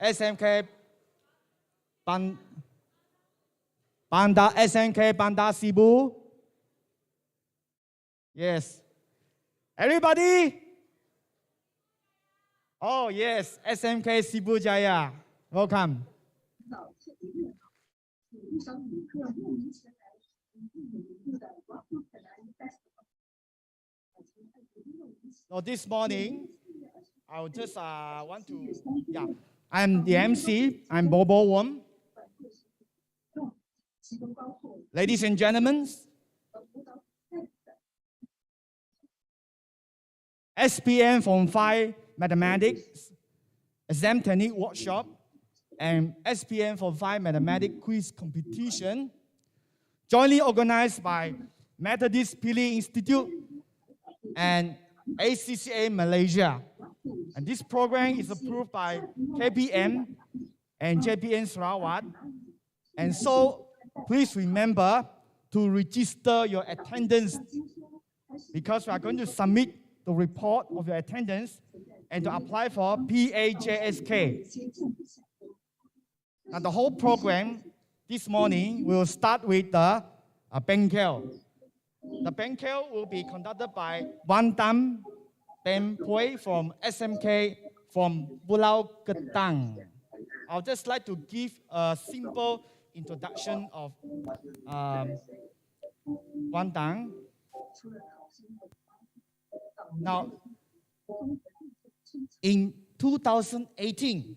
SMK Banda SMK Banda Cebu. Yes. Everybody? Oh yes, SMK Cebu Jaya. Welcome. So this morning, I would just want to, I'm the MC, I'm Bobo Wom. Ladies and gentlemen, SPM Form 5 Mathematics Exam Technique Workshop and SPM Form 5 Mathematics Quiz Competition, jointly organized by Methodist Pili Institute and ACCA Malaysia. And this program is approved by KPM and JPN Sarawak. And so please remember to register your attendance because we are going to submit the report of your attendance and to apply for PAJSK. Now the whole program this morning will start with the Bengkel. The Bengkel will be conducted by Wan Tam Tem Pui from SMK from Pulau Ketang. I would just like to give a simple introduction of Wan Tam. Now, in 2018,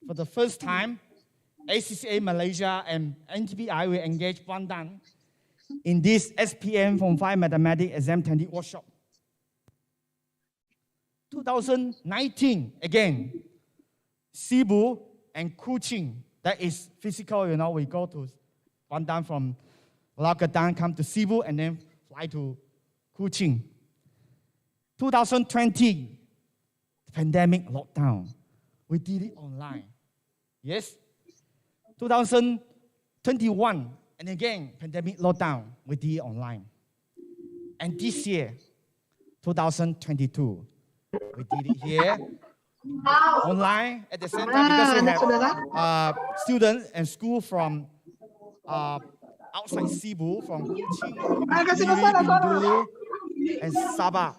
for the first time, ACCA Malaysia and NTPI will engage Wan Tam in this SPM Form 5 Mathematics Exam Technique Workshop. 2019, again, Cebu and Kuching, that is physical, we go to Wan Tam from Pulau Ketang, come to Cebu, and then fly to Kuching. 2020, pandemic lockdown, we did it online. Yes. 2021, and again, pandemic lockdown, we did it online. And this year, 2022, we did it here, online at the same time because we have students and school from outside Cebu, from Kuching, Bintulu, and Sabah,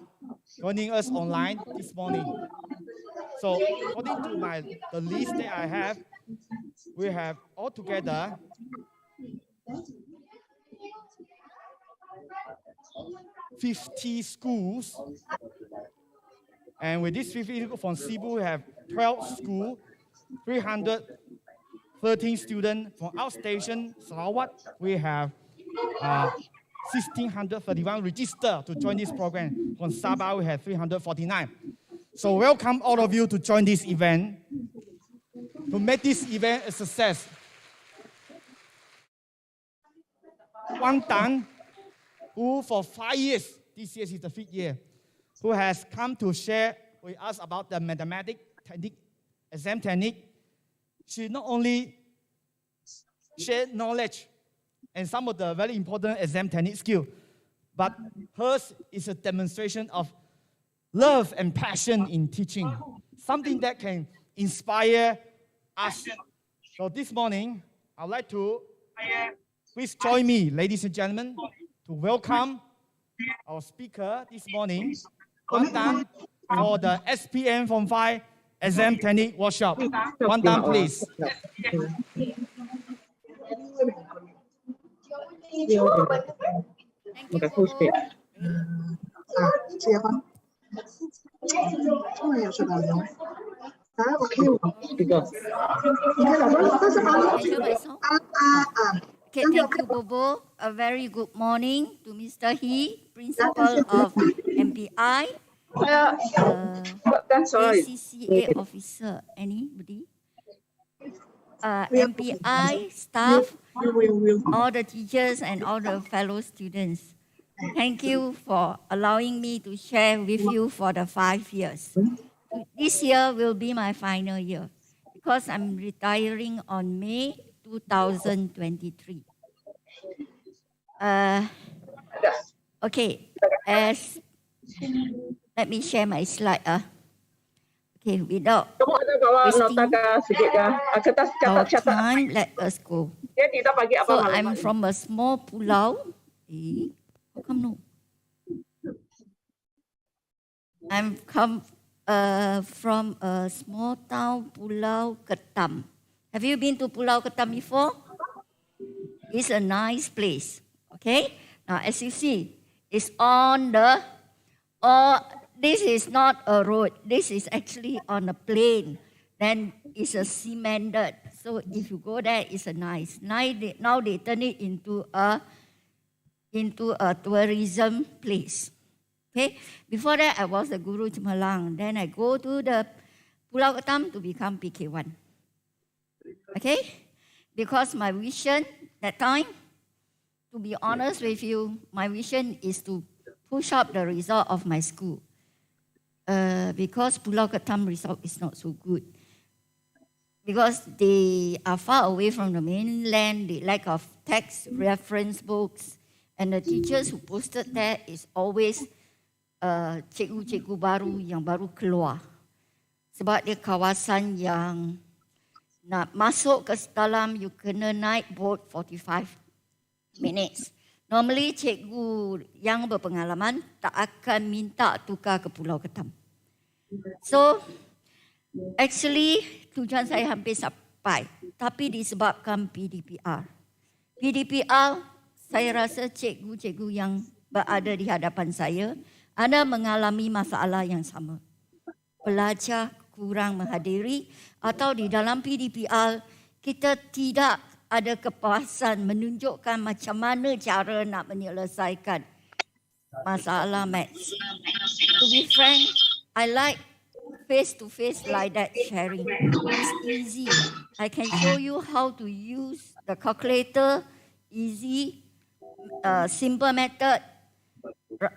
joining us online this morning. So according to the list that I have, we have altogether 50 schools. And with these 50 schools from Cebu, we have 12 schools, 313 students. From outstation Sarawak, we have 1,631 registered to join this program. From Sabah, we have 349. So welcome all of you to join this event, to make this event a success. Wan Tam, who for 5 years, this year is the 5th year, who has come to share with us about the mathematics technique, exam technique. She not only shared knowledge and some of the very important exam technique skills, but hers is a demonstration of love and passion in teaching, something that can inspire us. So this morning, I'd like to please join me, ladies and gentlemen, to welcome our speaker this morning, Wan Tam, for the SPM Form 5 Exam Technique Workshop. Wan Tam, please. Okay, thank you, Bobo. A very good morning to Mr. He, Principal of MPI, ACCA officer. Anybody? MPI staff, all the teachers and all the fellow students. Thank you for allowing me to share with you for the 5 years. This year will be my final year because I'm retiring on May 2023. Okay, let me share my slide. Okay, without wasting our time, let us go. So I'm from a small pulau. How come no? I'm from a small town, Pulau Ketam. Have you been to Pulau Ketam before? It's a nice place. Okay? Now, as you see, it's on the, this is not a road. This is actually on a plain. Then it's a cemented. So if you go there, it's a nice. Now they turn it into a tourism place. Okay? Before that, I was the Guru Cemerlang. Then I go to the Pulau Ketam to become PK1. Okay? Because my vision that time, to be honest with you, my vision is to push up the result of my school. Because Pulau Ketam result is not so good. Because they are far away from the mainland, the lack of text reference books, and the teachers who posted there is always cikgu-cikgu baru yang baru keluar. Sebab dia kawasan yang nak masuk ke dalam, you kena naik boat 45 minutes. Normally cikgu yang berpengalaman tak akan minta tukar ke Pulau Ketam. So, actually tujuan saya hampir sampai. Tapi disebabkan PDPR. PDPR, saya rasa cikgu-cikgu yang berada di hadapan saya ada mengalami masalah yang sama. Pelajar kurang menghadiri atau di dalam PDPR kita tidak ada kepuasan menunjukkan macam mana cara nak menyelesaikan masalah maths. To be frank, I like face-to-face like that sharing. It's easy. I can show you how to use the calculator, easy, simple method.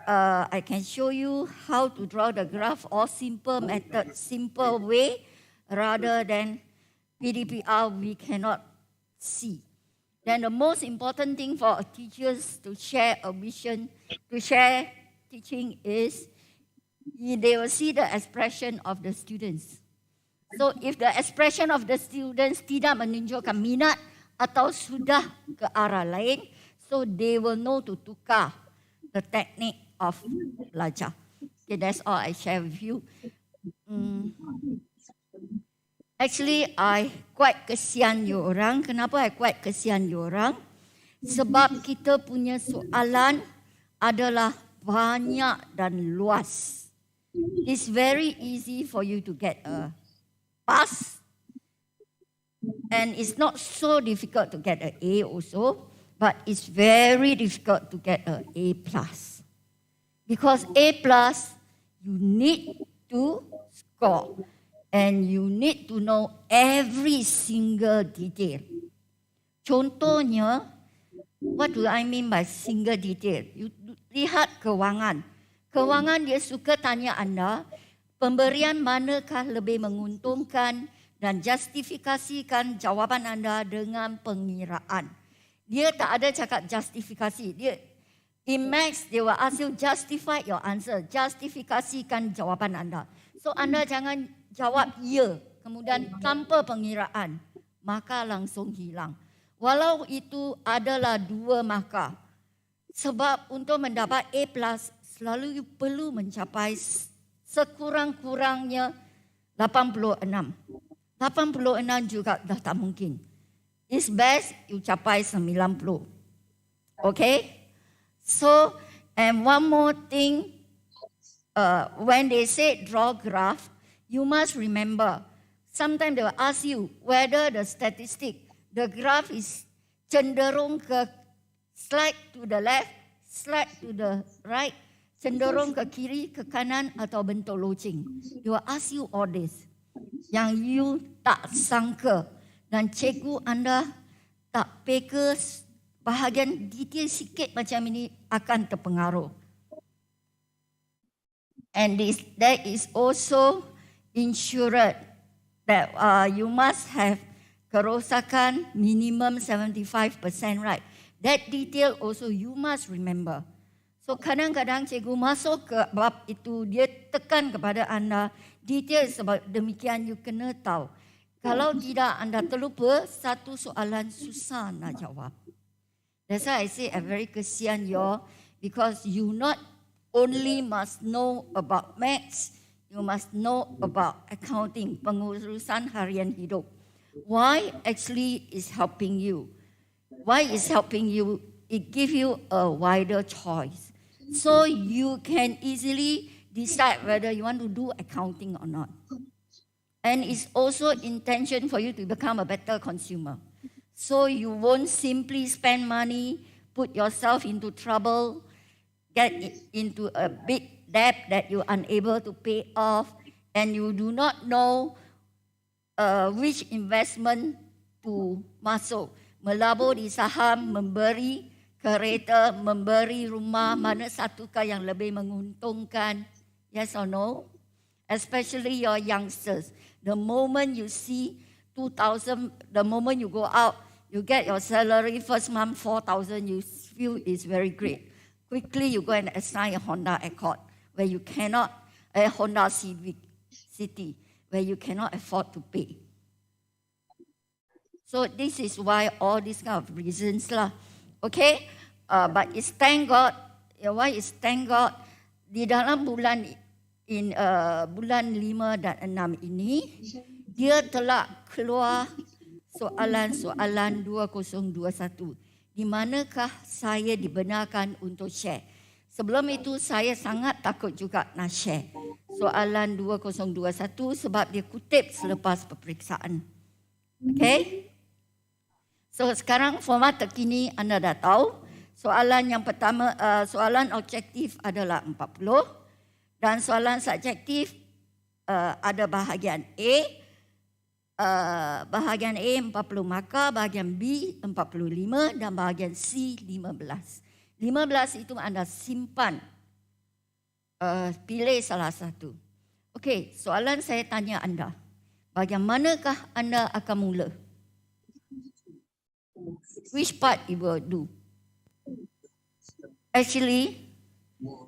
I can show you how to draw the graph or simple method, simple way, rather than PDPR we cannot see. Then the most important thing for teachers to share a vision, to share teaching is they will see the expression of the students. So if the expression of the students tidak menunjukkan minat atau sudah ke arah lain, so they will know to tukar the technique of belajar. Okay, that's all I share with you. Actually, I quite kesian you orang. Kenapa I quite kesian you orang? Sebab kita punya soalan adalah banyak dan luas. It's very easy for you to get a pass. And it's not so difficult to get an A also. But it's very difficult to get an A+. Because A+, you need to score. And you need to know every single detail. Contohnya, what do I mean by single detail? You lihat kewangan. Kewangan dia suka tanya anda, pemberian manakah lebih menguntungkan dan justifikasikan jawapan anda dengan pengiraan. Dia tak ada cakap justifikasi. Dia, in maths, they will ask you justify your answer. Justifikasikan jawapan anda. So, anda jangan jawab ya, kemudian tanpa pengiraan. Maka langsung hilang. Walau itu adalah 2 markah. Sebab untuk mendapat A+, selalu perlu mencapai sekurang-kurangnya 86. 86 juga dah tak mungkin. It's best you capai 90. Okay? So, and one more thing, when they say draw graph, you must remember, sometimes they will ask you whether the statistic, the graph is cenderung ke slide to the left, slide to the right, cenderung ke kiri, ke kanan atau bentuk loceng. They will ask you all this. Yang you tak sangka dan cikgu anda tak peka bahagian detail sikit macam ini akan terpengaruh. And that is also ensured that you must have kerosakan minimum 75%, right? That detail also you must remember. So kadang-kadang cikgu masuk ke bab itu, dia tekan kepada anda detail sebab demikian you kena tahu. Kalau tidak anda terlupa, satu soalan susah nak jawab. That's why I say I very kesian you, because you not only must know about maths, you must know about accounting, pengurusan harian hidup. Why actually is helping you? Why is helping you? It gives you a wider choice. So you can easily decide whether you want to do accounting or not. And it's also intention for you to become a better consumer. So you won't simply spend money, put yourself into trouble, get into a big debt that you're unable to pay off, and you do not know which investment to masuk. Melabur di saham, memberi kereta, memberi rumah, mana satukah yang lebih menguntungkan? Yes or no? Especially your youngsters. The moment you see 2,000, the moment you go out, you get your salary, first month 4,000, you feel it's very great. Quickly you go and assign a Honda Accord, where you cannot, a Honda Civic City, where you cannot afford to pay. So this is why all these kind of reasons lah. Okay, but it's thank God. Why is thank God? Di dalam bulan 5 dan 6 ini, dia telah keluar soalan-soalan 2021. Di manakah saya dibenarkan untuk share? Sebelum itu saya sangat takut juga nak share soalan 2021 sebab dia kutip selepas peperiksaan. Okay? So sekarang format terkini anda dah tahu. Soalan yang pertama, soalan objektif adalah 40 dan soalan subjektif ada bahagian A. Bahagian A 40 markah, bahagian B 45 dan bahagian C 15. 15 itu anda simpan, pilih salah satu. Okey, soalan saya tanya anda, bagaimanakah anda akan mula? Which part you will do? Actually,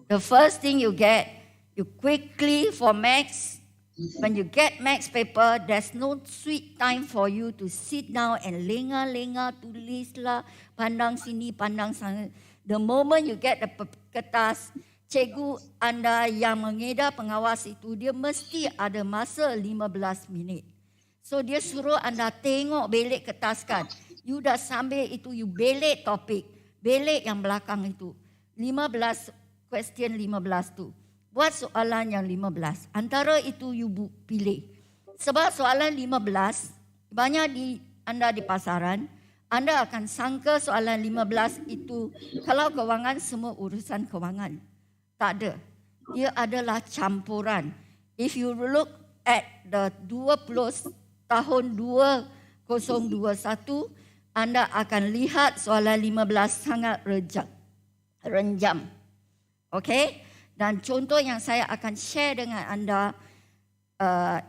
the first thing you get, you quickly for maths. When you get maths paper, there's no sweet time for you to sit down and lenga-lenga tulislah, pandang sini, pandang sana. The moment you get the kertas, cikgu anda yang mengedar pengawas itu, dia mesti ada masa 15 minit. So dia suruh anda tengok belik kertas kan. You dah sambil itu, you belik topik. Belik yang belakang itu. 15, question 15 tu. Buat soalan yang 15. Antara itu you pilih. Sebab soalan 15, banyak anda di pasaran, anda akan sangka soalan 15 itu, kalau kewangan, semua urusan kewangan. Tak ada. Dia adalah campuran. If you look at the 20 tahun 2021, anda akan lihat soalan 15 sangat renjam. Okay? Dan contoh yang saya akan share dengan anda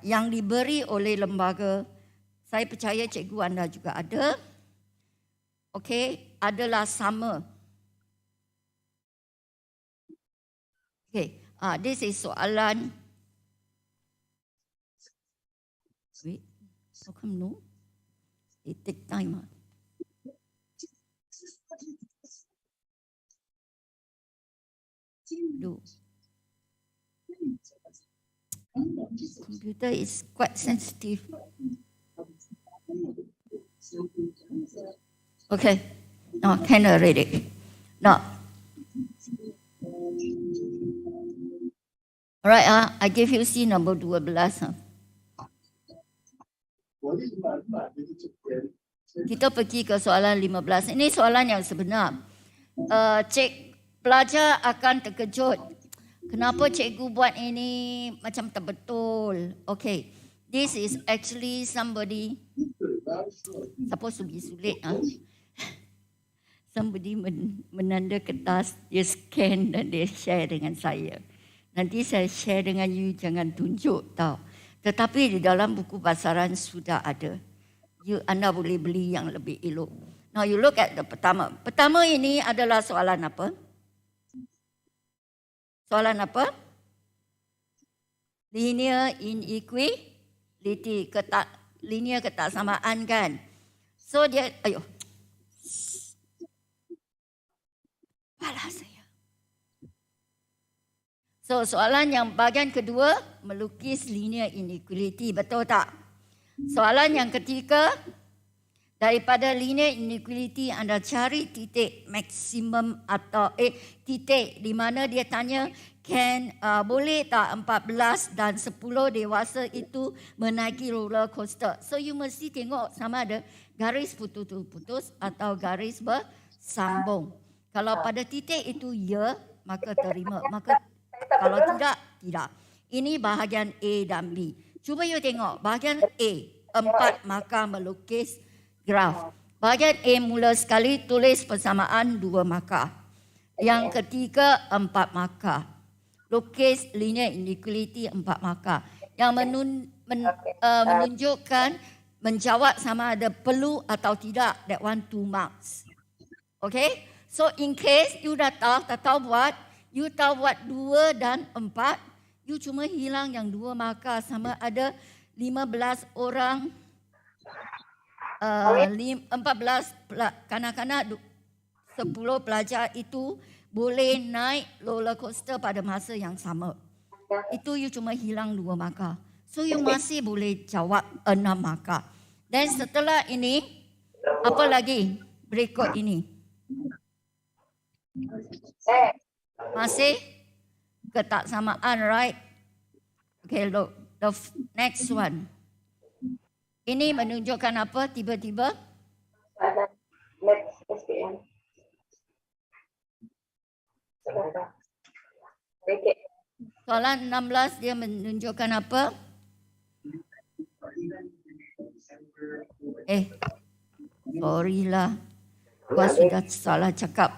yang diberi oleh lembaga, saya percaya cikgu anda juga ada. Okey, adalah sama. Okey, this is soalan. Wait, how come no? It take time. Do. Computer is quite sensitive. Okay, now can I read it? Now, alright, I give you C number 12. Kita pergi ke soalan 15. Ini soalan yang sebenar. Pelajar akan terkejut. Kenapa cikgu buat ini macam tak betul? Okay, this is actually somebody Supposed to be sulit. Somebody menanda kertas, dia scan dan dia share dengan saya. Nanti saya share dengan you, jangan tunjuk tau. Tetapi di dalam buku pasaran sudah ada. Anda boleh beli yang lebih elok. Now you look at the pertama. Pertama ini adalah soalan apa? Soalan apa? Linear inequality, linear ketaksamaan kan? So dia, kepala saya. So soalan yang bahagian kedua, melukis linear inequality, betul tak? Soalan yang ketiga, daripada linear inequality anda cari titik maksimum atau titik di mana dia tanya boleh tak 14 dan 10 dewasa itu menaiki roller coaster. So you mesti tengok sama ada garis putus-putus atau garis bersambung. Kalau pada titik itu ya, maka terima. Maka kalau tidak. Ini bahagian A dan B. Cuba you tengok bahagian A, 4 markah melukis graf. Bahagian A mula sekali tulis persamaan 2 markah. Yang ketiga 4 markah. Lukis linear inequality 4 markah. Yang menunjukkan menjawab sama ada perlu atau tidak, that one 2 marks. Okay? So in case you dah tahu buat, you tahu buat 2 dan 4, you cuma hilang yang 2 markah sama ada 15 orang 14 kanak-kanak 10 pelajar itu boleh naik roller coaster pada masa yang sama. Itu you cuma hilang 2 markah. So you masih boleh jawab 6 markah. Dan setelah ini, apa lagi berikut ini? Masih ketaksamaan, right? Okay, look, the next one. Ini menunjukkan apa tiba-tiba? SPM. Soalan 16 dia menunjukkan apa? Sorry lah. Gua sudah salah cakap.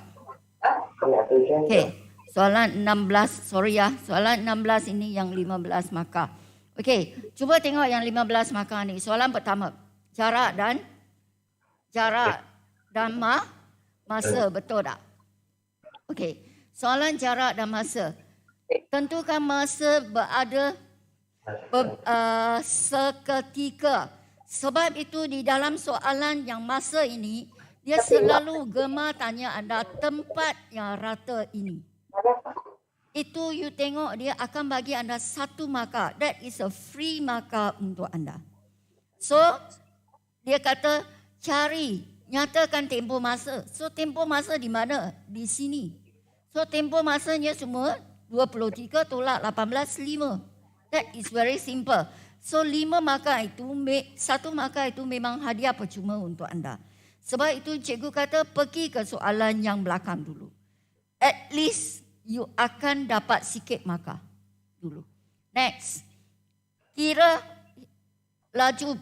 Okay, soalan 16, sorry ya. Soalan 16 ini yang 15 markah. Okey, cuba tengok yang 15 markah ni. Soalan pertama, jarak dan masa, betul tak? Okey, soalan jarak dan masa. Tentukan masa berada seketika. Sebab itu di dalam soalan yang masa ini, dia selalu gemar tanya anda tempat yang rata ini. Itu you tengok dia akan bagi anda 1 markah. That is a free markah untuk anda. So, dia kata nyatakan tempoh masa. So, tempoh masa di mana? Di sini. So, tempoh masanya semua 23 tolak 18, 5. That is very simple. So, 5 markah itu, 1 markah itu memang hadiah percuma untuk anda. Sebab itu cikgu kata pergi ke soalan yang belakang dulu. At least you akan dapat sikit markah dulu. Next. Kira laju,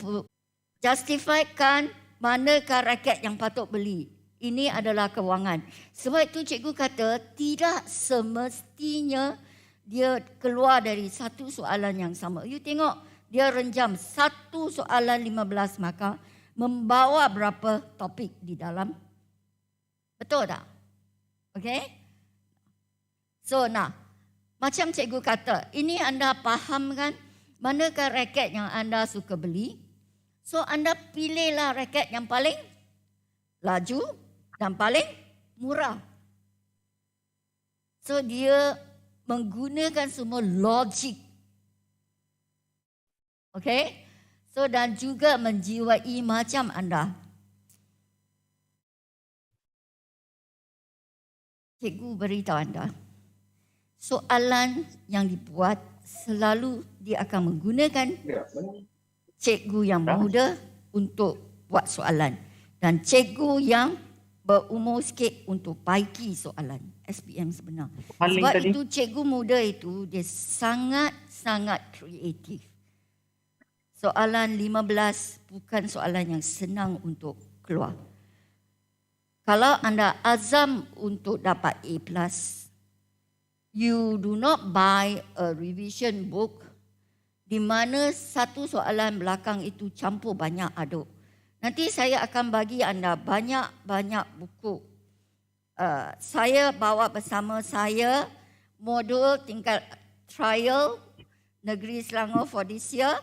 justifikan manakah raket yang patut beli. Ini adalah kewangan. Sebab itu cikgu kata tidak semestinya dia keluar dari satu soalan yang sama. You tengok dia renjam satu soalan 15 markah membawa berapa topik di dalam. Betul tak? Okay? So, macam cikgu kata, ini anda faham kan manakah raket yang anda suka beli? So, anda pilihlah raket yang paling laju dan paling murah. So, dia menggunakan semua logik. Okay? So, dan juga menjiwai macam anda. Cikgu beritahu anda. Soalan yang dibuat selalu dia akan menggunakan cikgu yang muda untuk buat soalan dan cikgu yang berumur sikit untuk baiki soalan SPM sebenar. Sebab itu cikgu muda itu dia sangat-sangat kreatif. So soalan 15 bukan soalan yang senang untuk keluar. Kalau anda azam untuk dapat A+, you do not buy a revision book di mana satu soalan belakang itu campur banyak aduk. Nanti saya akan bagi anda banyak-banyak buku. Saya bawa bersama saya modul tingkat trial Negeri Selangor for this year,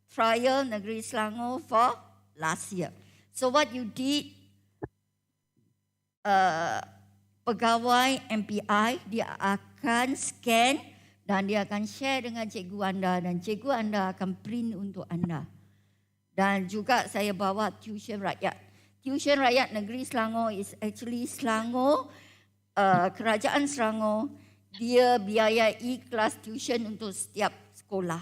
trial Negeri Selangor for last year. So what you did, pegawai MPI dia akan scan dan dia akan share dengan cikgu anda dan cikgu anda akan print untuk anda. Dan juga saya bawa tuition rakyat. Tuition rakyat Negeri Selangor is actually Selangor, Kerajaan Selangor, dia biayai kelas tuition untuk setiap sekolah.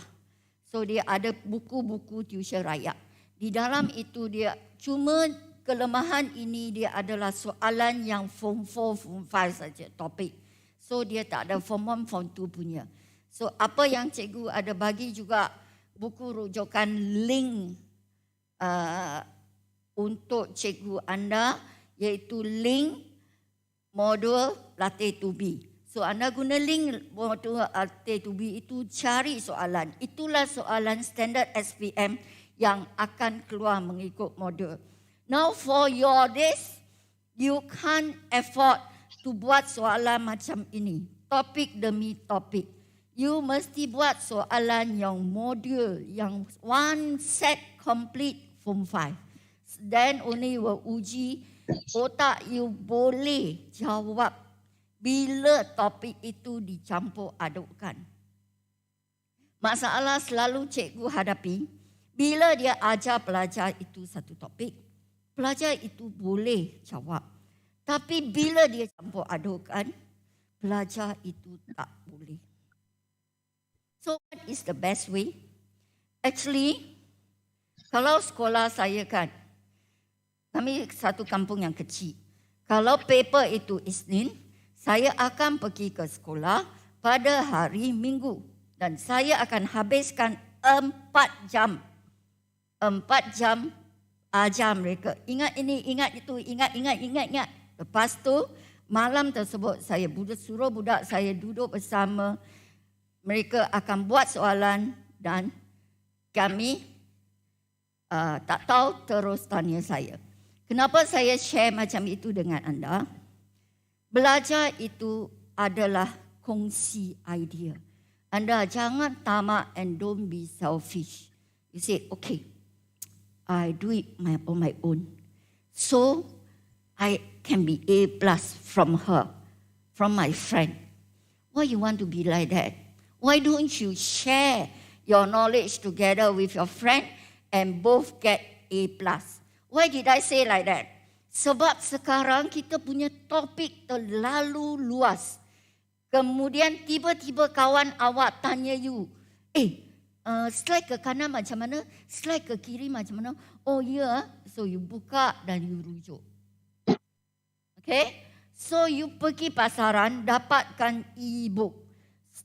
So dia ada buku-buku tuition rakyat. Di dalam itu dia cuma kelemahan ini dia adalah soalan yang form 4, form 5 saja topik. So dia tak ada form 1, form 2 punya. So apa yang cikgu ada bagi juga buku rujukan link untuk cikgu anda, iaitu link modul latih 2B. So anda guna link modul latih 2B itu cari soalan. Itulah soalan standard SPM yang akan keluar mengikut modul. Now for your this, you can't afford to buat soalan macam ini. Topik demi topik. You mesti buat soalan yang modul, yang one set complete form 5. Then only you will uji otak you boleh jawab bila topik itu dicampur adukkan. Masalah selalu cikgu hadapi, bila dia ajar pelajar itu satu topik, pelajar itu boleh jawab. Tapi bila dia campur adukkan, pelajar itu tak boleh. So what is the best way? Actually, kalau sekolah saya kan, kami satu kampung yang kecil. Kalau paper itu Isnin, saya akan pergi ke sekolah pada hari Minggu. Dan saya akan habiskan 4 jam. 4 jam ajar mereka. Ingat ini, ingat itu, ingat. Lepas tu, malam tersebut saya suruh budak saya duduk bersama. Mereka akan buat soalan dan kami tak tahu terus tanya saya. Kenapa saya share macam itu dengan anda? Belajar itu adalah kongsi idea. Anda jangan tamak and don't be selfish. You say, okay, I do it on my own. So, I can be A+ from her, from my friend. Why you want to be like that? Why don't you share your knowledge together with your friend and both get A+? Why did I say like that? Sebab sekarang kita punya topik terlalu luas. Kemudian tiba-tiba kawan awak tanya you, slide ke kanan macam mana? Slide ke kiri macam mana? Oh ya, so you buka dan you rujuk. Okay? So you pergi pasaran, dapatkan e-book.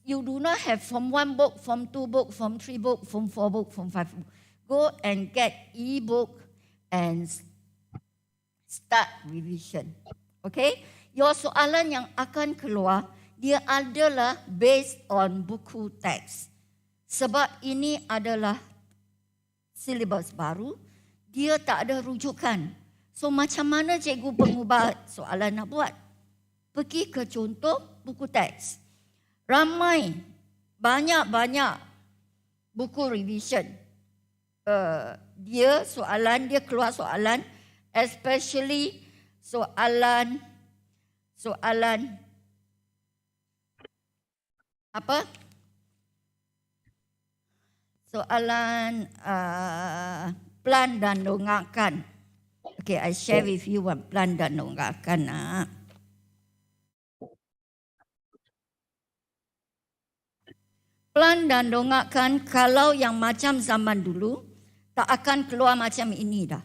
You do not have form 1 book, form 2 book, form 3 book, form 4 book, form 5 book. Go and get e-book and start revision. Okay? Your soalan yang akan keluar, dia adalah based on buku teks. Sebab ini adalah silibus baru, dia tak ada rujukan. So macam mana cikgu pengubah soalan nak buat? Pergi ke contoh buku teks. Ramai, banyak buku revision. Dia keluar soalan, especially soalan apa? Soalan plan dan donggakan. Okay, I share with you one plan dan donggakan. Plan dan donggakan kalau yang macam zaman dulu tak akan keluar macam ini dah.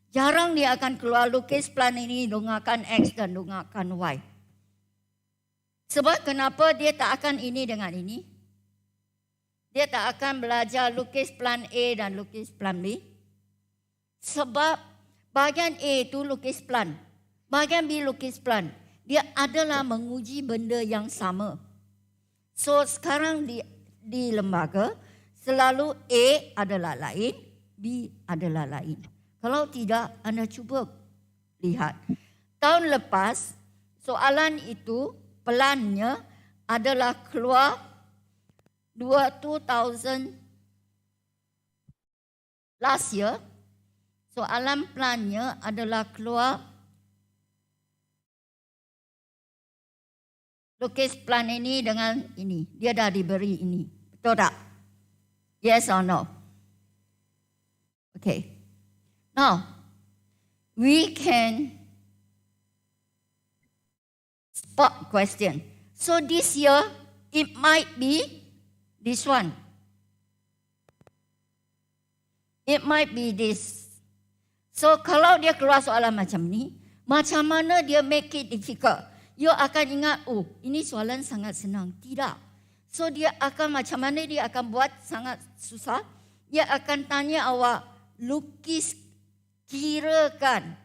Jarang dia akan keluar lukis plan ini donggakan X dan donggakan Y. Sebab kenapa dia tak akan ini dengan ini? dia tak akan belajar lukis plan A dan lukis plan B. Sebab bahagian A itu lukis plan, bahagian B lukis plan. Dia adalah menguji benda yang sama. So sekarang di lembaga, selalu A adalah lain, B adalah lain. Kalau tidak, anda cuba lihat. Tahun lepas, soalan itu pelannya adalah keluar 2000 last year. Soalan pelannya adalah keluar lukis plan ini dengan ini. Dia dah diberi ini. Betul tak? Yes or no? Okay. Now, we can spot question. So this year, it might be this one. It might be this. So kalau dia keluar soalan macam ni, macam mana dia make it difficult? You akan ingat, oh ini soalan sangat senang. Tidak. So dia akan macam mana dia akan buat sangat susah. Dia akan tanya awak, lukis, kirakan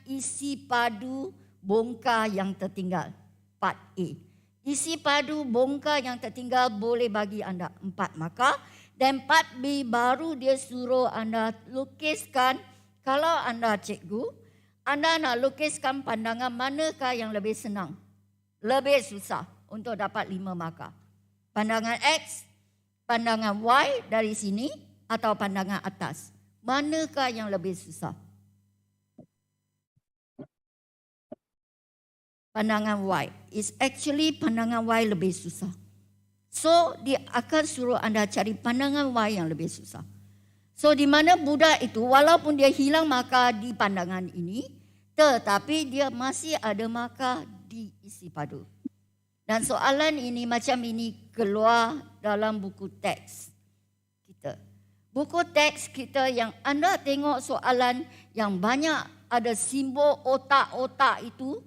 isi padu bongkar yang tertinggal. Part A. Isi padu bongkar yang tertinggal boleh bagi anda 4 markah. Dan part B baru dia suruh anda lukiskan. Kalau anda cikgu, anda nak lukiskan pandangan manakah yang lebih senang, lebih susah untuk dapat 5 markah. Pandangan X, pandangan Y dari sini atau pandangan atas. Manakah yang lebih susah? Pandangan Y. It's actually pandangan Y lebih susah. So, dia akan suruh anda cari pandangan Y yang lebih susah. So, di mana budak itu, walaupun dia hilang markah di pandangan ini, tetapi dia masih ada markah di isi padu. Dan soalan ini macam ini keluar dalam buku teks kita. Buku teks kita yang anda tengok soalan yang banyak ada simbol otak-otak itu,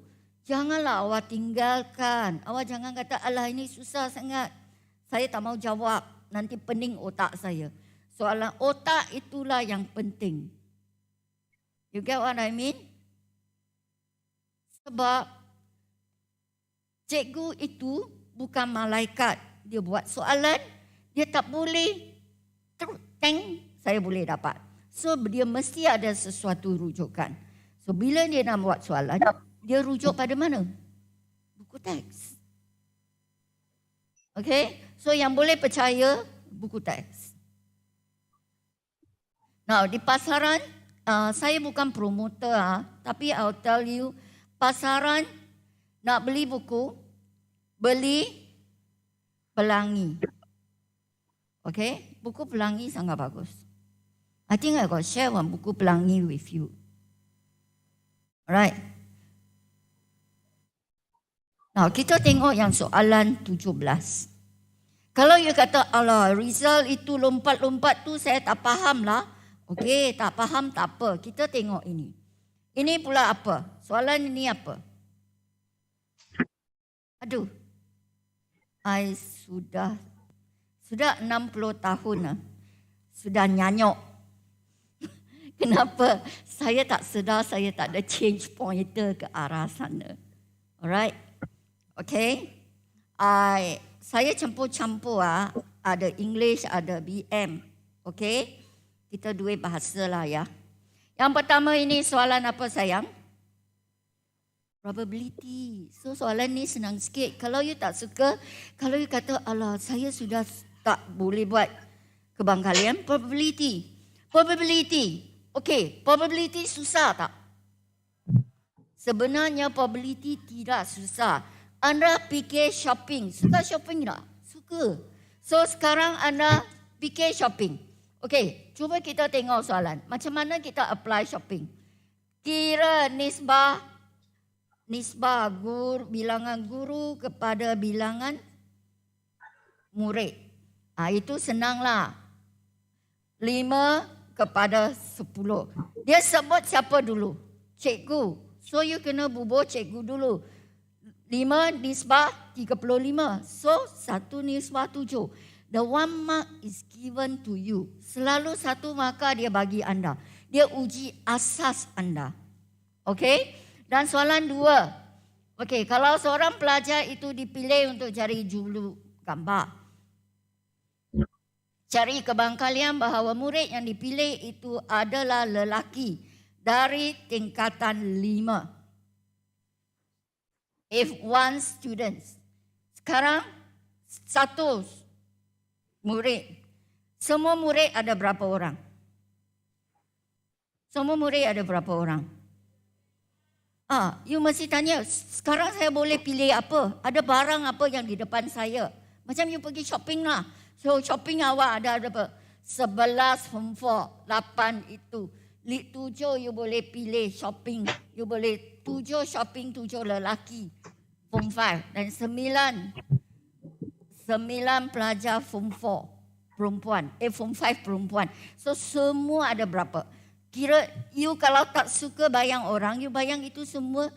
janganlah awak tinggalkan. Awak jangan kata, alah ini susah sangat, saya tak mau jawab, nanti pening otak saya. Soalan otak itulah yang penting. You get what I mean? Sebab cikgu itu bukan malaikat. Dia buat soalan, dia tak boleh saya boleh dapat. So dia mesti ada sesuatu rujukan. So bila dia nak buat soalan, dia rujuk pada mana? Buku teks. Okay, so yang boleh percaya buku teks. Now di pasaran, saya bukan promoter, tapi I'll tell you, pasaran nak beli buku, beli pelangi. Okay, buku pelangi sangat bagus. I think I got share one buku pelangi with you. Alright. Now, kita tengok yang soalan 17. Kalau you kata, alah, result itu lompat-lompat tu saya tak faham lah. Okey, tak faham tak apa. Kita tengok ini. Ini pula apa? Soalan ini apa? Aduh. I sudah 60 tahun lah. Sudah nyanyok. Kenapa? Saya tak sedar saya tak ada change pointer ke arah sana. Alright. Okay. Saya campur-campur ada English, ada BM. Okay. Kita dua bahasa lah ya. Yang pertama ini soalan apa sayang? Probability. So soalan ni senang sikit. Kalau you tak suka, kalau you kata, alah saya sudah tak boleh buat kebangkalian, probability. Okey, probability susah tak? Sebenarnya probability tidak susah. Anda fikir shopping. Suka shopping tak? Suka. So sekarang anda fikir shopping. Okey, cuba kita tengok soalan. Macam mana kita apply shopping? Kira nisbah bilangan guru kepada bilangan murid. Itu senanglah. 5 kepada 10. Dia sebut siapa dulu? Cikgu. So you kena bubuh cikgu dulu. 5 nisbah 35. So 1 nisbah 7. The 1 mark is given to you. Selalu 1 markah dia bagi anda. Dia uji asas anda. Okey? Dan soalan 2. Okey, kalau seorang pelajar itu dipilih untuk cari julu gambar. Cari kebangkalian bahawa murid yang dipilih itu adalah lelaki dari tingkatan 5. If 1 student. Sekarang 1 murid. Semua murid ada berapa orang? Semua murid ada berapa orang? You mesti tanya, sekarang saya boleh pilih apa? Ada barang apa yang di depan saya? Macam you pergi shopping lah. So shopping awak ada berapa? 11 form 4, 8 itu. 7 you boleh pilih shopping. You boleh 7 shopping, 7 lelaki. Form 5 dan 9 pelajar form 4 perempuan. Form 5 perempuan. So semua ada berapa? Kira you kalau tak suka bayang orang, you bayang itu semua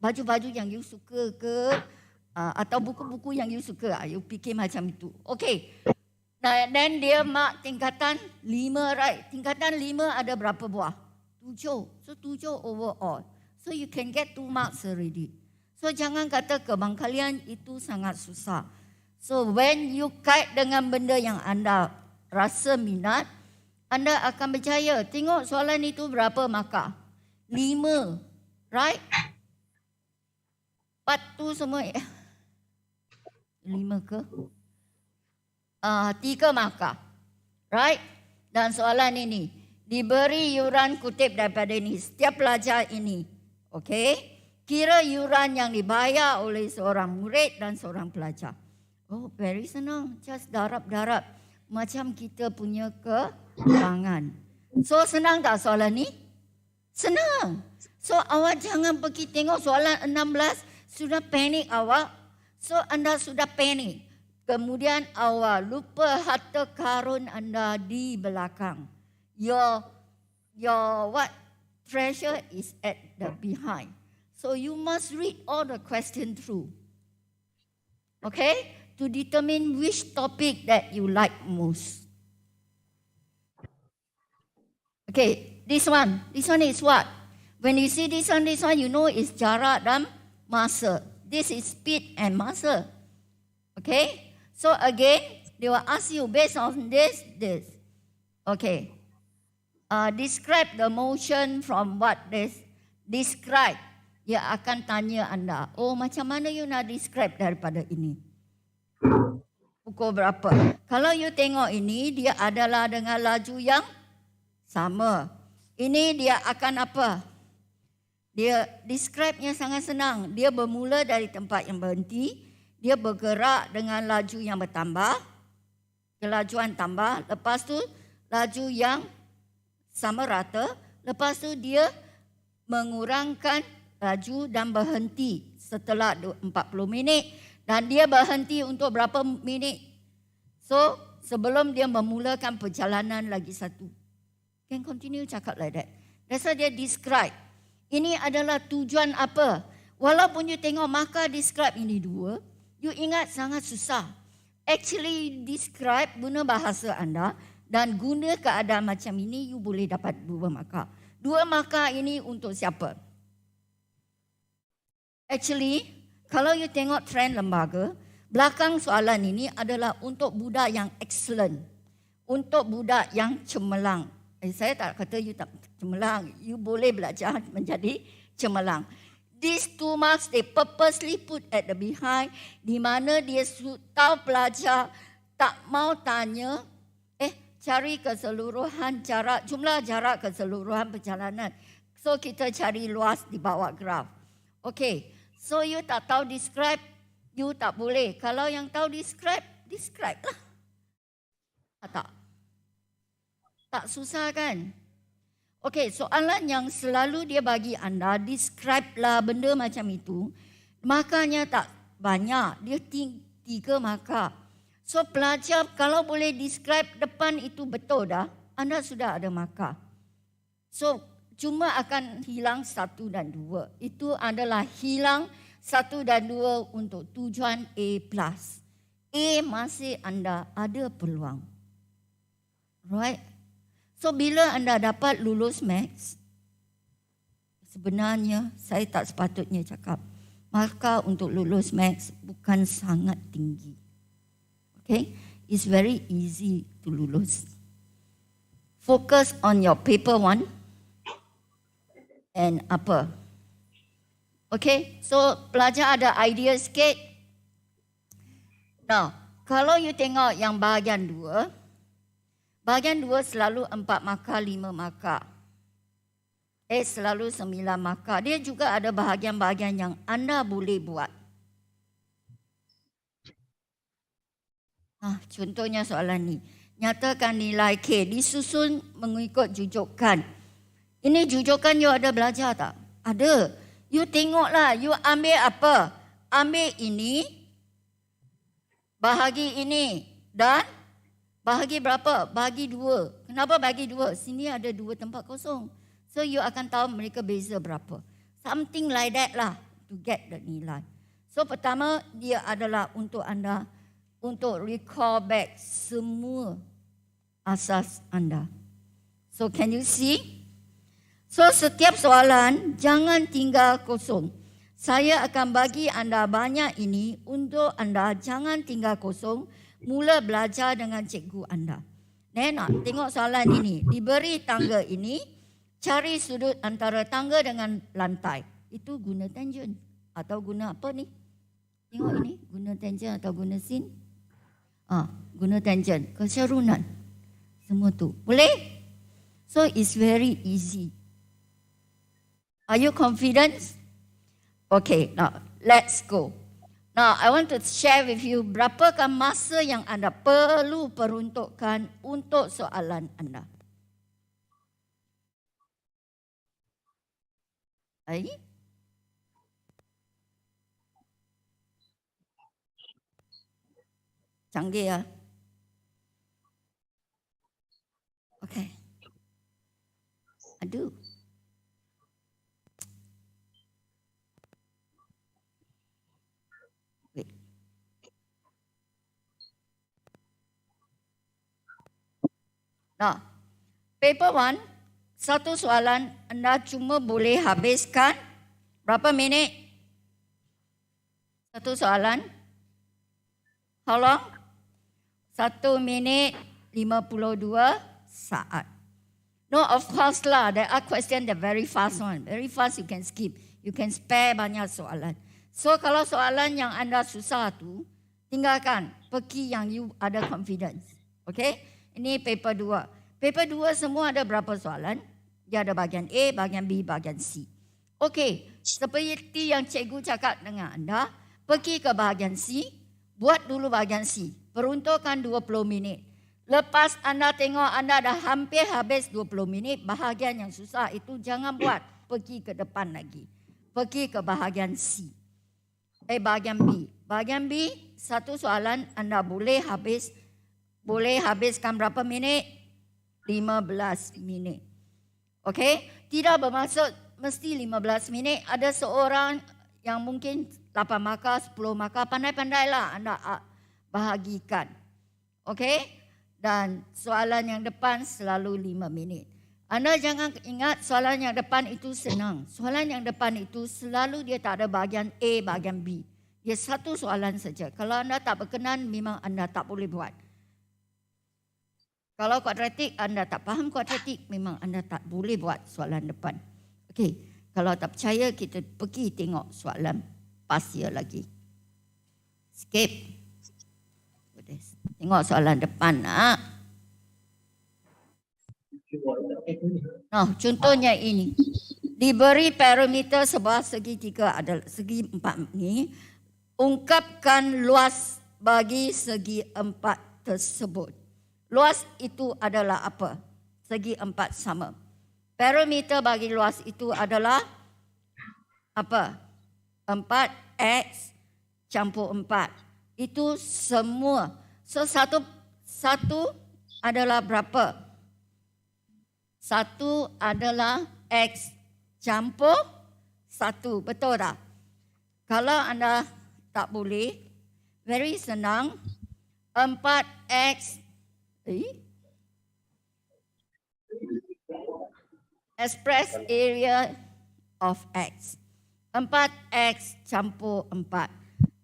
baju-baju yang you suka ke atau buku-buku yang you suka. You fikir macam itu. Okay. Dan dia mark tingkatan 5, right? Tingkatan 5 ada berapa buah? 7. So 7 overall. So you can get 2 marks already. So jangan kata kebangkalian itu sangat susah. So when you kait dengan benda yang anda rasa minat, anda akan berjaya. Tengok soalan itu berapa markah? 5. Right? Part tu semua 5 ke? 3 markah. Right? Dan soalan ini diberi yuran kutip daripada ini. Setiap pelajar ini. Okay? Kira yuran yang dibayar oleh seorang murid dan seorang pelajar. Oh, very senang. Just darab-darab. Macam kita punya kewangan. So, senang tak soalan ni? Senang. So, awak jangan pergi tengok soalan 16. Sudah panik awak. So, anda sudah panik. Kemudian awak lupa harta karun anda di belakang. Your what? Treasure is at the behind. So, you must read all the question through. Okay? To determine which topic that you like most. Okay, this one is what? When you see this one, you know it's jarak dan masa. This is speed and masa. Okay, so again, they will ask you based on this. Okay, describe the motion from what this. Describe. Dia akan tanya anda, oh macam mana you nak describe daripada ini? Pukul berapa? Kalau you tengok ini, dia adalah dengan laju yang sama. Ini dia akan apa? Dia describe-nya sangat senang. Dia bermula dari tempat yang berhenti. Dia bergerak dengan laju yang bertambah. Kelajuan tambah. Lepas tu laju yang sama rata. Lepas tu dia mengurangkan laju dan berhenti setelah 40 minit. Dan dia berhenti untuk berapa minit? So, sebelum dia memulakan perjalanan lagi satu. Can continue cakap like that. That's why dia describe. Ini adalah tujuan apa? Walaupun you tengok markah describe ini 2, you ingat sangat susah. Actually, describe guna bahasa anda dan guna keadaan macam ini, you boleh dapat 2 markah. 2 markah ini untuk siapa? Actually, kalau you tengok trend lembaga, belakang soalan ini adalah untuk budak yang excellent. Untuk budak yang cemerlang. Saya tak kata you tak cemerlang. You boleh belajar menjadi cemerlang. These 2 marks, they purposely put at the behind, di mana dia tahu pelajar tak mau tanya, cari keseluruhan jarak, jumlah jarak keseluruhan perjalanan. So, kita cari luas di bawah graf. Okay. So, you tak tahu describe, you tak boleh. Kalau yang tahu describe lah. Tak susah kan? Okey, soalan yang selalu dia bagi anda, describe lah benda macam itu. Markahnya tak banyak, dia 3 markah. So, pelajar kalau boleh describe depan itu betul dah, anda sudah ada markah. So, cuma akan hilang 1 dan 2. Itu adalah hilang 1 dan 2 untuk tujuan A+. A A masih anda ada peluang. Right? So bila anda dapat lulus maths, sebenarnya saya tak sepatutnya cakap markah untuk lulus maths bukan sangat tinggi. Okay? It's very easy to lulus. Focus on your paper 1 and upper. Okay? So pelajar ada idea sikit. Now, kalau you tengok yang bahagian 2, bahagian 2 selalu 4 markah, 5 markah. Selalu 9 markah. Dia juga ada bahagian-bahagian yang anda boleh buat. Contohnya soalan ni. Nyatakan nilai K disusun mengikut jujukan. Ini jujukan you ada belajar tak? Ada. You tengoklah, you ambil apa? Ambil ini, bahagi ini, dan bahagi berapa? Bahagi 2. Kenapa bagi 2? Sini ada 2 tempat kosong. So you akan tahu mereka beza berapa. Something like that lah to get the nilai. So pertama dia adalah untuk anda untuk recall back semua asas anda. So can you see? So setiap soalan jangan tinggal kosong. Saya akan bagi anda banyak ini untuk anda jangan tinggal kosong. Mula belajar dengan cikgu anda. Nak tengok soalan ini. Diberi tangga ini, cari sudut antara tangga dengan lantai. Itu guna tangent. Atau guna apa ni? Tengok ini. Guna tangent atau guna sin? Guna tangent. Keserunan. Semua tu. Boleh? So it's very easy. Are you confident? Okay, now let's go. Now, I want to share with you berapakah masa yang anda perlu peruntukkan untuk soalan anda. Canggih ya. Okay. Aduh. Nah, paper 1, satu soalan anda cuma boleh habiskan berapa minit? Satu soalan? How long? 1 minit 52 saat. No, of course lah, there are questions that very fast one. Very fast you can skip. You can spare banyak soalan. So kalau soalan yang anda susah tu, tinggalkan. Pergi yang you ada confidence. Okay? Ini paper 2. Paper 2 semua ada berapa soalan? Dia ada bahagian A, bahagian B, bahagian C. Okey, seperti yang cikgu cakap dengan anda, pergi ke bahagian C, buat dulu bahagian C. Peruntukkan 20 minit. Lepas anda tengok anda dah hampir habis 20 minit, bahagian yang susah itu jangan buat. Pergi ke depan lagi. Pergi ke bahagian C. Bahagian B. Bahagian B, satu soalan anda boleh habiskan berapa minit? 15 minit. Okey? Tidak bermaksud mesti 15 minit. Ada seorang yang mungkin 8 markah, 10 markah. Pandai-pandailah anda bahagikan. Okey? Dan soalan yang depan selalu 5 minit. Anda jangan ingat soalan yang depan itu senang. Soalan yang depan itu selalu dia tak ada bahagian A, bahagian B. Dia satu soalan saja. Kalau anda tak berkenan, memang anda tak boleh buat. Kalau kuadratik, anda tak faham kuadratik, memang anda tak boleh buat soalan depan. Okey, kalau tak percaya, kita pergi tengok soalan parsial lagi. Skip. Tengok soalan depan. Nah, contohnya ini. Diberi parameter sebuah segitiga adalah segi 4 ini. Ungkapkan luas bagi segi 4 tersebut. Luas itu adalah apa? Segi 4 sama. Parameter bagi luas itu adalah apa? 4x campur 4. Itu semua. So, satu adalah berapa? 1 adalah x campur 1. Betul tak? Kalau anda tak boleh, very senang. 4X. Express area of X. 4X campur 4.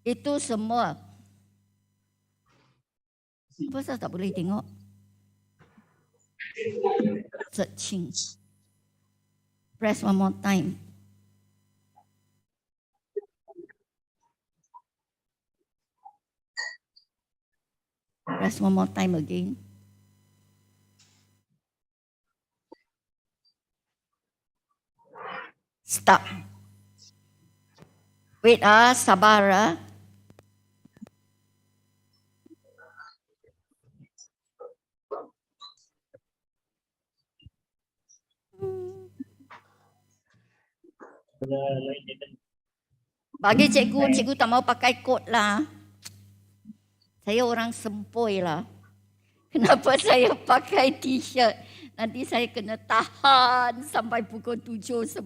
Itu semua. Apa saya tak boleh tengok? Searching. Press one more time. Press one more time again. Stop. Wait, sabar. Bagi cikgu tak mau pakai kod lah. Saya orang sempoi lah. Kenapa saya pakai t-shirt? Nanti saya kena tahan sampai pukul 7.10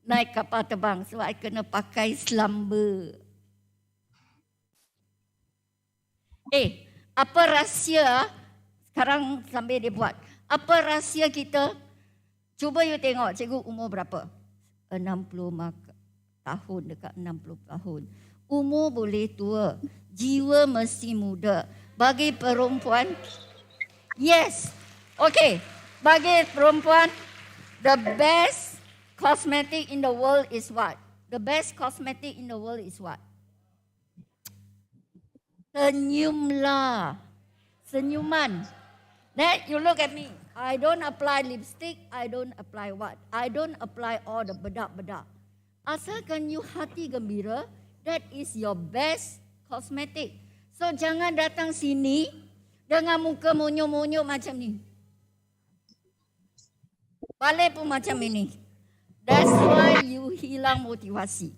naik kapal terbang. Sebab saya kena pakai slumber. Apa rahsia? Sekarang sambil dia buat. Apa rahsia kita? Cuba you tengok, cikgu umur berapa? 60 tahun, dekat 60 tahun. Umur boleh tua, jiwa mesti muda. Bagi perempuan, yes. Okay, bagi perempuan, the best cosmetic in the world is what? The best cosmetic in the world is what? Senyumlah. Senyuman. Then you look at me. I don't apply lipstick. I don't apply what? I don't apply all the bedak-bedak. Asalkan you hati gembira, that is your best cosmetic. So jangan datang sini dengan muka monyok-monyok macam ni. Balik pun macam ini. That's why you hilang motivasi.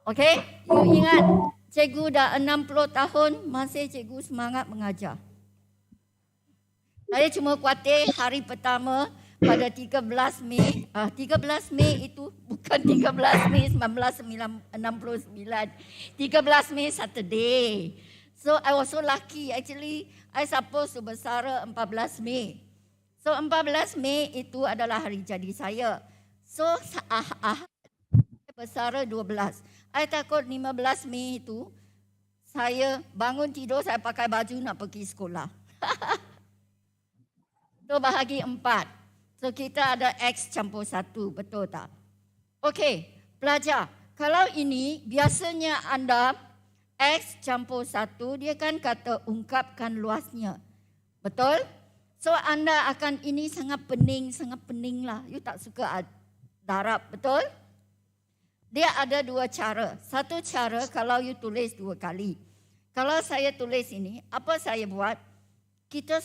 Okay? You ingat, cikgu dah 60 tahun, masih cikgu semangat mengajar. Saya cuma khawatir hari pertama pada 13 Mei. 13 Mei itu bukan 13 Mei 1969. 13 Mei Saturday. So I was so lucky. Actually, I supposed to bersara 14 Mei. So 14 Mei itu adalah hari jadi saya. So bersara 12. I takut 15 Mei itu saya bangun tidur, saya pakai baju nak pergi sekolah. So bahagi 4. So kita ada X campur 1, betul tak? Okey, pelajar. Kalau ini biasanya anda X campur 1, dia kan kata ungkapkan luasnya. Betul? So anda akan ini sangat pening lah. You tak suka darab, betul? Dia ada 2 cara. Satu cara kalau you tulis 2 kali. Kalau saya tulis ini, apa saya buat?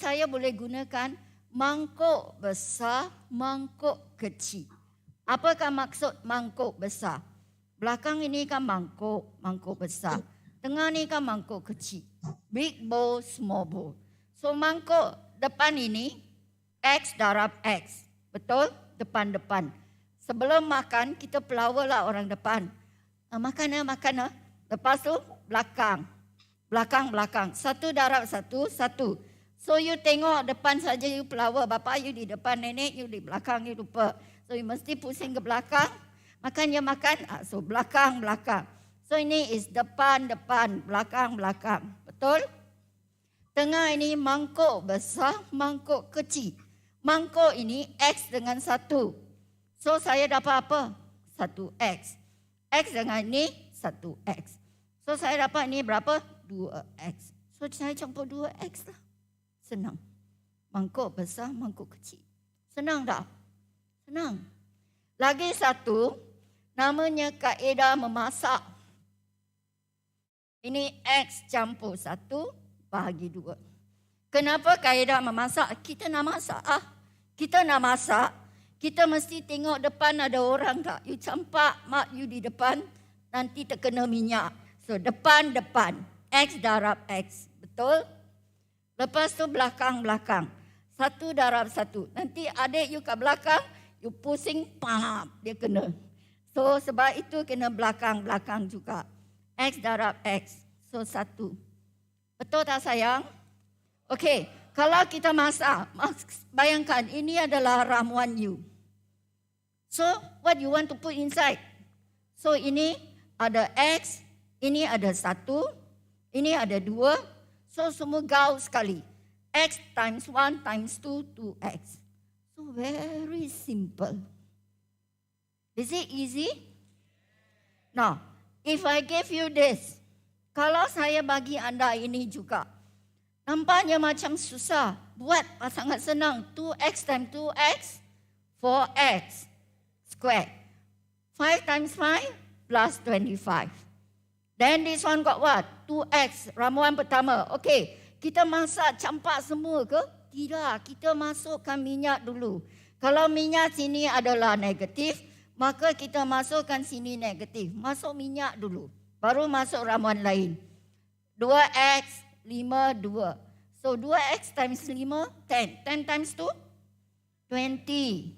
Saya boleh gunakan mangkuk besar, mangkuk kecil. Apakah maksud mangkuk besar? Belakang ini kan mangkuk besar. Tengah ni kan mangkuk kecil. Big bowl, small bowl. So mangkuk depan ini, X darab X. Betul? Depan-depan. Sebelum makan, kita pelawal lah orang depan. Makan. Lepas tu, belakang. Belakang. 1 darab 1. So you tengok depan saja, you pelawal. Bapa you di depan, nenek you di belakang, you lupa. So you mesti pusing ke belakang. Makan. So belakang. So ini is depan, belakang. Betul? Tengah ini mangkuk besar, mangkuk kecil. Mangkuk ini X dengan 1. So saya dapat apa? 1X. X dengan ini 1X. So saya dapat ini berapa? 2X. So saya campur 2X lah. Senang. Mangkuk besar, mangkuk kecil. Senang tak? Senang. Lagi satu, namanya kaedah memasak. Ini X campur 1 bahagi 2. Kenapa kaedah memasak? Kita nak masak. Kita mesti tengok depan ada orang tak? You campak mak you di depan, nanti terkena minyak. So depan. X darab X. Betul? Lepas tu belakang. 1 darab 1. Nanti adik you kat belakang, you pusing, pam, dia kena. So sebab itu kena belakang juga. X darab X. So 1. Betul tak sayang? Okey, kalau kita masak, bayangkan ini adalah ramuan you. So, what you want to put inside? So, ini ada X, ini ada 1, ini ada 2. So, semua gaul sekali. X times 1 times 2, 2X. So, very simple. Is it easy? Now, if I give you this, kalau saya bagi anda ini juga, nampaknya macam susah. Buat sangat senang. 2x times 2x, 4x squared. 5 times 5 plus 25. Then this one got what? 2x, ramuan pertama. Okay, kita masak campak semua ke? Tidak, kita masukkan minyak dulu. Kalau minyak sini adalah negatif, maka kita masukkan sini negatif. Masuk minyak dulu. Baru masuk ramuan lain. 2x, 5, 2. So 2x times 5, 10. 10 times 2, 20.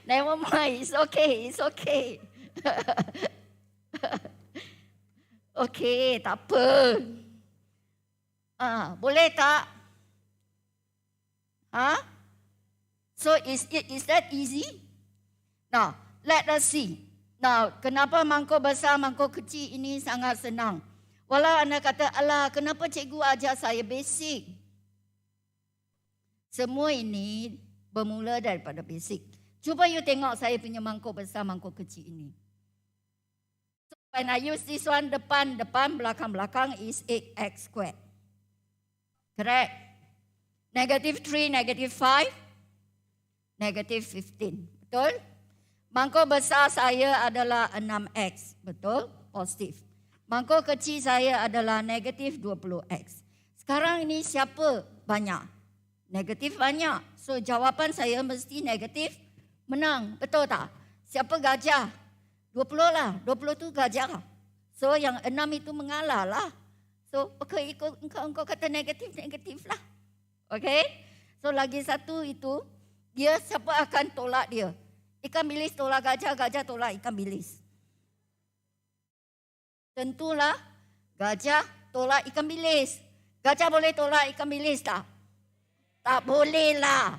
Never mind, it's okay, it's okay. Okay, tak apa. Boleh tak? So is that easy? Now, let us see. Now, kenapa mangkuk besar, mangkuk kecil ini sangat senang? Walau anda kata, alah, kenapa cikgu ajar saya basic? Semua ini bermula daripada basic. Cuba you tengok saya punya mangkuk besar, mangkuk kecil ini. So, when I use this one, depan, belakang is 8x squared. Correct? Negative 3, negative 5, negative 15. Betul? Mangkuk besar saya adalah 6x. Betul? Positif. Mangkuk kecil saya adalah negatif 20x. Sekarang ini siapa banyak? Negatif banyak. So jawapan saya mesti negatif menang. Betul tak? Siapa gajah? 20 lah. 20 tu gajah. So yang 6 itu mengalah lah. So okay, engkau kata negatif lah. Okay? So lagi satu itu, dia siapa akan tolak dia? Ikan bilis tolak gajah, gajah tolak ikan bilis. Tentulah gajah tolak ikan bilis. Gajah boleh tolak ikan bilis tak? Tak boleh lah.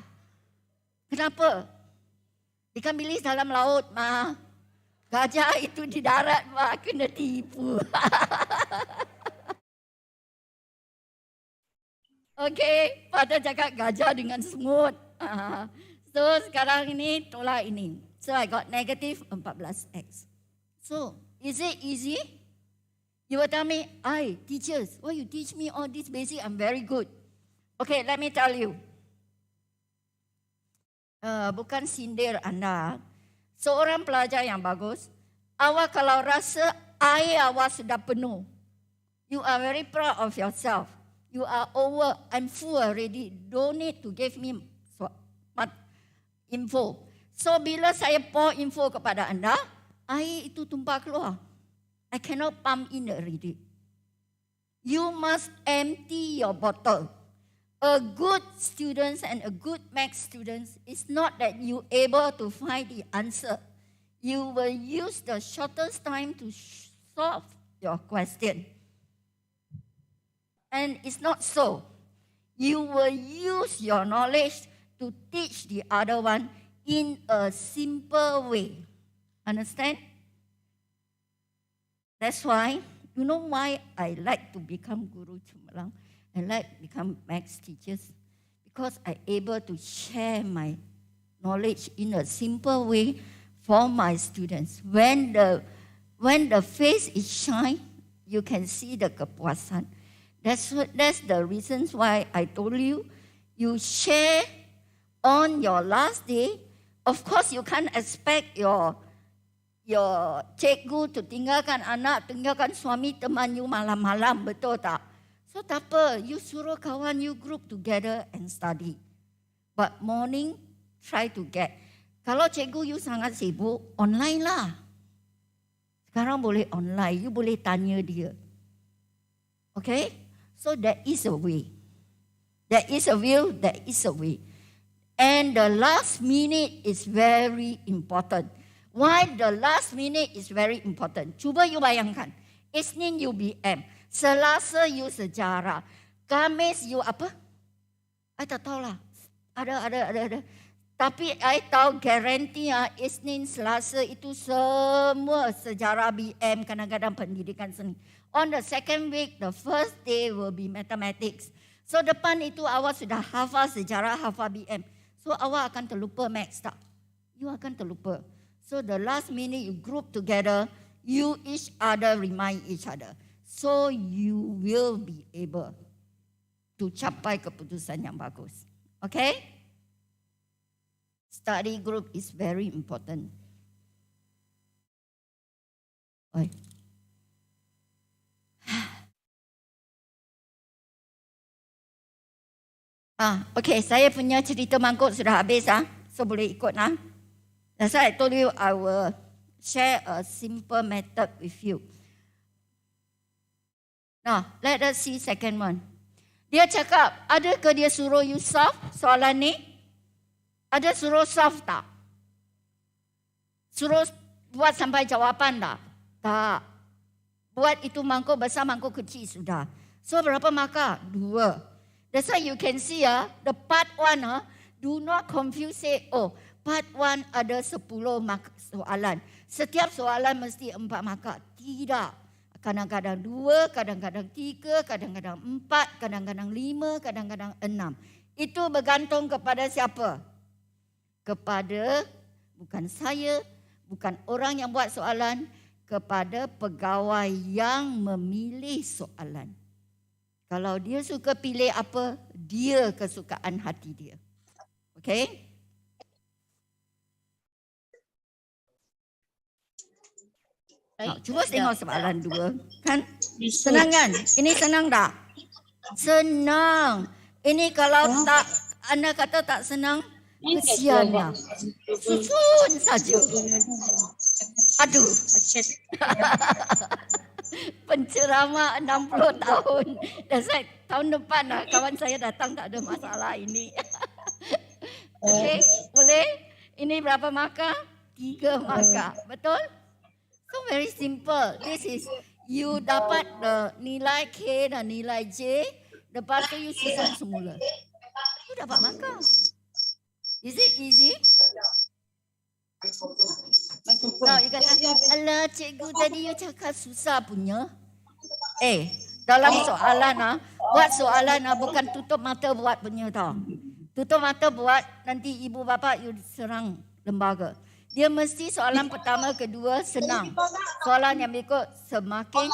Kenapa? Ikan bilis dalam laut mah. Gajah itu di darat mah, kena tipu. Okey, pada cakap gajah dengan semut. So, sekarang ini tolak ini. So, I got negative 14x. So, is it easy? You will tell me, teachers, why you teach me all this basic? I'm very good. Okay, let me tell you. Bukan sindir anda. Seorang pelajar yang bagus, awak kalau rasa air awak sudah penuh, you are very proud of yourself. You are over, I'm full already. Don't need to give me info. So bila saya pour info kepada anda, air itu tumpah keluar. I cannot pump in already. You must empty your bottle. A good student and a good math student is not that you able to find the answer. You will use the shortest time to solve your question. And it's not so. You will use your knowledge to teach the other one in a simple way. Understand? That's why, you know why I like to become Guru Chumalang? I like to become maths teachers because I'm able to share my knowledge in a simple way for my students. When the face is shine, you can see the kepuasan. That's the reasons why I told you, you share on your last day. Of course, you can't expect your cikgu to tinggalkan anak, tinggalkan suami, teman you malam-malam, betul tak? So tak apa, you suruh kawan you group together and study. But morning, try to get. Kalau cikgu you sangat sibuk, online lah. Sekarang boleh online, you boleh tanya dia. Okay? So there is a way. There is a will, there is a way. And the last minute is very important. Why the last minute is very important? Cuba you bayangkan. Isnin UBM. Selasa you sejarah. Khamis you apa? I tak tahu lah. Ada. Tapi I tahu guarantee Isnin, Selasa itu semua sejarah BM, kadang-kadang pendidikan seni. On the second week, the first day will be mathematics. So depan itu awak sudah hafal sejarah, hafal BM. So awak akan terlupa maths tak? You akan terlupa. So the last minute you group together, you each other remind each other. So you will be able to capai keputusan yang bagus. Okay? Study group is very important. Oi. Okay, saya punya cerita mangkuk sudah habis so boleh ikut That's why I told you I will share a simple method with you. Now, let us see second one. Dia cakap, adakah dia suruh you solve soalan ni? Ada suruh solve tak? Suruh buat sampai jawapan tak? Tak. Buat itu mangkuk besar, mangkuk kecil sudah. So berapa markah? 2. That's why you can see the part 1 do not confuse say, part 1 ada 10 soalan. Setiap soalan mesti 4 markah. Tidak. Kadang-kadang 2, kadang-kadang 3, kadang-kadang 4, kadang-kadang 5, kadang-kadang 6. Itu bergantung kepada siapa? Kepada bukan saya, bukan orang yang buat soalan, kepada pegawai yang memilih soalan. Kalau dia suka pilih apa, dia kesukaan hati dia. Okay? Cuba tengok soalan 2. Kan? Senang kan? Ini senang tak? Senang. Ini kalau tak, anda kata tak senang, kesiannya. Susun saja. Aduh. Penceramah 60 tahun. That's right. Tahun depan kawan saya datang tak ada masalah ini. Okay, boleh? Ini berapa markah? 3 markah. Betul? So very simple. This is you dapat the nilai K dan nilai J. Lepas tu you susun semula. You dapat markah. Is it easy? Now you kata, alah cikgu tadi you cakap susah punya. Dalam soalan buat soalan bukan tutup mata buat punya tau. Tutup mata buat, nanti ibu bapa you serang lembaga. Dia mesti soalan pertama, kedua senang. Soalan yang berikut semakin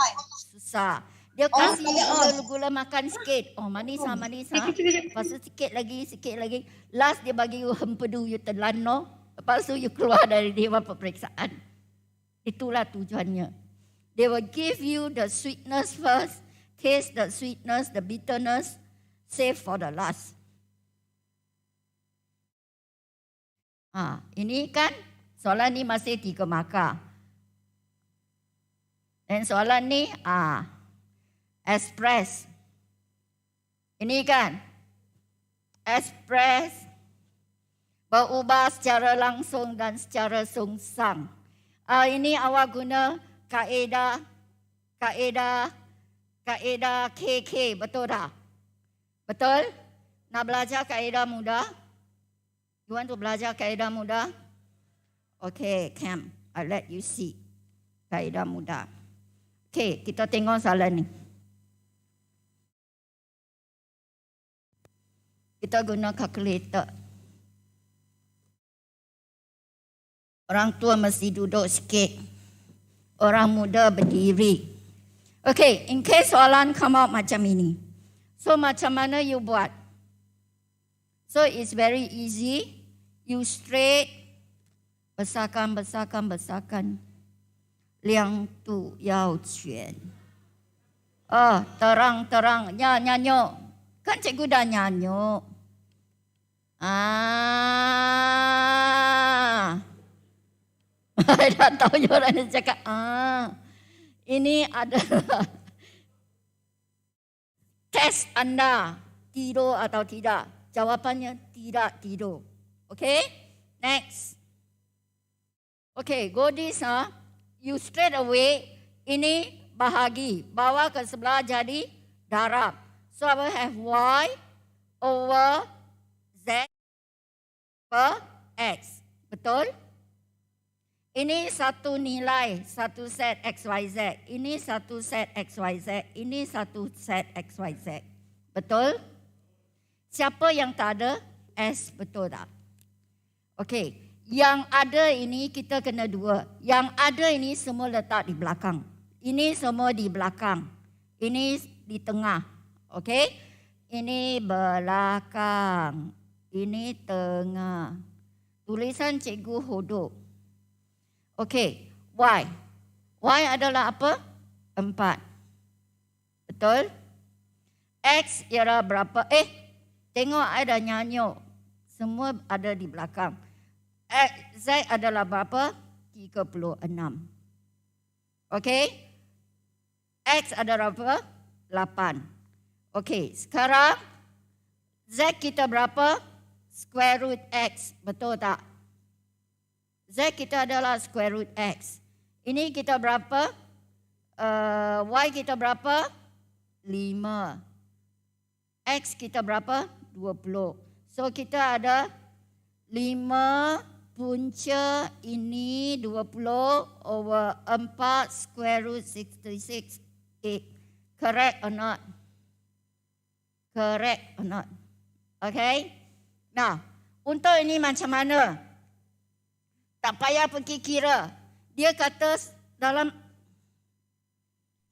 susah. Dia kasih gula-gula makan sikit. Manis. Lepas tu sikit lagi. Last dia bagi you hempedu, you telan Lepas tu you keluar dari dewan peperiksaan. Itulah tujuannya. They will give you the sweetness first, taste the sweetness, the bitterness, save for the last. Ini kan soalan ni masih 3 markah. Dan soalan ni express. Ini kan express, berubah secara langsung dan secara sungsang. Ini awak guna kaedah KK, betul tak? Betul? Nak belajar kaedah mudah? You want to belajar kaedah mudah? Okay, Cam, I'll let you see kaedah mudah. Okay, kita tengok soalan ni. Kita guna kalkulator. Orang tua mesti duduk sikit. Orang muda berdiri. Okay, in case soalan come out macam ini. So macam mana you buat? So it's very easy. You straight. Besarkan. 亮度要全. Terang. Nyanyuk. Kan cikgu dah nyanyuk. Dah tahu orang dia cakap, ini adalah tes anda tidur atau tidak. Jawapannya tidak tidur. Okay, next. Okay, go this. You straight away. Ini bahagi. Bawa ke sebelah jadi darab. So I will have Y over Z per X. Betul? Ini satu nilai, satu set XYZ. Ini satu set XYZ. Ini satu set XYZ. Betul? Siapa yang tak ada? S, betul tak? Okey. Yang ada ini kita kena dua. Yang ada ini semua letak di belakang. Ini semua di belakang. Ini di tengah. Okey? Ini belakang. Ini tengah. Tulisan cikgu hodok. Okey, Y. Y adalah apa? 4. Betul? X ialah berapa? Tengok ada nyanyuk. Semua ada di belakang. Z adalah berapa? 36. Okey? X adalah berapa? 8. Okey, sekarang Z kita berapa? Square root X. Betul tak? Z kita adalah square root X. Ini kita berapa? Y kita berapa? 5. X kita berapa? 20. So kita ada 5 punca ini 20 over 4 square root 66. Correct or not? Correct or not? Okay? Nah, untuk ini macam mana? Tak payah pergi kira. Dia kata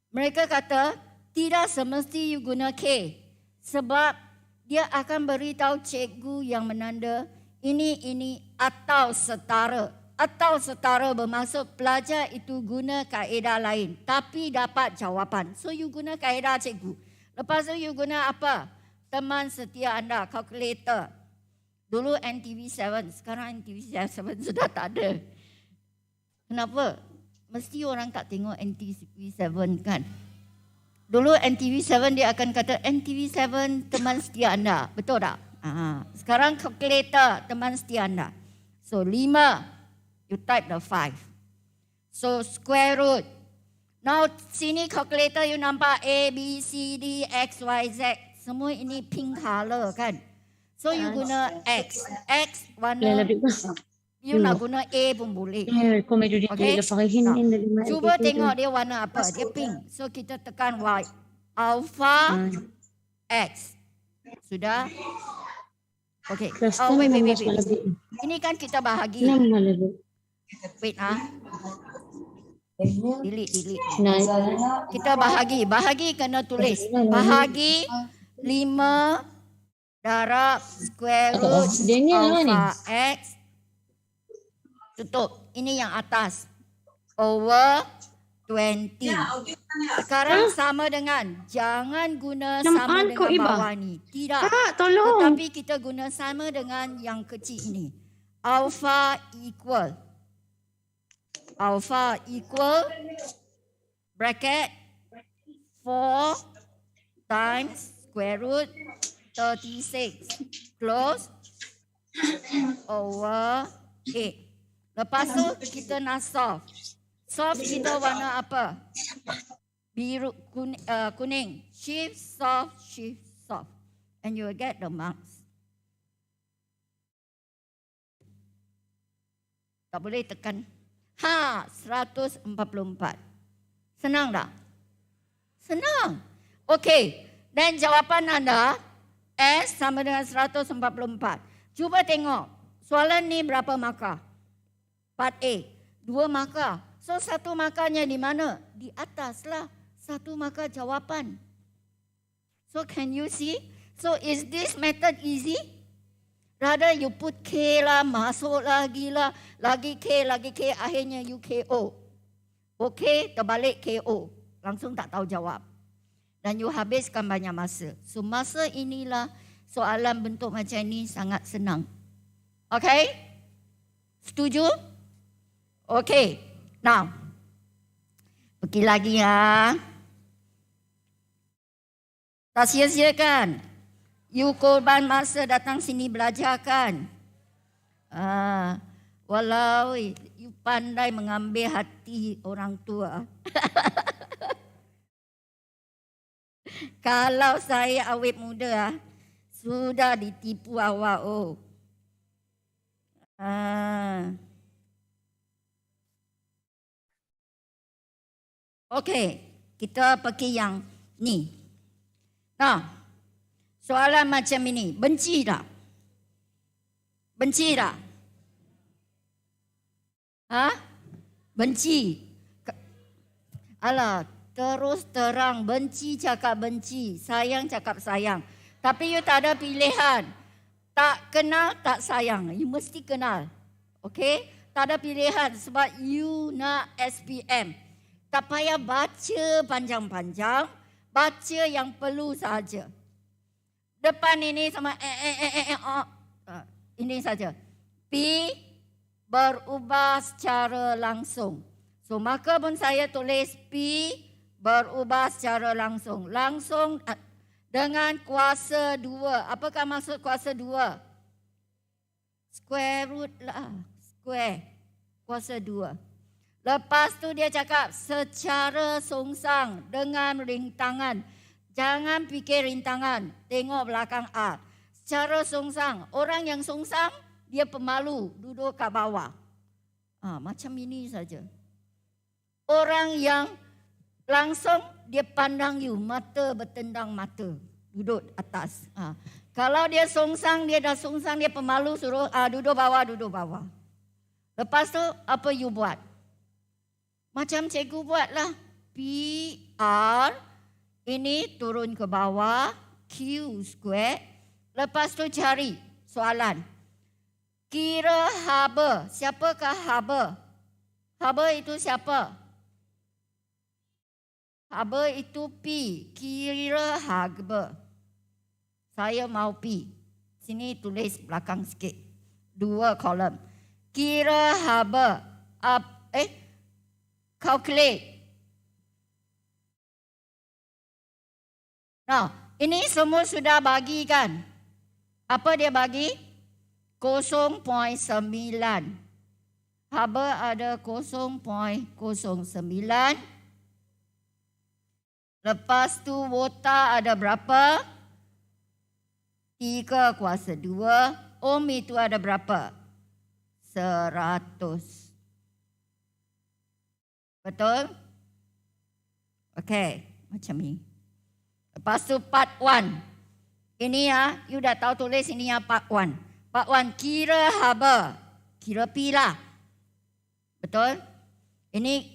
mereka kata tidak semesti you guna K. Sebab dia akan beritahu cikgu yang menanda ini atau setara. Atau setara bermaksud pelajar itu guna kaedah lain. Tapi dapat jawapan. So you guna kaedah cikgu. Lepas tu you guna apa? Teman setia anda, calculator. Dulu NTV7, sekarang NTV7 sudah tak ada. Kenapa? Mesti orang tak tengok NTV7 kan? Dulu NTV7 dia akan kata NTV7 teman setia anda. Betul tak? Sekarang calculator teman setia anda. So 5, you type the 5. So square root. Now sini calculator you nampak A, B, C, D, X, Y, Z. Semua ini pink color kan? So you guna X. X warna. You nak guna A pun boleh. Okay? Cuba tengok dia warna apa. Dia pink. So kita tekan Y. Alpha X. Sudah? Okay. Oh, wait. Ini kan kita bahagi. Wait Delete. Kita bahagi. Bahagi kena tulis. Bahagi 5 darab square root alpha X. Tutup. Ini yang atas. Over 20. Sekarang sama dengan. Jangan guna sama dengan bawah ni. Tidak. Tetapi kita guna sama dengan yang kecil ini. Alpha equal. Bracket 4 times square root 36 close over 8. Lepas tu kita nak solve. Solve kita warna apa? Biru, kuning. Shift, solve. And you will get the marks. Tak boleh tekan. 144. Senang tak? Senang. Okey. Dan jawapan anda S sama dengan 144. Cuba tengok. Soalan ni berapa markah? Part A. 2 markah. So 1 markahnya di mana? Di atas lah. 1 markah jawapan. So can you see? So is this method easy? Rather you put K lah, masuk lagi lah. Lagi K, akhirnya you KO. Okay, terbalik KO. Langsung tak tahu jawab. Dan you habiskan banyak masa. So masa inilah soalan bentuk macam ni sangat senang. Okay? Setuju? Okay. Now, pergi lagi ya. Tak sia-sia kan? You korban masa datang sini belajar kan? Walau you pandai mengambil hati orang tua. Kalau saya awet muda, sudah ditipu awak. Oh. Okey, kita pergi yang ni. Nah, soalan macam ini, benci tak? Benci tak? Benci. Alah, terus terang, benci cakap benci, sayang cakap sayang. Tapi you tak ada pilihan. Tak kenal, tak sayang. You mesti kenal. Okey? Tak ada pilihan sebab you nak SPM. Tak payah baca panjang-panjang. Baca yang perlu saja. Depan ini sama ini saja. P berubah secara langsung. So, maka pun saya tulis P berubah secara langsung. Langsung dengan kuasa 2. Apakah maksud kuasa 2? Square root lah. Square. Kuasa 2. Lepas tu dia cakap secara songsang dengan rintangan. Jangan fikir rintangan. Tengok belakang A. Secara songsang. Orang yang songsang, dia pemalu. Duduk kat bawah. Macam ini saja. Orang yang langsung dia pandang you, mata bertendang mata, duduk atas. Kalau dia songsang, dia dah songsang, dia pemalu, suruh duduk bawah, duduk bawah. Lepas tu apa you buat? Macam cikgu buatlah. PR ini turun ke bawah, Q square. Lepas tu cari soalan. Kira haba. Siapakah haba? Haba itu siapa? Haba itu P. Kira haba. Saya mau P. Sini tulis belakang sikit. 2 kolom. Kira haba. Calculate. Nah, ini semua sudah bagi kan? Apa dia bagi? 0.9. Haba ada 0.09. Lepas tu wota ada berapa? 3 kuasa 2. Ohm itu ada berapa? 100. Betul? Okey, macam ni. Lepas tu part 1. Ini you dah tahu tulis ini part 1. Part 1, kira haba. Kira P lah. Betul? Ini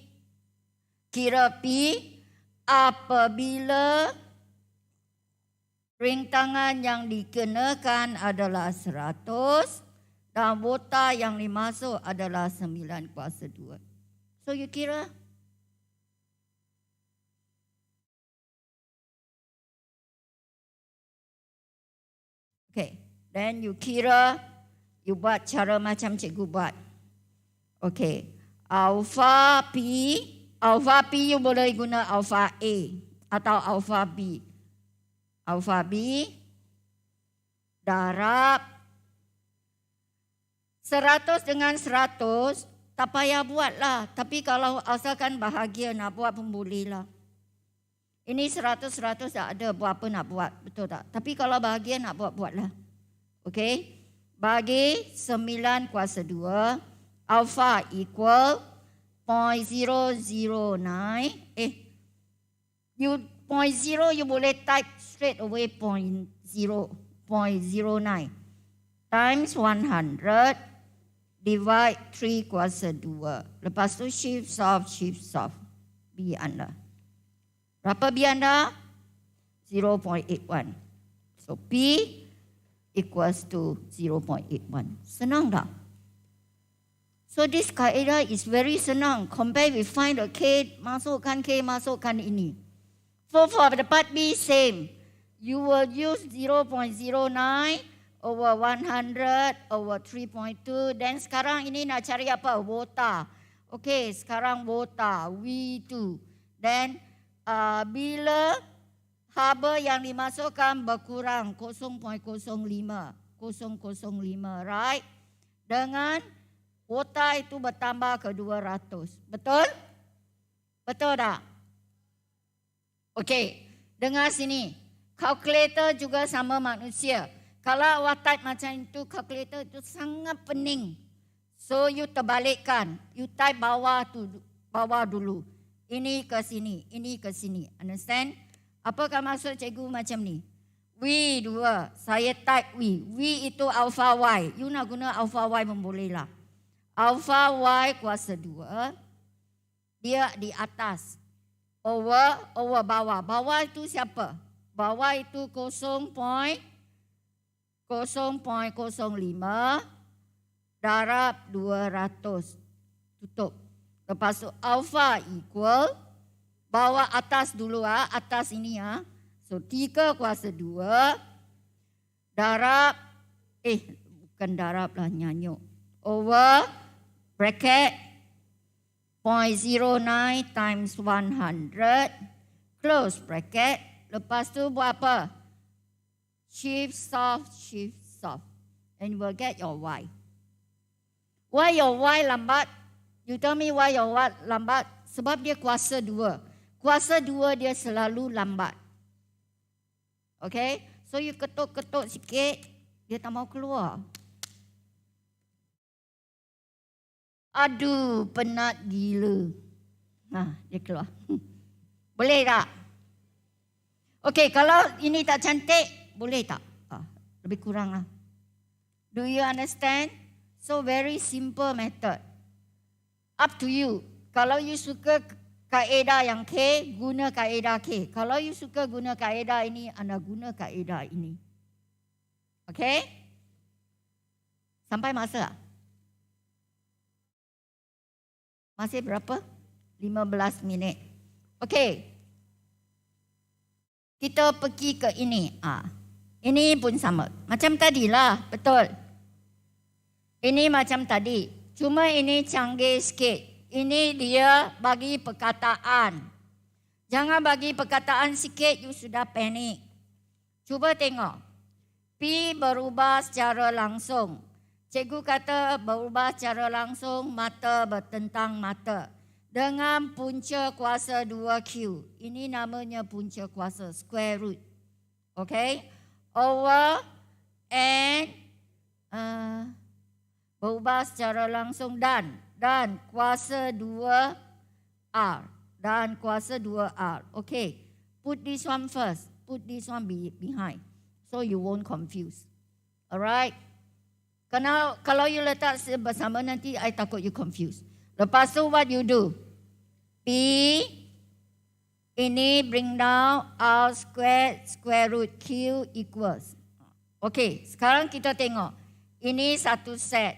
kira P apabila rintangan yang dikenakan adalah 100 dan wota yang dimasuk adalah 9 kuasa 2. So you kira? Okay, then you kira, you buat cara macam cikgu buat. Okay, alpha P you boleh guna alpha A atau alpha B. Alpha B darab 100 dengan 100 tak payah buatlah. Tapi kalau asalkan bahagia nak buat pun bolehlah. Ini 100 tak ada buat apa nak buat. Betul tak? Tapi kalau bahagia nak buatlah. Okey. Bagi 9 kuasa 2. Alpha equal 0.009. 0.0 you boleh type straight away 0.09 times 100 divide 3 kuasa 2. Lepas tu shift off. B anda. Berapa B anda? 0.81. So P equals to 0.81. Senang tak? So this kaedah is very senang. Compare with find the K, masukkan ini. So for the part B, same. You will use 0.09 over 100 over 3.2. Then sekarang ini nak cari apa? Wota. Okay, sekarang wota. V2. Then bila haba yang dimasukkan berkurang 0.05. Right? Dengan wota itu bertambah ke 200. Betul? Betul tak? Okey. dengar sini. Calculator juga sama manusia. Kalau awak type macam itu, calculator itu sangat pening. So, you terbalikkan. You type bawah dulu. Ini ke sini, ini ke sini. Understand? Apakah maksud cikgu macam ni? We 2, saya type we. We itu alpha y. You nak guna alpha y pun boleh lah. Alpha y kuasa 2. Dia di atas. Over bawah. Bawah itu siapa? Bawah itu 0.05 darab 200. Tutup. Lepas tu alpha equal. Bawah atas dulu atas ini So 3 kuasa 2 darab bukan darab lah, nyanyuk. Over bracket 0.09 times 100 close bracket. Lepas tu buat apa? Shift soft and you will get your y. Why your y lambat? You tell me why your y lambat? Sebab dia kuasa 2. Kuasa 2 dia selalu lambat. Okay? So you ketuk-ketuk sikit, dia tak mau keluar. Aduh, penat gila. Dia keluar. Boleh tak? Okay, kalau ini tak cantik, boleh tak? Lebih kurang lah. Do you understand? So very simple method. Up to you. Kalau you suka kaedah yang K, guna kaedah K. Kalau you suka guna kaedah ini, anda guna kaedah ini. Okay? Sampai masa? Masih berapa? 15 minit. Okay. Kita pergi ke ini. Ini pun sama. Macam tadilah, betul. Ini macam tadi. Cuma ini canggih sikit. Ini dia bagi perkataan. Jangan bagi perkataan sikit, you sudah panik. Cuba tengok. P berubah secara langsung. Cikgu kata berubah secara langsung, mata bertentang mata. Dengan punca kuasa 2Q. Ini namanya punca kuasa, square root. Okay? Over and berubah secara langsung dan kuasa 2R. Dan kuasa 2R. Okay. Put this one first. Put this one behind. So you won't confuse. Alright? Kalau you letak bersama nanti, I takut you confuse. Lepas tu what you do? P ini bring down R square root Q equals. Okay, sekarang kita tengok. Ini satu set.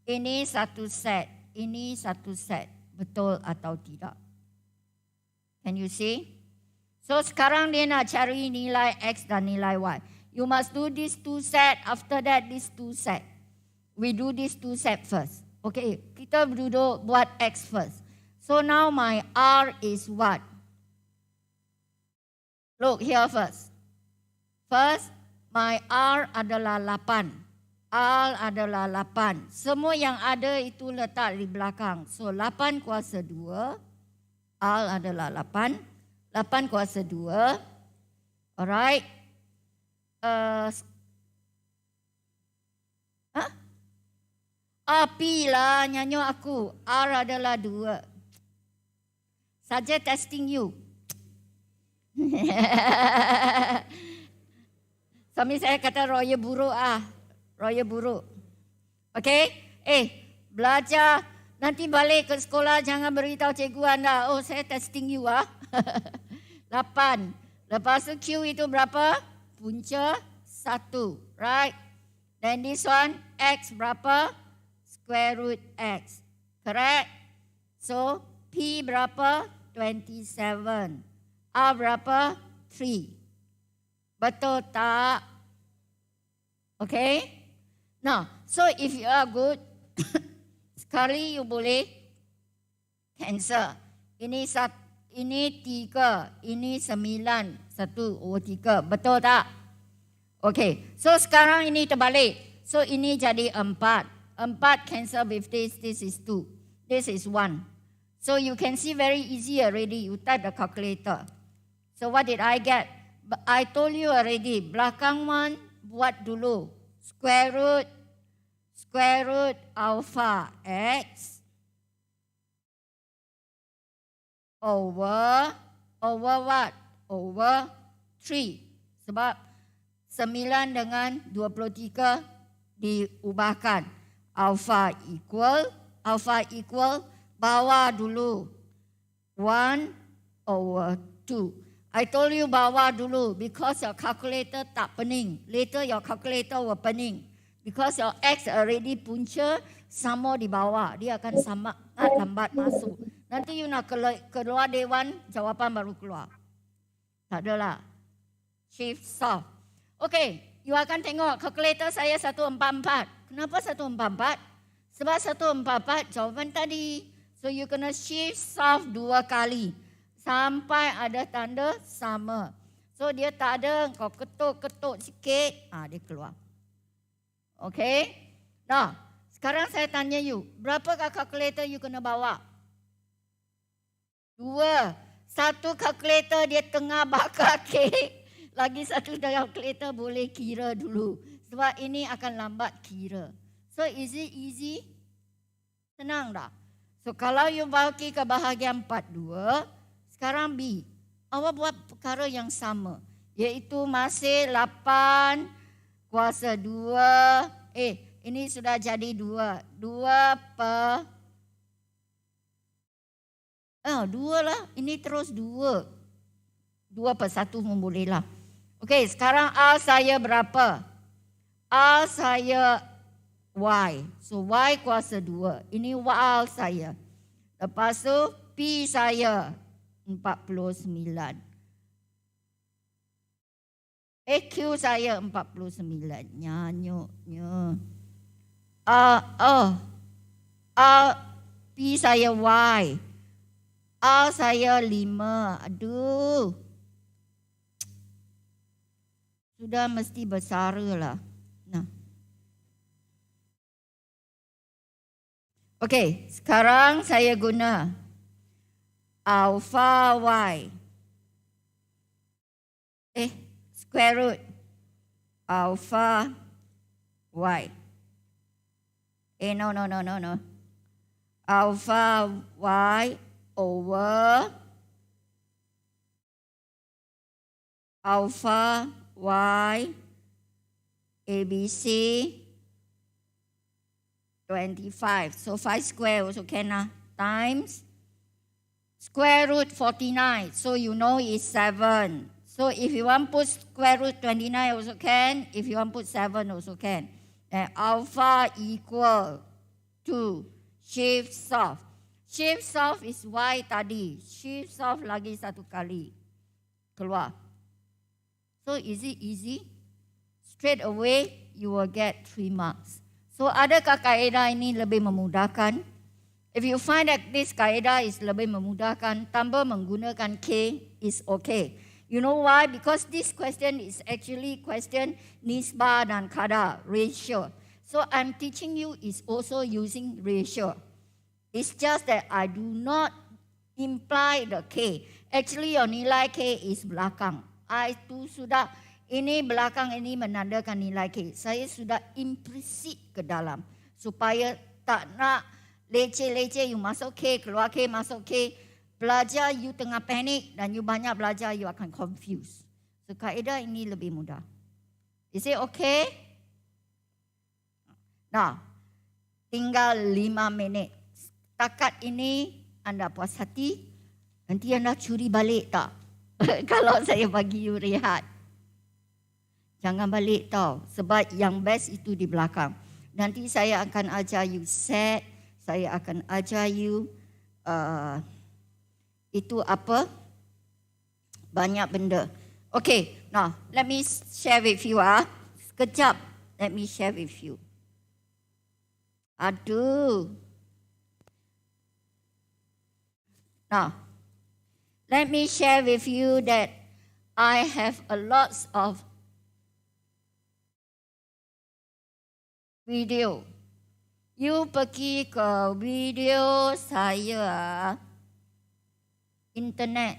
Ini satu set. Ini satu set. Betul atau tidak? Can you see? So sekarang dia nak cari nilai X dan nilai Y. You must do this two set. After that, this two set. We do this two set first. Okay, kita duduk buat X first. So now my R is what? Look here first. First, my R adalah 8. R adalah 8. Semua yang ada itu letak di belakang. So 8 kuasa 2. R adalah 8. 8 kuasa 2. Alright. P lah, nyanyi aku. R adalah 2. Saja testing you. Suami saya kata roya buruk Roya buruk. Okay? Belajar. Nanti balik ke sekolah jangan beritahu cikgu anda. Oh, saya testing you 8. Lepas tu Q itu berapa? Punca 1. Right? Then this one, X berapa? Square root X. Correct? So, P berapa? 27. R berapa? 3. Betul tak? Okay? Now, so if you are good, sekali you boleh cancel. Ini 3, ini 9, 1 over 3. Betul tak? Okay, so sekarang ini terbalik. So ini jadi 4. 4 cancel with this is 2. This is 1. So you can see very easy already. You type the calculator. So what did I get? I told you already, belakang one buat dulu. Square root alpha x over what? Over 3. Sebab 9 dengan 23 diubahkan. Alpha equal, bawah dulu. 1 over 2. I told you bawah dulu because your calculator tak pening. Later your calculator will pening. Because your X already punca sama di bawah. Dia akan sangat lambat masuk. Nanti you nak keluar dewan, jawapan baru keluar. Tak adalah. Shift solve. Okay, you akan tengok kalkulator saya 144. Kenapa 144? Sebab 144 jawapan tadi. So you kena shift solve 2 kali. Sampai ada tanda sama. So dia tak ada, kau ketuk sikit, dia keluar. Okay? Nah, sekarang saya tanya you, berapakah kalkulator you kena bawa? 2. Satu kalkulator dia tengah bakar kek. Lagi satu kalkulator boleh kira dulu. Sebab ini akan lambat kira. So is it easy? Senang tak? So kalau you bagi ke bahagian 42, sekarang B. Awak buat perkara yang sama. Iaitu masih 8 kuasa 2. Ini sudah jadi 2. 2 lah. Ini terus 2. 2 per 1 pun boleh lah. Okey, sekarang R saya berapa? R saya Y. So Y kuasa 2. Ini R saya. Lepas tu P saya 49. Q saya 49. Nyanyuknya. P saya Y. R saya 5. Aduh. Sudah mesti besar lah. Nah. Okey, sekarang saya guna alpha Y. Square root alpha Y. No. Alpha Y over alpha Y ABC 25. So 5 square also can times square root 49. So you know it's 7. So if you want put square root 29 also can. If you want put 7 also can. And alpha equal to shift solve. Shift solve is Y tadi. Shift solve lagi satu kali. Keluar. So is it easy? Straight away you will get 3 marks. So adakah kaedah ini lebih memudahkan? If you find that this kaedah is lebih memudahkan tanpa menggunakan K is okay. You know why? Because this question is actually question nisbah dan kadar, ratio. So I'm teaching you is also using ratio. It's just that I do not imply the K. Actually your nilai K is belakang. Itu sudah, ini belakang ini menandakan nilai K. Saya sudah implisit ke dalam. Supaya tak nak leceh-leceh, you masuk K, keluar K, masuk K. Belajar, you tengah panik dan you banyak belajar, you akan confused. So kaedah ini lebih mudah. Is it okay? Nah, tinggal 5 minit. Setakat ini anda puas hati, nanti anda curi balik tak? Kalau saya bagi you rehat. Jangan balik tau. Sebab yang best itu di belakang. Nanti saya akan ajar you set. Saya akan ajar you itu apa? Banyak benda. Okay, now let me share with you. Sekejap. Let me share with you. Aduh. Now, let me share with you that I have a lot of video. You pergi ke video saya, internet.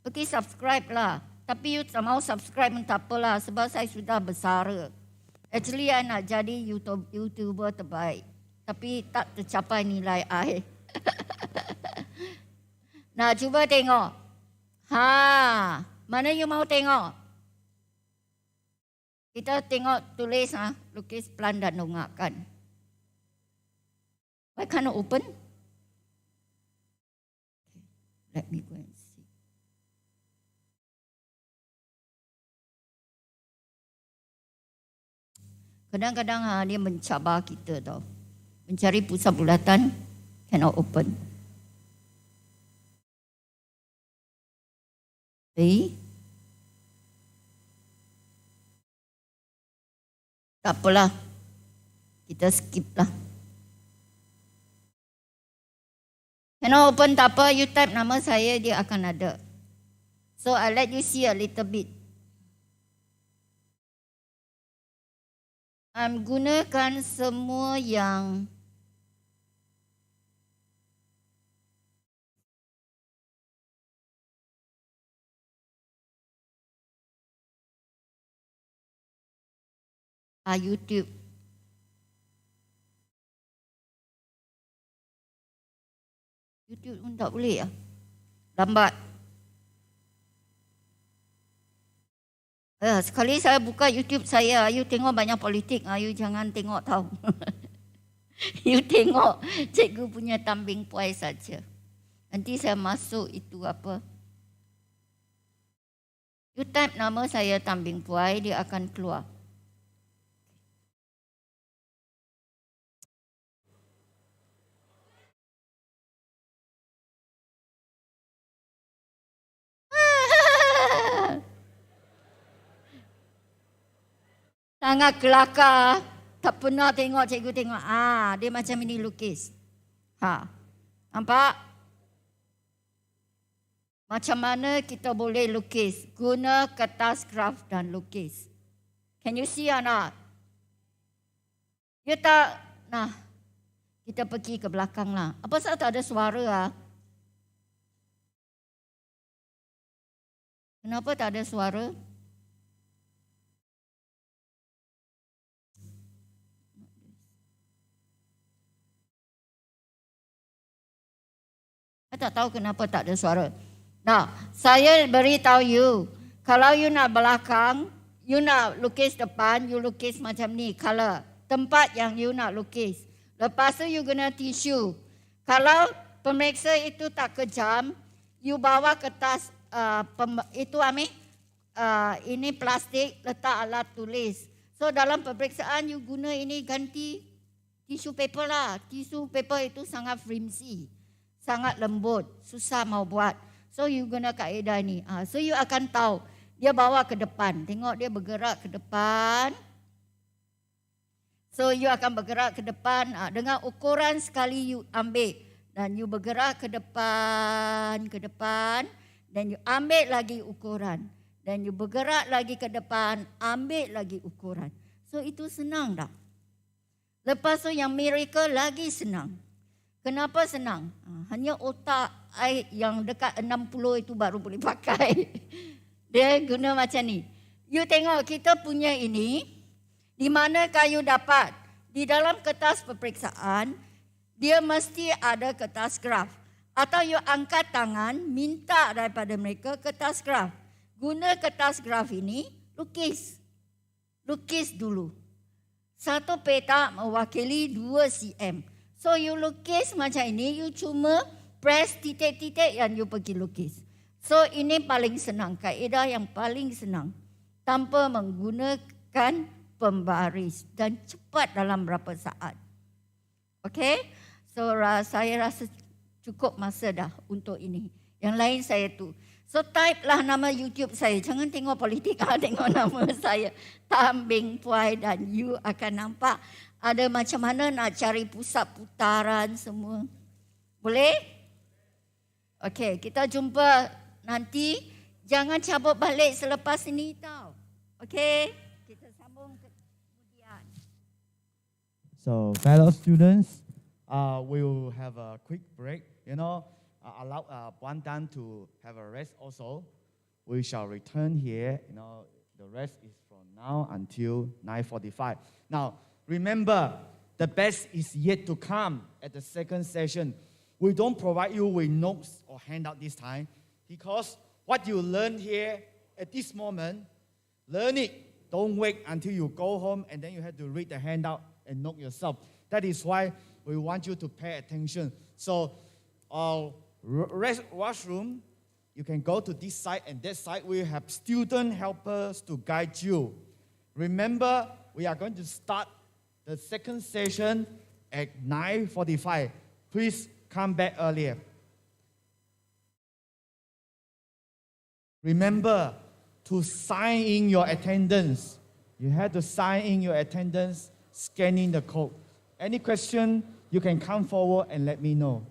Pergi subscribe lah. Tapi you tak mau subscribe pun tak apalah sebab saya sudah besar. Actually, saya nak jadi YouTuber terbaik. Tapi tak tercapai nilai I. Nah, cuba tengok. Mana you mau tengok? Kita tengok tulis lukis pelan dan dongakkan. Why can't I open? Okay, let me go and see. Kadang-kadang dia mencabar kita tau. Mencari pusat bulatan, cannot open. Okay. Tak apalah. Kita skip lah. Cannot open tak apa, you type nama saya, dia akan ada. So, I let you see a little bit. I'm gunakan semua yang YouTube. YouTube pun tak boleh ya? Lambat. Sekali saya buka YouTube saya, you tengok banyak politik, you jangan tengok tahu. You tengok cikgu punya tambing puai saja. Nanti saya masuk itu apa? You type nama saya tambing puai, dia akan keluar. Sangat kelakar. Tak pernah tengok cikgu tengok. Dia macam ini lukis. Nampak? Macam mana kita boleh lukis? Guna kertas graf dan lukis. Can you see or not? You tak? Nah, kita pergi ke belakang lah. Apa sebab tak ada suara? Kenapa tak ada suara? Saya tak tahu kenapa tak ada suara. Nah, saya beritahu you, kalau you nak belakang, you nak lukis depan, you lukis macam ni, color. Tempat yang you nak lukis. Lepas tu you guna tisu. Kalau pemeriksa itu tak kejam, you bawa kertas, ini plastik, letak alat tulis. So dalam pemeriksaan you guna ini ganti tisu paper lah. Tisu paper itu sangat flimsy. Sangat lembut, susah mau buat. So you guna kaedah ni. So you akan tahu dia bawa ke depan. Tengok dia bergerak ke depan. So you akan bergerak ke depan. Dengan ukuran sekali you ambil. Dan you bergerak ke depan. Dan you ambil lagi ukuran. Dan you bergerak lagi ke depan. Ambil lagi ukuran. So itu senang dah. Lepas tu yang miracle lagi senang. Kenapa senang? Hanya otak yang dekat 60 itu baru boleh pakai. Dia guna macam ni. You tengok kita punya ini, di mana kayu dapat? Di dalam kertas peperiksaan, dia mesti ada kertas graf. Atau you angkat tangan, minta daripada mereka kertas graf. Guna kertas graf ini, lukis. Lukis dulu. Satu petak mewakili 2 cm. So you lukis macam ini, you cuma press titik-titik yang you pergi lukis. So ini paling senang, kaedah yang paling senang. Tanpa menggunakan pembaris dan cepat dalam berapa saat. Okay? So saya rasa cukup masa dah untuk ini. Yang lain saya tu. So type lah nama YouTube saya. Jangan tengok politik, tengok nama saya. Tambing Puai dan you akan nampak. Ada macam mana nak cari pusat putaran semua. Boleh? Okey, kita jumpa nanti. Jangan cabut balik selepas ini tau. Okey? Kita sambung kemudian. So, fellow students, we will have a quick break. Allow Puan to have a rest also. we shall return here. The rest is from now until 9:45. Now, remember, the best is yet to come at the second session. We don't provide you with notes or handout this time because what you learn here at this moment, learn it. Don't wait until you go home and then you have to read the handout and note yourself. That is why we want you to pay attention. So, washroom, you can go to this side, and that side we have student helpers to guide you. Remember, we are going to start the second session at 9:45. Please come back earlier. Remember to sign in your attendance. You have to sign in your attendance, scanning the code. Any question, you can come forward and let me know.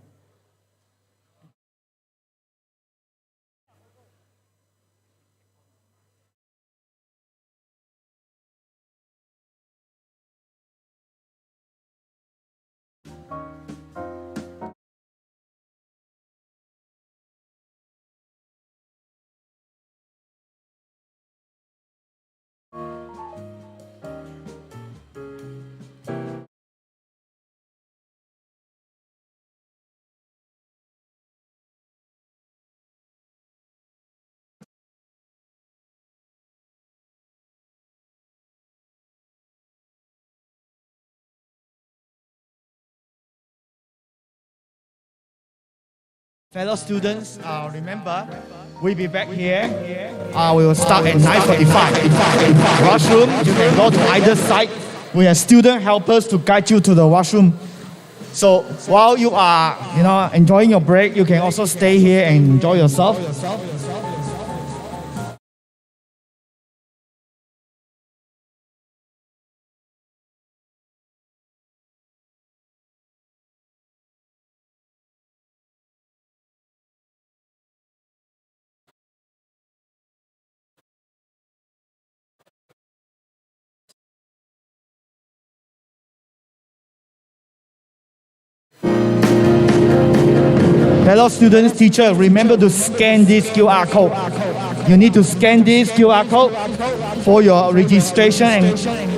Fellow students, remember, we'll be back here. We will start at 9:45. Washroom, you can go to either side. We have student helpers to guide you to the washroom. So while you are, enjoying your break, you can also stay here and enjoy yourself. Fellow students, teacher, remember to scan this QR code. You need to scan this QR code for your registration and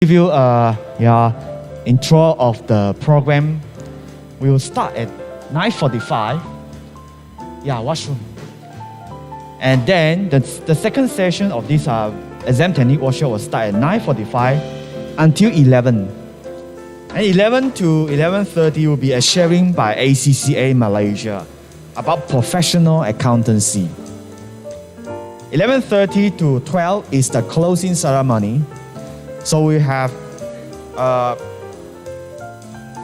Give you a intro of the program. We will start at 9:45. Yeah, washroom. And then the second session of this exam technique workshop will start at 9:45 until 11. And 11 to 11:30 will be a sharing by ACCA Malaysia about professional accountancy. 11:30 to 12 is the closing ceremony. So we have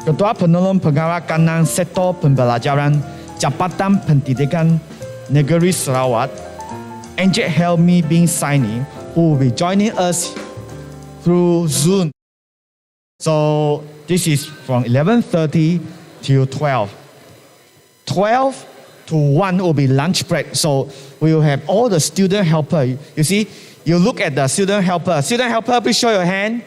Ketua Penolong Pegawai Kanan Sektor Pembelajaran Jabatan Pendidikan Negeri Sarawak, Encik Helmi bin Saini, who will be joining us through Zoom. So this is from 11:30 till 12. 12 to 1 will be lunch break. So we will have all the student helper. You see, you look at the student helper. Student helper, please show your hand.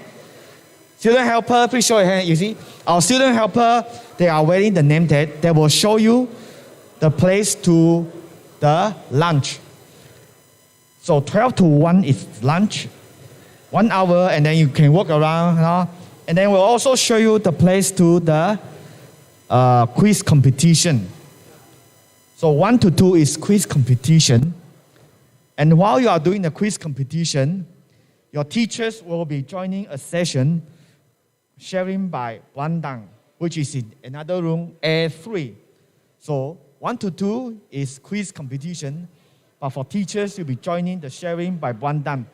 Student helper, please show your hand. You see, our student helper, they are wearing the name tag. They will show you the place to the lunch. So 12 to 1 is lunch. 1 hour, and then you can walk around. And then we'll also show you the place to the quiz competition. So 1 to 2 is quiz competition. And while you are doing the quiz competition, your teachers will be joining a session sharing by Puan, which is in another room, A3. So 1 to 2 is quiz competition, but for teachers, you'll be joining the sharing by Puan,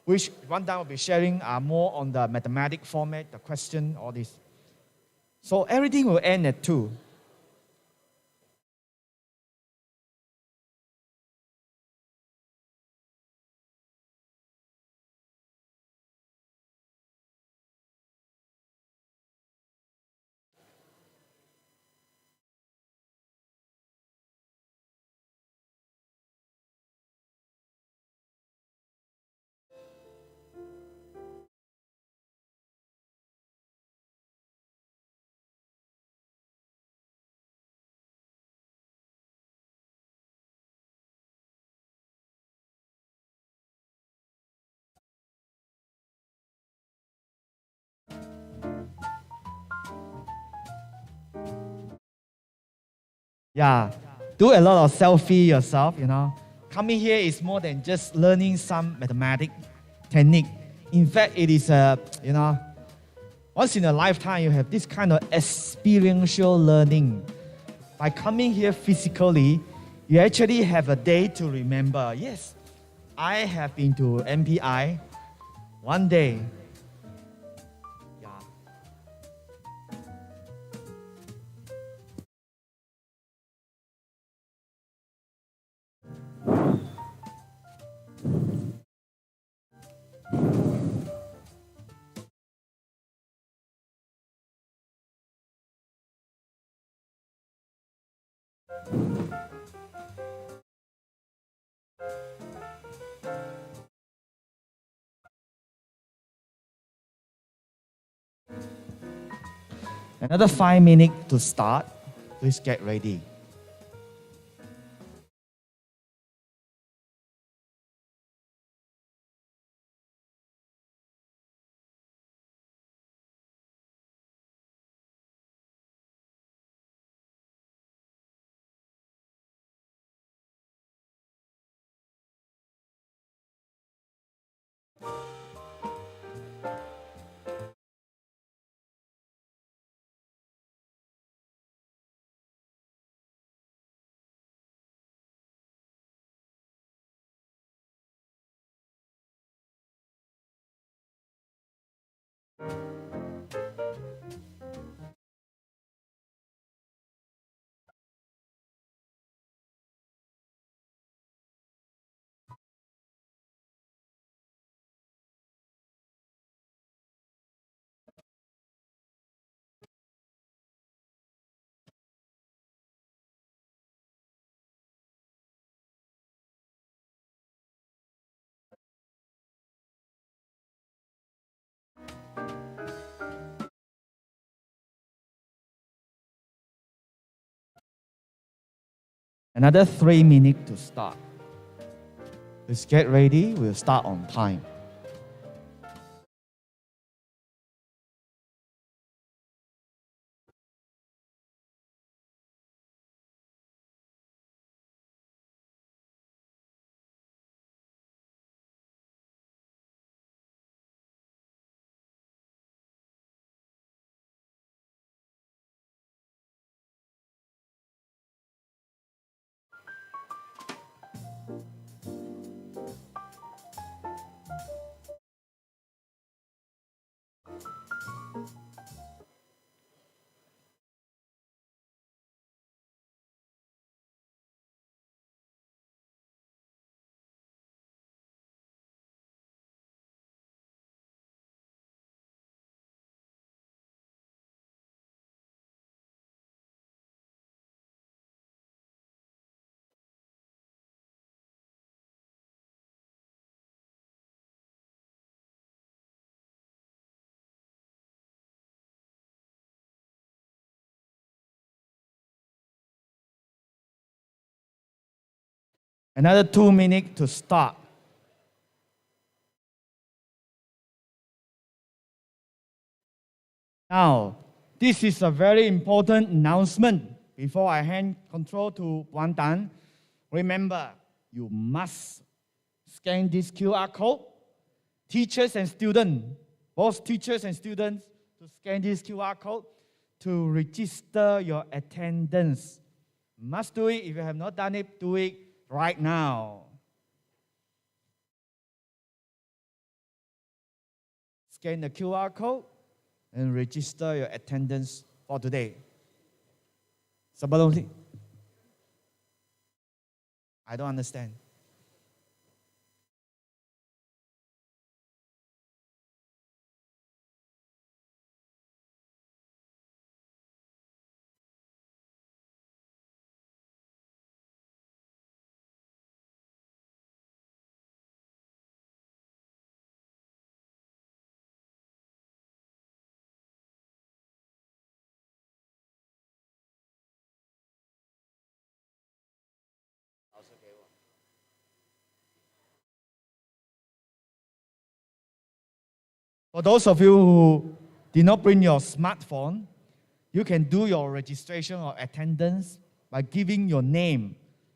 which Puan will be sharing more on the mathematic format, the question, all this. So everything will end at 2. Yeah, do a lot of selfie yourself, Coming here is more than just learning some mathematic technique. In fact, it is once in a lifetime you have this kind of experiential learning. By coming here physically, you actually have a day to remember. Yes, I have been to MPI one day. Another 5 minutes to start. Please get ready. Another 3 minutes to start. Let's get ready. We'll start on time. Another 2 minutes to start. Now, this is a very important announcement. Before I hand control to Puan Tan, remember, you must scan this QR code. Teachers and students, both teachers and students, to scan this QR code to register your attendance. Must do it. If you have not done it, do it right now. Scan the QR code and register your attendance for today. Sebelum ni, I don't understand. For those of you who did not bring your smartphone, you can do your registration or attendance by giving your name,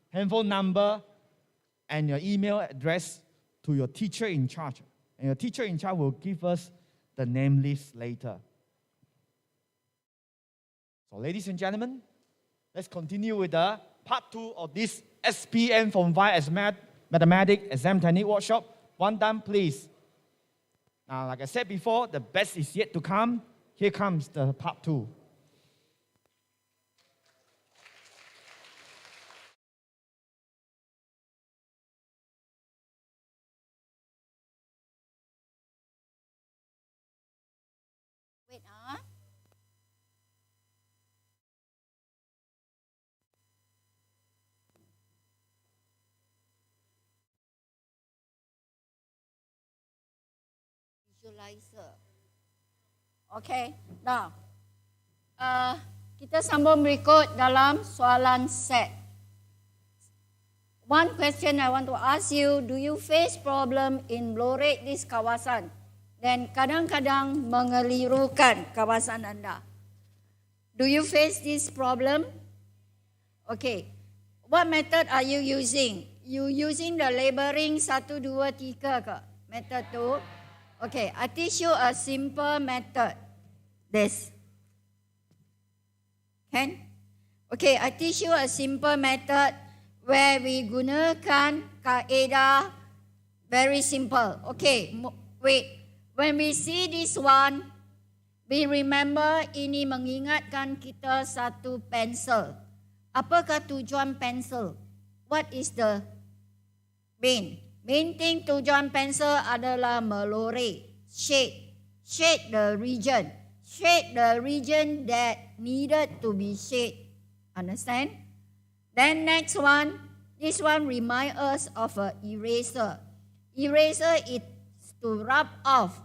handphone number, and your email address to your teacher in charge. And your teacher in charge will give us the name list later. So ladies and gentlemen, let's continue with the part 2 of this SPM Form 5 Mathematics Exam Technique Workshop. One time, please. Now, like I said before, the best is yet to come. Here comes the part 2. Wait, visualizer. Okay, now kita sambung berikut dalam soalan set. One question I want to ask you, do you face problem in low rate this kawasan? Dan kadang-kadang mengelirukan kawasan anda. Do you face this problem? Okay, what method are you using? You using the labeling 1, 2, 3 ke? Method 2? Okay, I teach you a simple method. This. Can? Okay, I teach you a simple method where we gunakan kaedah very simple. Okay, wait. When we see this one, we remember ini mengingatkan kita satu pensel. Apakah tujuan pensel? What is the main? Main thing tujuan pensel adalah meloreh, shade the region. Shade the region that needed to be shade. Understand? Then next one, this one remind us of a eraser. Eraser is to rub off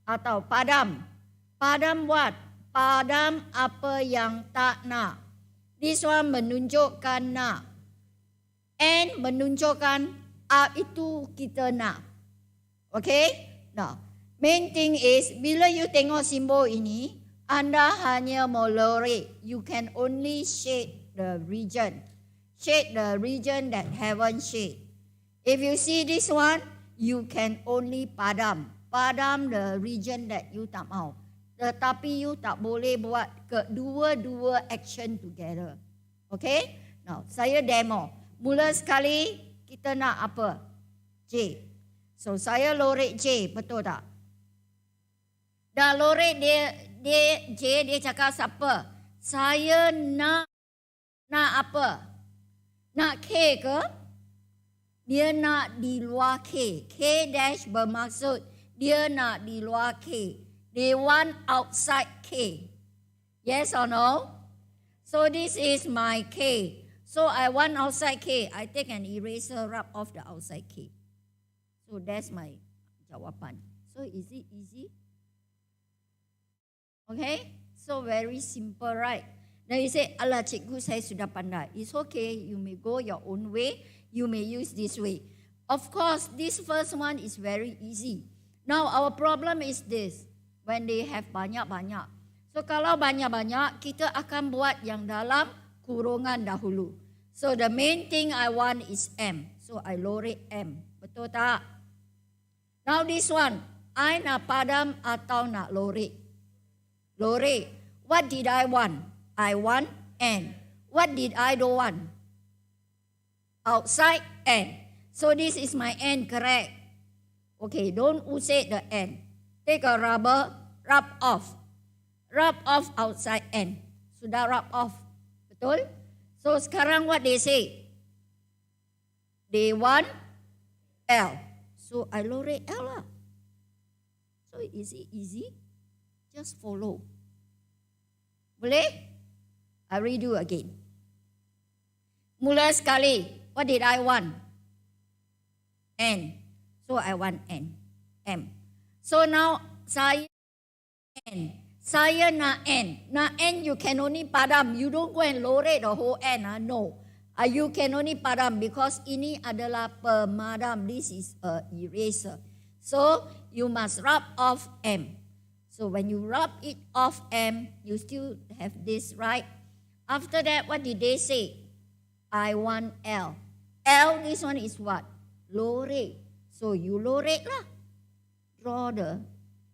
atau padam. Padam what? Padam apa yang tak nak. This one menunjukkan nak. And menunjukkan itu kita nak. Okay? Now, main thing is, bila you tengok simbol ini, anda hanya meloreh. You can only shade the region. Shade the region that haven't shade. If you see this one, you can only padam. Padam the region that you tak mau. Tetapi you tak boleh buat kedua-dua action together. Okay? Now, saya demo. Mula sekali, kita nak apa? J. So, saya lorek J. Betul tak? Dah lorek J, dia cakap siapa? Saya nak apa? Nak K ke? Dia nak di luar K. K dash bermaksud dia nak di luar K. They want outside K. Yes or no? So this is my K. So I want outside K. I take an eraser, rub off the outside K. So that's my jawapan. So is it easy? Okay? So very simple, right? Then you say, alah cikgu saya sudah pandai. It's okay, you may go your own way. you may use this way. Of course, this first one is very easy. Now, our problem is this. When they have banyak-banyak. So, kalau banyak-banyak, kita akan buat yang dalam kurungan dahulu. So, the main thing I want is M. So, I lorek M. Betul tak? Now, this one. I nak padam atau nak lorek? Lorek. What did I want? I want N. What did I don't want? Outside N. So this is my N, correct? Okay, don't usik the N. Take a rubber, rub off. Rub off outside N. Sudah rub off. Betul? So sekarang what they say? They want L. So I lorek L lah. So is it easy? Just follow. Boleh? I redo again. Mula sekali, what did I want? N. So I want N. M. So now saya N. Saya nak N. Nak N you can only padam. You don't go and lorek the whole N. No. You can only padam because ini adalah pemadam. This is a eraser. So you must rub off M. So when you rub it off M, you still have this, right? After that, what did they say? I want L. L, this one is what? Lorek. So you lorek lah. Draw the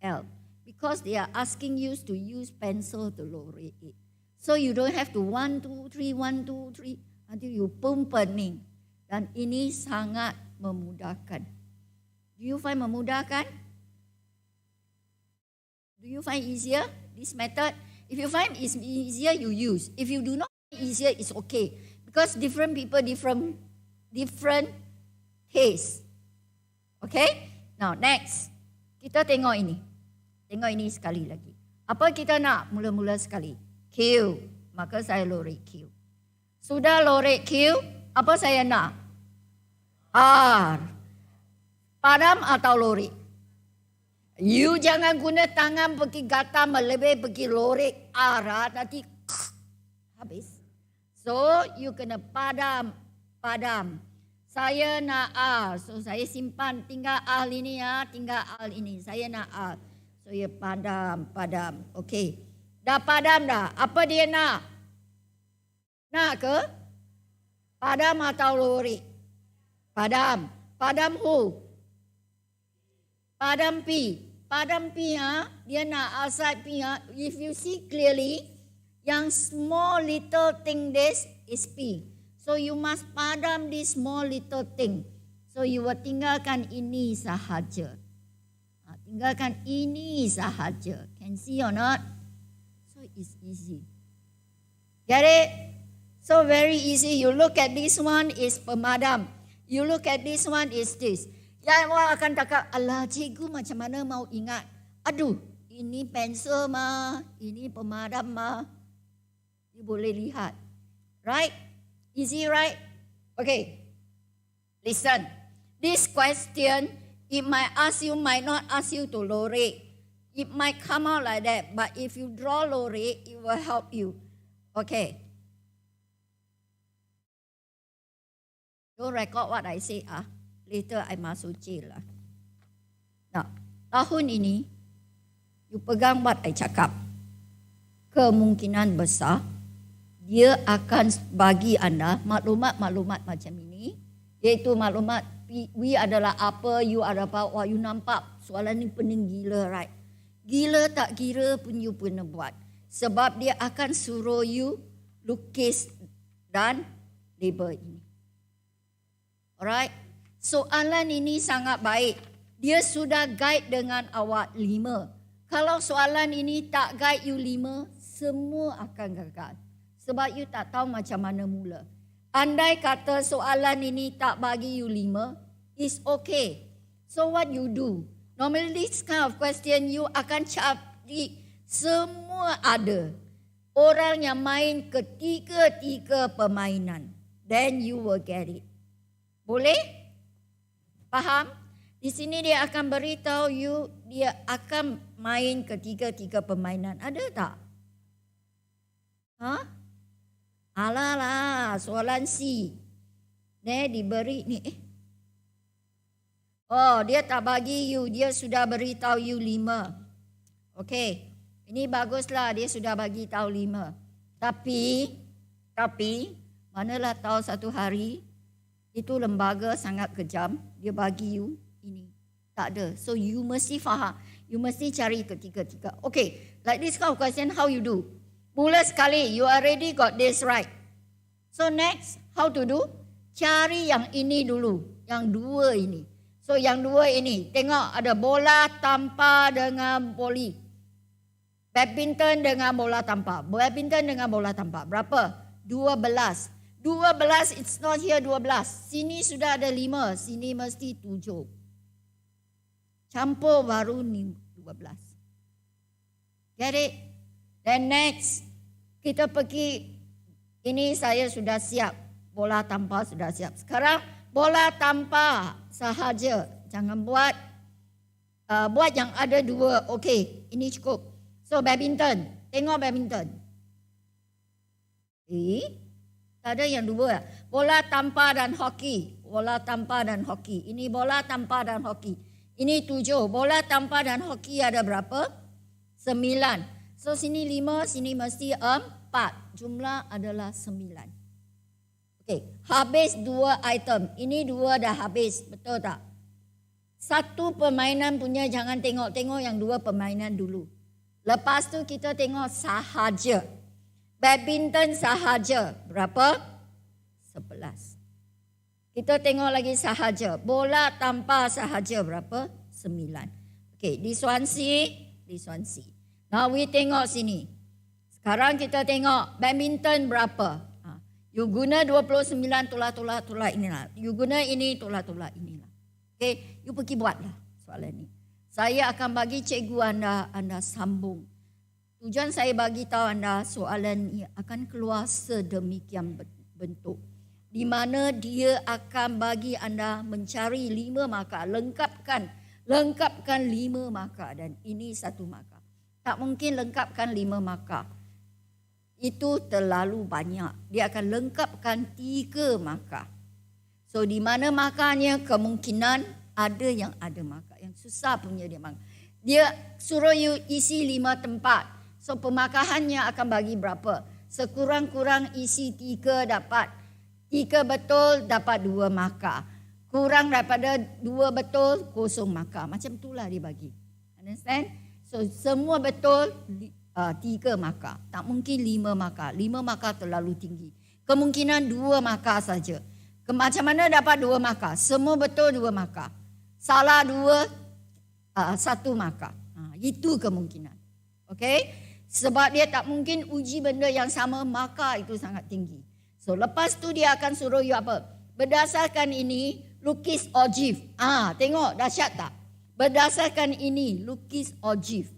L. Because they are asking you to use pencil to lorek it. So you don't have to 1, 2, 3, 1, 2, 3 until you pun pening. Dan ini sangat memudahkan. Do you find memudahkan? Do you find easier this method? If you find it's easier, you use. If you do not find easier, it's okay. Because different people, different taste. Okay? Now, next. Kita tengok ini. Tengok ini sekali lagi. Apa kita nak mula-mula sekali? Q. Maka saya lorek Q. Sudah lorek Q, apa saya nak? R. Padam atau lorek? You jangan guna tangan pergi gata melebih pergi lorek R. Nanti habis. So, you kena padam. Saya nak R. So, saya simpan. Tinggal R ini ya. Tinggal R ini. Saya nak R. So, ya padam. Okey. Dah padam dah. Apa dia nak? Nak ke? Padam atau lorek? Padam. Padam who? Padam P. Padam P ha? Dia nak outside P ha? If you see clearly, yang small little thing this is P. So you must padam this small little thing. So you will tinggalkan ini sahaja. Tinggalkan ini sahaja. Can see or not? So it's easy. Get it? So very easy. You look at this one is pemadam. You look at this one is this. Yang orang akan cakap, alah cikgu macam mana mau ingat? Aduh, ini pensel mah, ini pemadam mah. You boleh lihat. Right? Easy, right? Okay. Listen. This question, it might ask you, might not ask you to lorek. It might come out like that. But if you draw lorek, it will help you. Okay. Don't record what I say. Later I masuk jail lah. Nah, tahun ini, you pegang what I cakap. Kemungkinan besar, dia akan bagi anda maklumat-maklumat macam ini. Iaitu maklumat, we adalah apa, you adalah apa. Wah, you nampak soalan ni pening gila, right? Gila tak kira pun you pernah buat. Sebab dia akan suruh you lukis dan label ini. Alright? Soalan ini sangat baik. Dia sudah guide dengan awak 5. Kalau soalan ini tak guide you 5, semua akan gagal. Sebab you tak tahu macam mana mula. Andai kata soalan ini tak bagi you 5, it's okay. So what you do? Normally this kind of question you akan cari semua ada. Orang yang main ketiga-tiga permainan. Then you will get it. Boleh? Faham? Di sini dia akan beritahu you, dia akan main ketiga-tiga permainan. Ada tak? Alah, soalan C. diberi ni. Oh, dia tak bagi you. Dia sudah beritahu you 5. Okey. Ini baguslah dia sudah bagi tahu 5. Tapi, manalah tahu satu hari, itu lembaga sangat kejam. Dia bagi you ini. Tak ada. So, you mesti faham. You mesti cari ketiga-tiga. Okay, like this kind of question, how you do? Mula sekali, you already got this right. So, next, how to do? Cari yang ini dulu. Yang 2 ini. So, yang 2 ini. Tengok, ada bola tampar dengan voli. Badminton dengan bola tampar. Badminton dengan bola tampar. Berapa? 12. 12, it's not here 12. Sini sudah ada 5. Sini mesti 7. Campur baru 12. Get it? Then next, kita pergi. Ini saya sudah siap. Bola tampar sudah siap. Sekarang, bola tampar sahaja. Jangan buat yang ada 2. Okey, ini cukup. So, badminton. Tengok badminton. Tak ada yang 2. Bola tampar dan hoki. Bola tampar dan hoki. Ini bola tampar dan hoki. Ini 7. Bola tampar dan hoki ada berapa? 9. So, sini 5, sini mesti 4. Jumlah adalah 9. Okey, habis 2 item. Ini 2 dah habis, betul tak? Satu permainan punya jangan tengok yang 2 permainan dulu. Lepas tu kita tengok sahaja. Badminton sahaja. Berapa? 11. Kita tengok lagi sahaja. Bola tampar sahaja berapa? 9. Okey, this one see. Now we tengok sini. Sekarang kita tengok badminton berapa? You guna 29 tolak inilah. You guna ini tolak inilah. Okey, you pergi buatlah soalan ni. Saya akan bagi cikgu anda sambung. Tujuan saya bagi tahu anda soalan ini akan keluar sedemikian bentuk. Di mana dia akan bagi anda mencari 5 markah. Lengkapkan 5 markah dan ini 1 markah. Tak mungkin lengkapkan 5 markah. Itu terlalu banyak. Dia akan lengkapkan 3 markah. So di mana markahnya kemungkinan ada yang ada markah. Yang susah punya dia markah. Dia suruh you isi 5 tempat. So pemarkahannya akan bagi berapa? Sekurang-kurang isi 3 dapat. 3 betul dapat 2 markah. Kurang daripada 2 betul, 0 markah. Macam itulah dia bagi. Understand? So semua betul 3 markah. Tak mungkin 5 markah. 5 markah terlalu tinggi. Kemungkinan 2 markah saja. Macam mana dapat 2 markah? Semua betul 2 markah. Salah 2, 1 markah. Itu kemungkinan. Okey? Sebab dia tak mungkin uji benda yang sama, markah itu sangat tinggi. So lepas tu dia akan suruh you apa? Berdasarkan ini, lukis ogive. Tengok dahsyat tak? Berdasarkan ini, lukis ogive.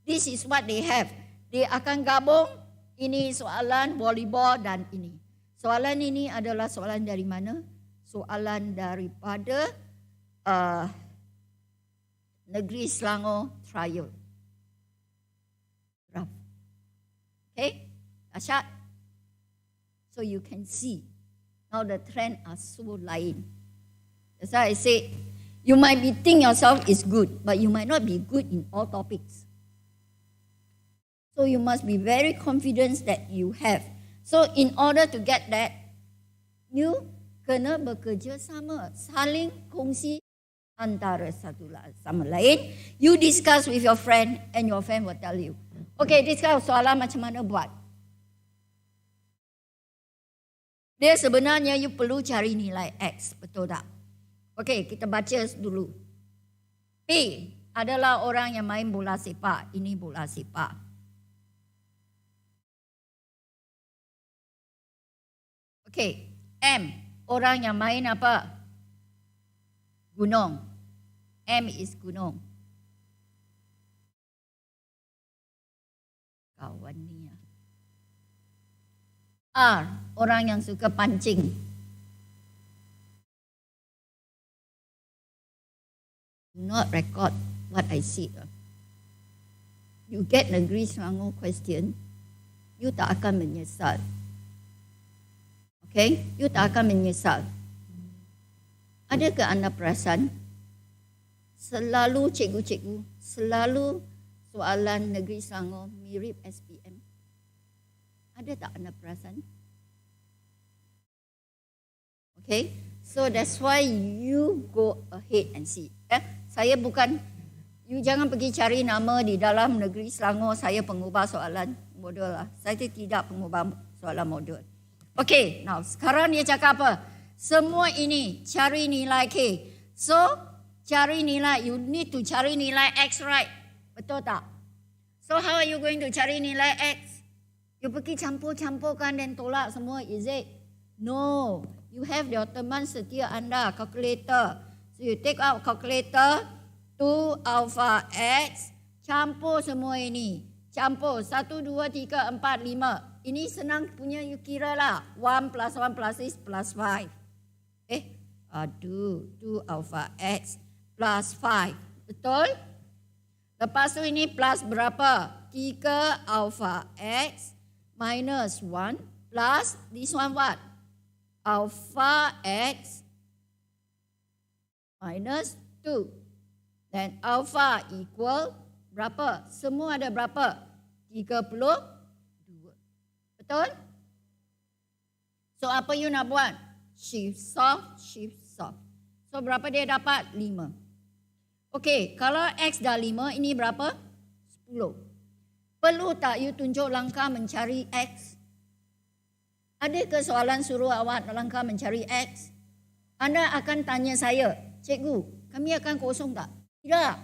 This is what they have. Dia akan gabung ini soalan volleyball dan ini. Soalan ini adalah soalan dari mana? Soalan daripada Negeri Selangor Trial. Okay? Dahsyat. So you can see now the trend are so lain. That's why I say you might be think yourself is good, but you might not be good in all topics. So you must be very confident that you have. So in order to get that, you kena bekerja sama, saling kongsi antara satu sama lain. You discuss with your friend and your friend will tell you. Okay, discuss soalan macam mana buat. Dia sebenarnya you perlu cari nilai X, betul tak? Okay, kita baca dulu. P adalah orang yang main bola sepak. Ini bola sepak. Okay, M orang yang main apa? Gunung. M is gunung. Kawan ni ya. R orang yang suka pancing. Do not record what I said. You get Negeri Selangor question, you tak akan menyesal. Okay, you tak akan menyesal. Adakah anda perasan selalu cikgu-cikgu, selalu soalan Negeri Selangor mirip SPM? Ada tak anda perasan? Okay, so that's why you go ahead and see. Saya bukan, you jangan pergi cari nama di dalam Negeri Selangor, saya pengubah soalan modul lah. Saya tidak pengubah soalan modul. Okay, now sekarang dia cakap apa? Semua ini cari nilai K. So, cari nilai, you need to cari nilai X, right? Betul tak? So, how are you going to cari nilai X? You pergi campur-campurkan dan tolak semua, is it? No. You have your teman setia anda, calculator. So, you take out calculator, 2 alpha X, campur semua ini. Campur, 1, 2, 3, 4, 5. Ini senang punya you kira lah. 1 plus 1 plus 6 plus 5. 2 alpha X plus 5. Betul? Lepas tu ini plus berapa? 3 alpha X minus 1 plus this one what? Alpha X minus 2. Dan alpha equal berapa? Semua ada berapa? 32. Betul? So apa you nak buat? Shift solve, shift solve. So berapa dia dapat? 5. Okey, kalau X dah 5, ini berapa? 10. Perlu tak you tunjuk langkah mencari X? Adakah soalan suruh awak langkah mencari X? Anda akan tanya saya, cikgu, kami akan kosong tak? Tidak.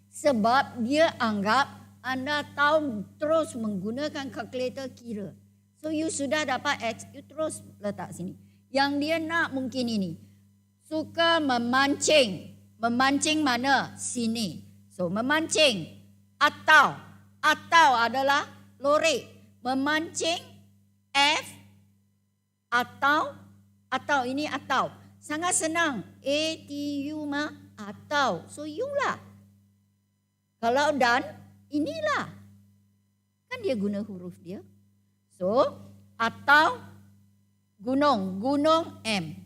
Sebab dia anggap anda tahu terus menggunakan kalkulator kira. So you sudah dapat X, you terus letak sini. Yang dia nak mungkin ini. Suka memancing. Memancing mana? Sini. So memancing. Atau adalah lori. Memancing F. Atau ini atau. Sangat senang. A-T-U mah atau. So you lah. Kalau dan, inilah. Kan dia guna huruf dia. So, atau gunung M.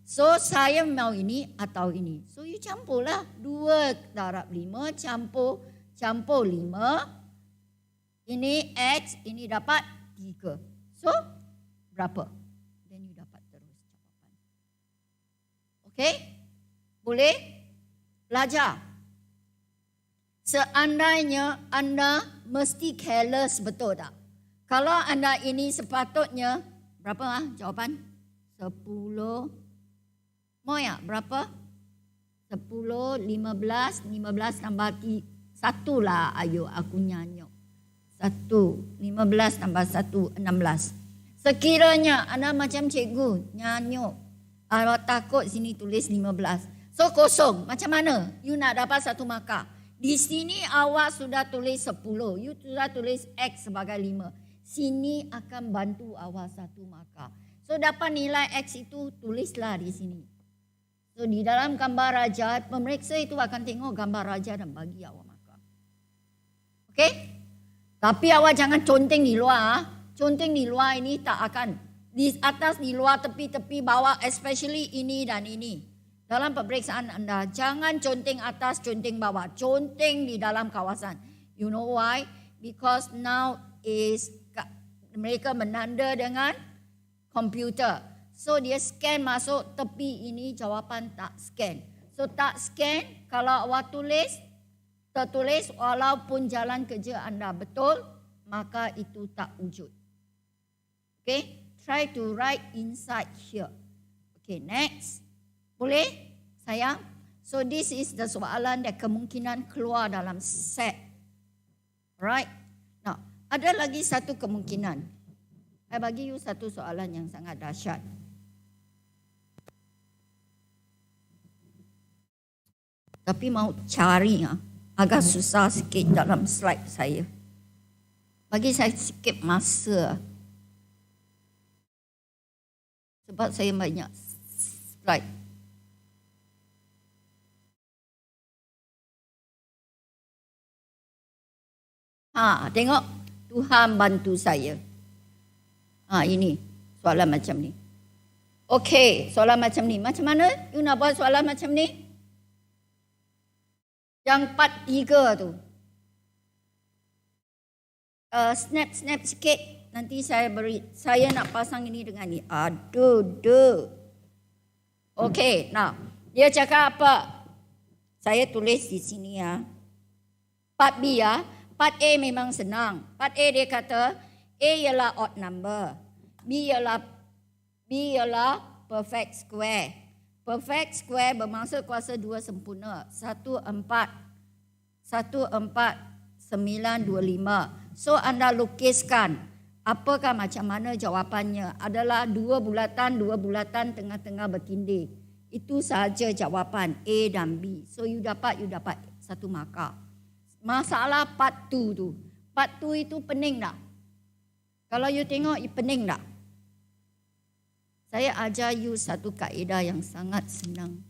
So, saya mau ini atau ini. So, you campurlah. 2 darab 5 campur 5. Ini X, ini dapat 3. So, berapa? Then you dapat terus jawapan. Okay? Boleh? Belajar. Seandainya anda mesti careless, betul tak? Kalau anda ini sepatutnya, berapa jawapan? 10. Mau ya? Berapa? 10, 15 tambah 1 lah. Ayo, aku nyanyuk. 1, 15 tambah 1, 16. Sekiranya anda macam cikgu, nyanyuk. Awak takut sini tulis 15. So, kosong. Macam mana? You nak dapat 1 markah. Di sini awak sudah tulis 10. You sudah tulis X sebagai 5. Sini akan bantu awak 1 markah. So dapat nilai X itu tulislah di sini. So di dalam gambar raja, pemeriksa itu akan tengok gambar raja dan bagi awak markah. Okey? Tapi awak jangan conteng di luar. Conteng di luar ini tak akan. Di atas, di luar, tepi-tepi, bawah, especially ini dan ini. Dalam pemeriksaan anda, jangan conteng atas, conteng bawah. Conteng di dalam kawasan. You know why? Because now is mereka menanda dengan komputer. So dia scan masuk tepi ini, jawapan tak scan. So tak scan, kalau awak tertulis walaupun jalan kerja anda betul, maka itu tak wujud. Okay, try to write inside here. Okay, next. Boleh sayang? So this is the soalan yang kemungkinan keluar dalam set. Right? Now, ada lagi satu kemungkinan. Saya bagi you satu soalan yang sangat dahsyat. Tapi mau cari agak susah sikit dalam slide saya. Bagi saya sikit masa. Sebab saya banyak slide. Tengok. Tuhan bantu saya. Ini soalan macam ni. Okey, soalan macam ni. Macam mana you nak buat soalan macam ni? Yang part 3 tu. Snap sikit. Nanti saya beri. Saya nak pasang ini dengan ni. Aduh. Okey, now. Dia cakap apa? Saya tulis di sini ya. Part B ya. Part A memang senang. Part A dia kata A ialah odd number. B ialah perfect square. Perfect square bermaksud kuasa 2 sempurna. 14,925. So anda lukiskan. Apakah macam mana jawapannya? Adalah dua bulatan tengah-tengah bertindih. Itu sahaja jawapan A dan B. So you dapat 1 markah. Masalah part 2 tu. Part 2 itu pening tak? Kalau you tengok, pening tak? Saya ajar you satu kaedah yang sangat senang.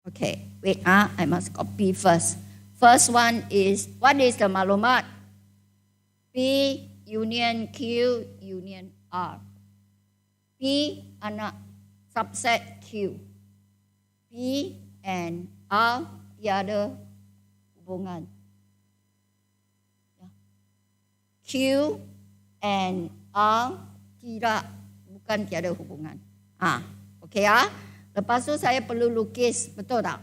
Okay, wait, I must copy first. First one is, what is the maklumat? P union Q union R. P anak subset Q. P and R tiada hubungan. Q and R bukan tiada hubungan. Okey ya. Lepas tu saya perlu lukis, betul tak?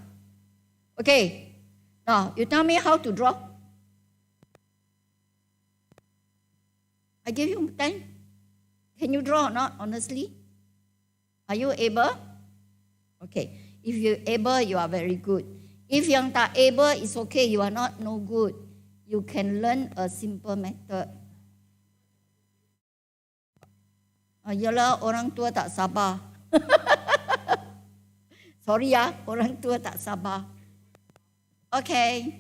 Okey. Now, you tell me how to draw. I give you 10. Can you draw or not, honestly? Are you able? Okay. If you're able, you are very good. If yang tak able, it's okay. You are not no good. You can learn a simple method. Yalah, orang tua tak sabar. Sorry ya, orang tua tak sabar. Okay.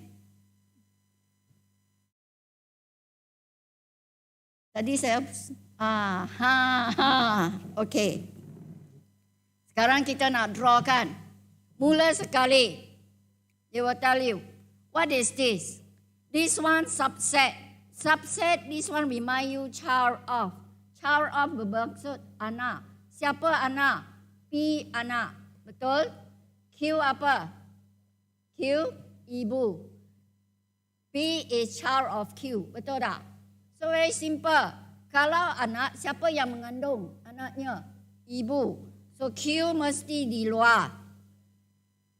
Tadi saya okay. Sekarang kita nak draw kan. Mula sekali. They will tell you, what is this? This one subset. Subset, this one remind you child of. Child of bermaksud anak. Siapa anak? P anak. Betul? Q apa? Q ibu. P is child of Q. Betul tak? So very simple. Kalau anak, siapa yang mengandung anaknya? Ibu. So Q mesti di luar.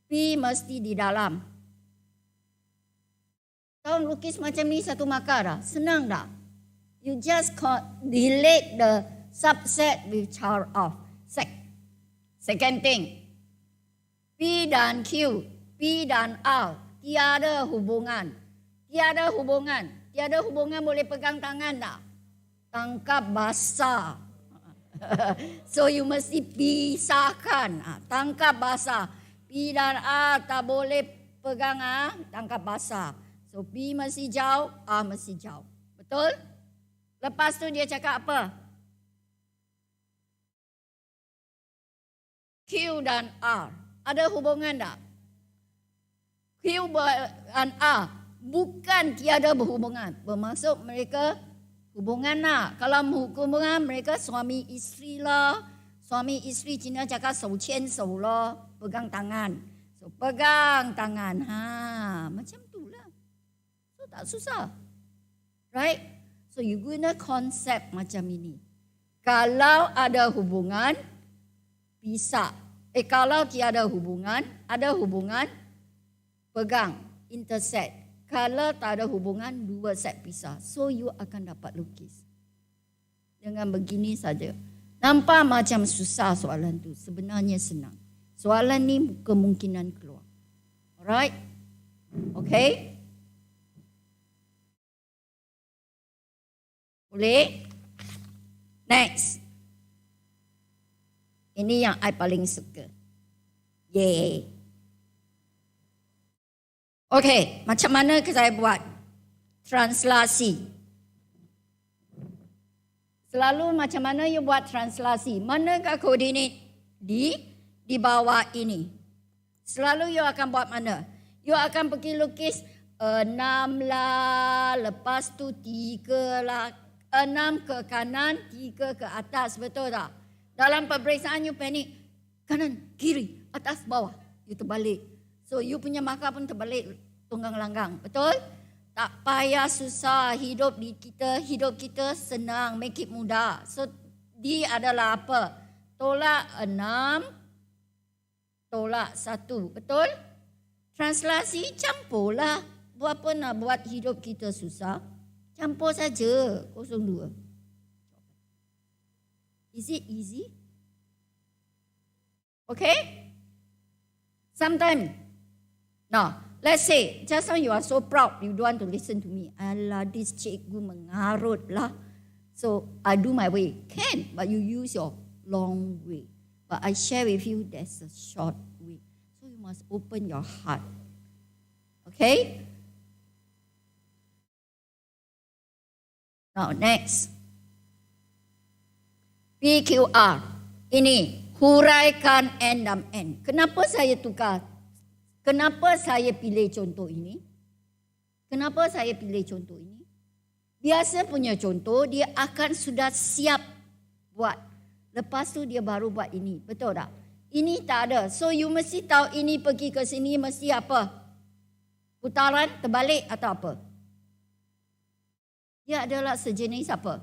P mesti di dalam. Tahu lukis macam ni 1 markah dah. Senang tak? You just delete the subset with child of. Second thing. P dan Q, P dan R, tiada hubungan. Tiada hubungan boleh pegang tangan tak? Tangkap basah. So you mesti pisahkan. Tangkap basah. P dan R tak boleh pegang tangkap basah. So P mesti jauh, R mesti jauh. Betul? Lepas tu dia cakap apa? Q dan R. Ada hubungan tak? Q dan R bukan tiada berhubungan. Bermaksud mereka hubungan lah. Kalau hubungan mereka suami isteri lah. Suami isteri Cina cakap 手牵手 lah. Pegang tangan. So pegang tangan. Macam tu lah. So tak susah. Right? So you guna konsep macam ini. Kalau ada hubungan, pisah. Kalau tiada hubungan, ada hubungan, pegang, intersect. Kalau tak ada hubungan, 2 set pisah. So you akan dapat lukis. Dengan begini saja. Nampak macam susah soalan tu. Sebenarnya senang. Soalan ni kemungkinan keluar. Alright? Okay? Boleh? Next. Ini yang I paling suka. Yay. Okay, macam mana saya buat? Translasi. Selalu macam mana you buat translasi? Manakah koordinat? Di bawah ini. Selalu you akan buat mana? You akan pergi lukis 6 lah, lepas tu 3 lah. 6 ke kanan, 3 ke atas. Betul tak? Dalam peperiksaan you panik. Kanan, kiri, atas, bawah. You terbalik. So you punya markah pun terbalik tunggang langgang. Betul? Tak payah susah. Hidup kita senang. Make it mudah. So D adalah apa? Tolak 6, tolak 1. Betul? Translasi campurlah. Buat apa nak buat hidup kita susah? Campur saja. 02. Is it easy? Okay? Sometimes. Now, let's say, just now you are so proud, you don't want to listen to me. Alah, this cikgu mengarut lah. So, I do my way. Can, but you use your long way. But I share with you, there's a short way. So, you must open your heart. Okay? Now, next. PQR. Ini, huraikan N dan N. Kenapa saya tukar? Kenapa saya pilih contoh ini? Kenapa saya pilih contoh ini? Biasa punya contoh, dia akan sudah siap buat. Lepas tu dia baru buat ini. Betul tak? Ini tak ada. So, you mesti tahu ini pergi ke sini mesti apa? Putaran, terbalik atau apa? Dia adalah sejenis apa?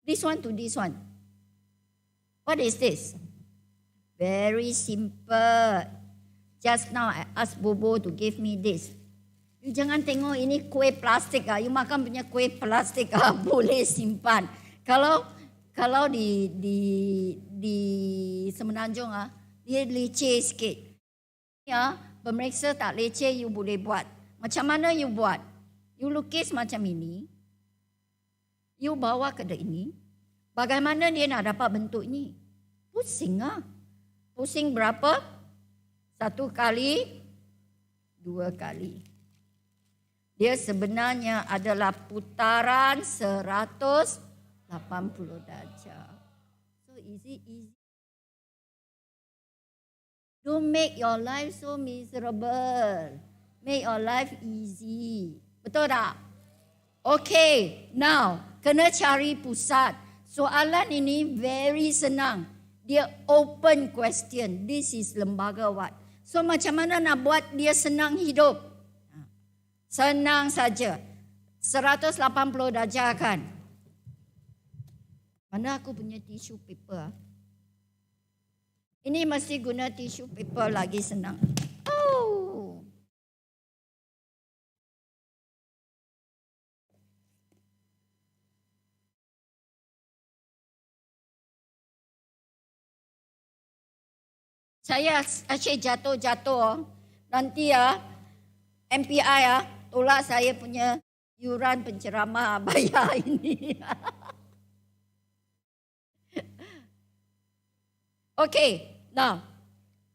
This one to this one. What is this? Very simple. Just now I asked Bobo to give me this. You jangan tengok ini kuih plastik ah. You makan punya kuih plastik ah, boleh simpan. Kalau di Semenanjung ah, dia leceh sikit. Ya, pemeriksa tak leceh you boleh buat. Macam mana you buat? You lukis macam ini. You bawa ke ini. Bagaimana dia nak dapat bentuk ini? Pusing ah. Pusing berapa? 1 kali, 2 kali. Dia sebenarnya adalah putaran 180 darjah. So easy. Don't make your life so miserable. Make your life easy. Betul tak? Okay, now kena cari pusat. Soalan ini very senang. Dia open question. This is lembaga what? So macam mana nak buat dia senang hidup? Senang saja. 180 darjah kan? Mana aku punya tissue paper? Ini mesti guna tissue paper lagi senang. Oh. Saya asyik jatuh. Nanti MPI tolak saya punya yuran penceramah bayar ini. Okay, now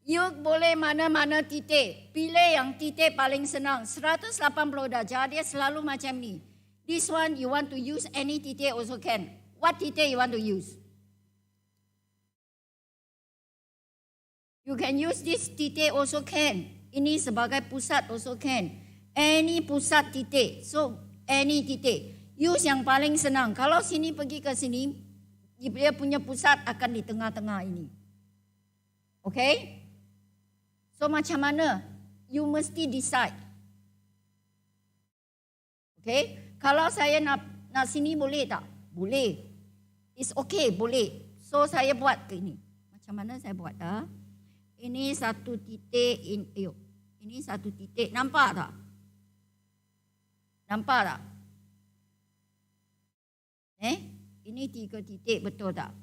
you boleh mana-mana titik. Pilih yang titik paling senang. 180 darjah dia selalu macam ni. This one you want to use any titik also can. What titik you want to use? You can use this titik also can. Ini sebagai pusat also can. Any pusat titik. So, any titik. Use yang paling senang. Kalau sini pergi ke sini, dia punya pusat akan di tengah-tengah ini. Okay? So, macam mana? You mesti decide. Okay? Kalau saya nak sini boleh tak? Boleh. It's okay, boleh. So, saya buat ke ini. Macam mana saya buat? Ini satu titik, ini satu titik. Nampak tak? Nampak tak? Ini 3 titik, betul tak?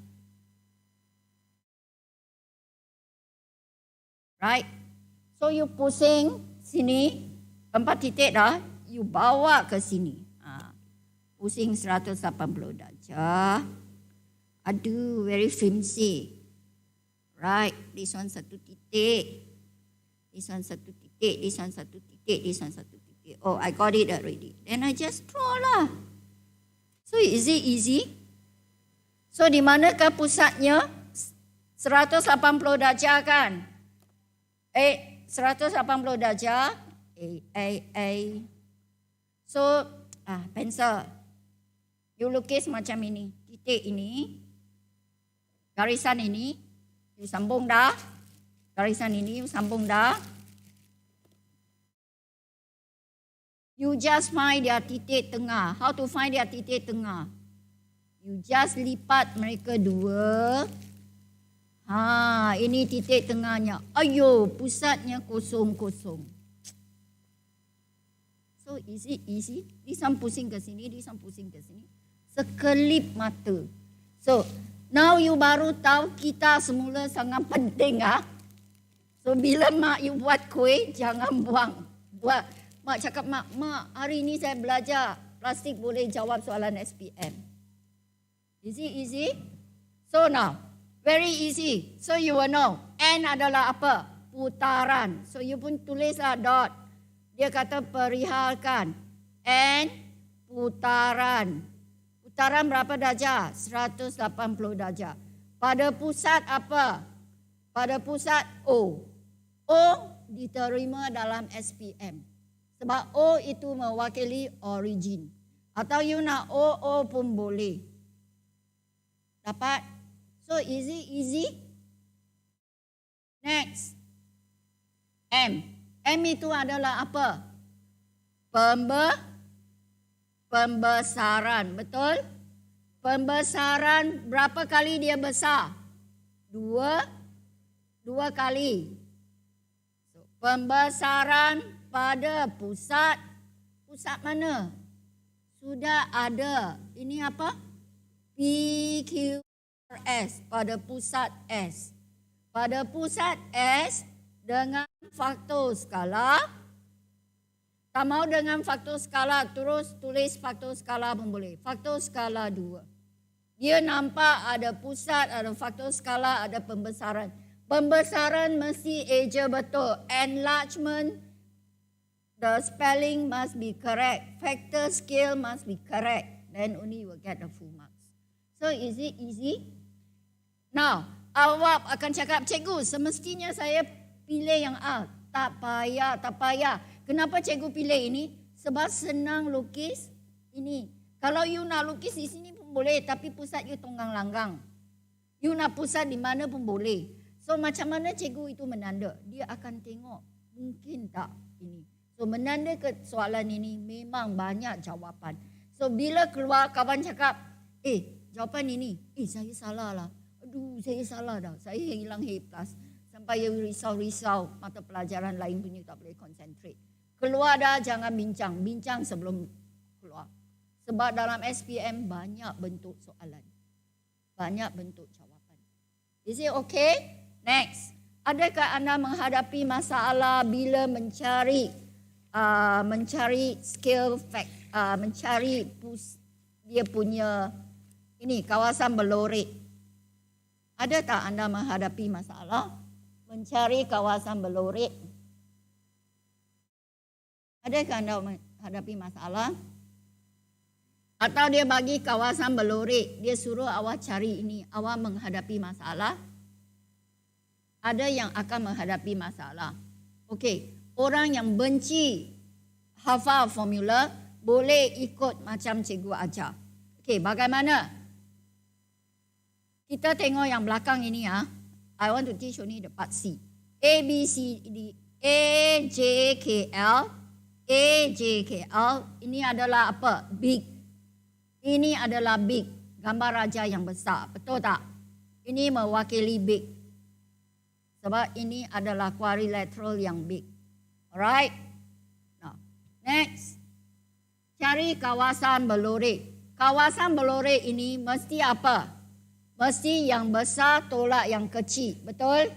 Right? So you pusing sini, 4 titik dah, you bawa ke sini. Pusing 180 darjah. Aduh, very flimsy. Right, this one 1 titik. This one 1 titik, this one 1 titik, this one 1 titik. Oh, I got it already. Then I just draw lah. So is it easy? So di manakah pusatnya? 180 darjah kan? 180 darjah. A. So, pencil. You lukis macam ini. Titik ini. Garisan ini. You sambung dah. Garisan ini you sambung dah. You just find their titik tengah. How to find their titik tengah? You just lipat mereka dua. Ini titik tengahnya. Ayo, pusatnya kosong-kosong. So, easy. This one pusing ke sini, this one pusing ke sini. Sekelip mata. So, now you baru tahu kita semula sangat penting. So, bila mak you buat kuih, jangan buang. Mak cakap, mak, hari ini saya belajar plastik boleh jawab soalan SPM. Easy. So, now, very easy. So, you will know. N adalah apa? Putaran. So, you pun tulislah dot. Dia kata perihalkan. N putaran. Putaran berapa darjah? 180 darjah. Pada pusat apa? Pada pusat O. O diterima dalam SPM. Sebab O itu mewakili origin. Atau you nak O pun boleh. Dapat? So easy. Next. M. M itu adalah apa? Pembesaran. Betul? Pembesaran berapa kali dia besar? Dua kali. So, pembesaran pada pusat. Pusat mana? Sudah ada. Ini apa? PQRS. Pada pusat S. Pada pusat S dengan faktor skala. Tak mau dengan faktor skala, terus tulis faktor skala pun boleh. Faktor skala 2. Dia nampak ada pusat, ada faktor skala, ada pembesaran. Pembesaran mesti eja betul. Enlargement, the spelling must be correct. Factor scale must be correct. Then only you will get the full marks. So easy. Now, awak akan cakap, cikgu, semestinya saya pilih yang A. Tak payah. Kenapa cikgu pilih ini? Sebab senang lukis ini. Kalau you nak lukis di sini pun boleh, tapi pusat you tonggang langgang. You nak pusat di mana pun boleh. So macam mana cikgu itu menanda? Dia akan tengok, mungkin tak ini. So menanda ke soalan ini memang banyak jawapan. So bila keluar kawan cakap, jawapan ini, saya salah lah. Aduh, saya salah dah. Saya hilang A+. Sampai you risau-risau, mata pelajaran lain pun you tak boleh concentrate. Keluar dah, jangan bincang sebelum keluar. Sebab dalam SPM banyak bentuk soalan. Banyak bentuk jawapan. Is it okay? Next. Adakah anda menghadapi masalah bila mencari skill fact, mencari dia punya ini kawasan berlorek? Ada tak anda menghadapi masalah mencari kawasan berlorek? Adakah anda menghadapi masalah? Atau dia bagi kawasan berlorek, dia suruh awak cari ini, awak menghadapi masalah? Ada yang akan menghadapi masalah. Okey, orang yang benci hafal formula boleh ikut macam cikgu ajar. Okey, bagaimana? Kita tengok yang belakang ini I want to teach only the part C. A, B, C, D, A, J, K, L. A, J, K, L. Ini adalah apa? Big. Ini adalah big. Gambar raja yang besar. Betul tak? Ini mewakili big. Sebab ini adalah quadrilateral yang big. Alright? Now, next. Cari kawasan berlorek. Kawasan berlorek ini mesti apa? Mesti yang besar tolak yang kecil. Betul?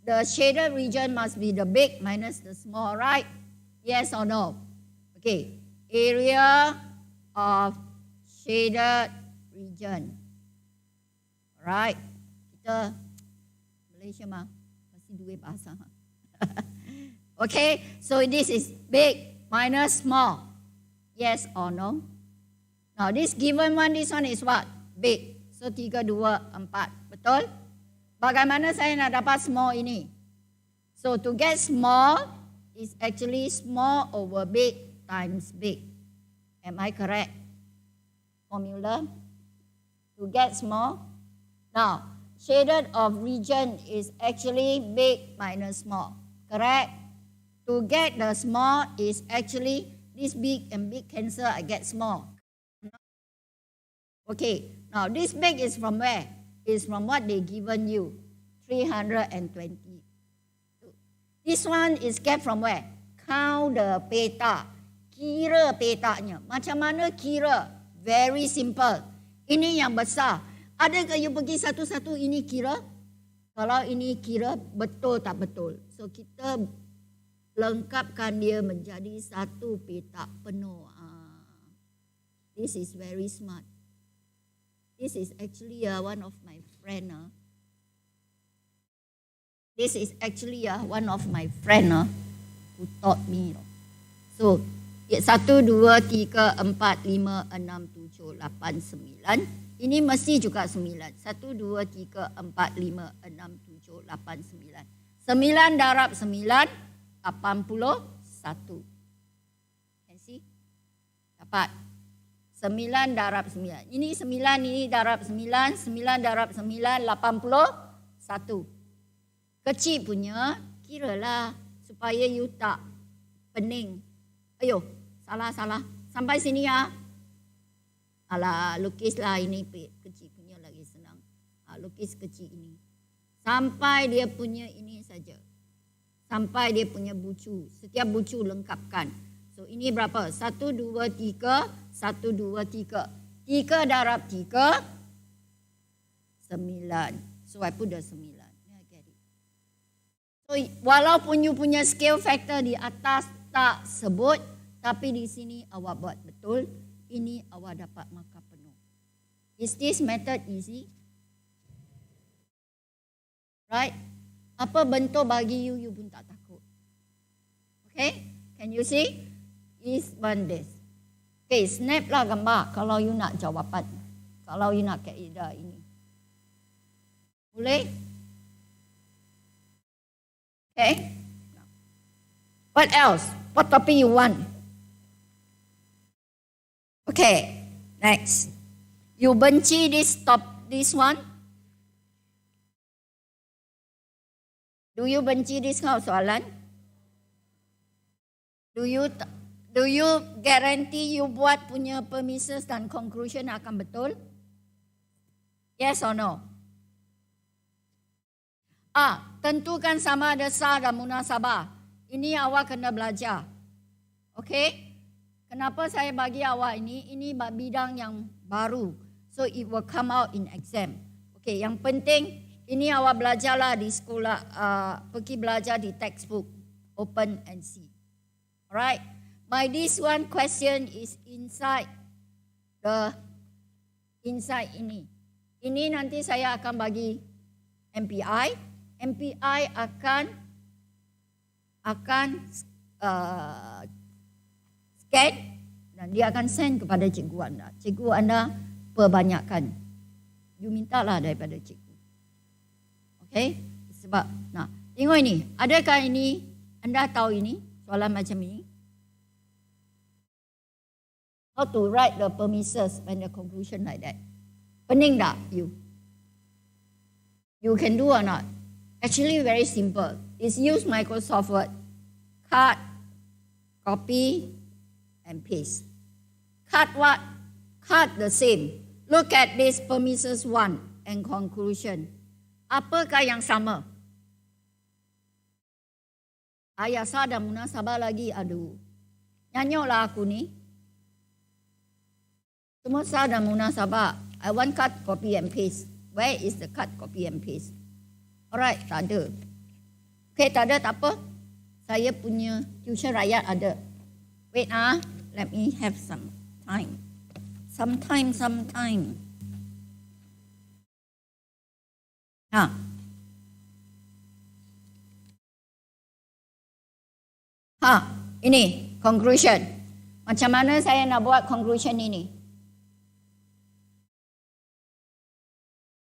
The shaded region must be the big minus the small, right? Yes or no? Okay. Area of shaded region. Alright. Kita Malaysia mesti dua bahasa. Okay. So this is big minus small. Yes or no? Now this given one, this one is what? Big. So 3, 2, 4. Betul? Bagaimana saya nak dapat small ini? So to get small, is actually small over big times big. Am I correct? Formula to get small. Now, shaded of region is actually big minus small. Correct? To get the small is actually this big and big cancel, I get small. Okay, now this big is from where? Is from what they given you, 320. This one is get from where? Count the peta. Kira petanya. Macam mana kira? Very simple. Ini yang besar. Adakah you pergi satu-satu ini kira? Kalau ini kira, betul tak betul? So kita lengkapkan dia menjadi satu peta penuh. This is very smart. This is actually one of my friend. This is actually one of my friend who taught me. So 1, 2, 3, 4, 5, 6, 7, 8, 9. Ini mesti juga 9. 1, 2, 3, 4, 5, 6, 7, 8, 9. 9 darab 9, 81. Can see? Dapat. 9 darab 9. Ini 9, ini darab 9. 9 darab 9, 81. Kecil punya, kiralah supaya you tak pening. Ayo, salah. Sampai sini ya. Alah, lukislah ini kecil punya lagi senang. Lukis kecil ini. Sampai dia punya ini saja. Sampai dia punya bucu. Setiap bucu lengkapkan. So, ini berapa? 1, 2, 3. 1, 2, 3. 3 darab 3. 9. So, I put the 9. So, walaupun you punya scale factor di atas tak sebut, tapi di sini awak buat betul. Ini awak dapat markah penuh. Is this method easy? Right? Apa bentuk bagi you pun tak takut. Okay? Can you see? Is one this. Okay, snap lah gambar kalau you nak jawapan. Kalau you nak kaedah ini. Boleh? Okay? What else? What topic you want? Okay, next. You benci this one? Do you benci this kind of soalan? Do you guarantee you buat punya premises dan conclusion akan betul? Yes or no? Tentukan sama ada sah dan munasabah. Ini awak kena belajar. Okay? Kenapa saya bagi awak ini? Ini bidang yang baru. So it will come out in exam. Okay, yang penting ini awak belajarlah di sekolah, pergi belajar di textbook, open and see. Alright. This one question is inside ini. Ini nanti saya akan bagi MPI. MPI akan scan dan dia akan send kepada cikgu anda. Cikgu anda perbanyakkan. You mintalah daripada cikgu. Okay? Sebab, tengok ini. Adakah ini, anda tahu ini, soalan macam ini? How to write the premises and the conclusion like that. Pening tak you? You can do or not? Actually very simple. It's use Microsoft Word. Cut, copy, and paste. Cut what? Cut the same. Look at this premises 1 and conclusion. Apakah yang sama? Ayasa dan munasabah lagi, aduh. Nyanyoklah aku ni. Semua sah dan munasabah. I want cut, copy and paste. Where is the cut, copy and paste? Alright, tak ada. Okay, tak ada, tak apa. Saya punya tuition rakyat ada. Wait let me have some time. Sometime. Ini conclusion. Macam mana saya nak buat conclusion ini?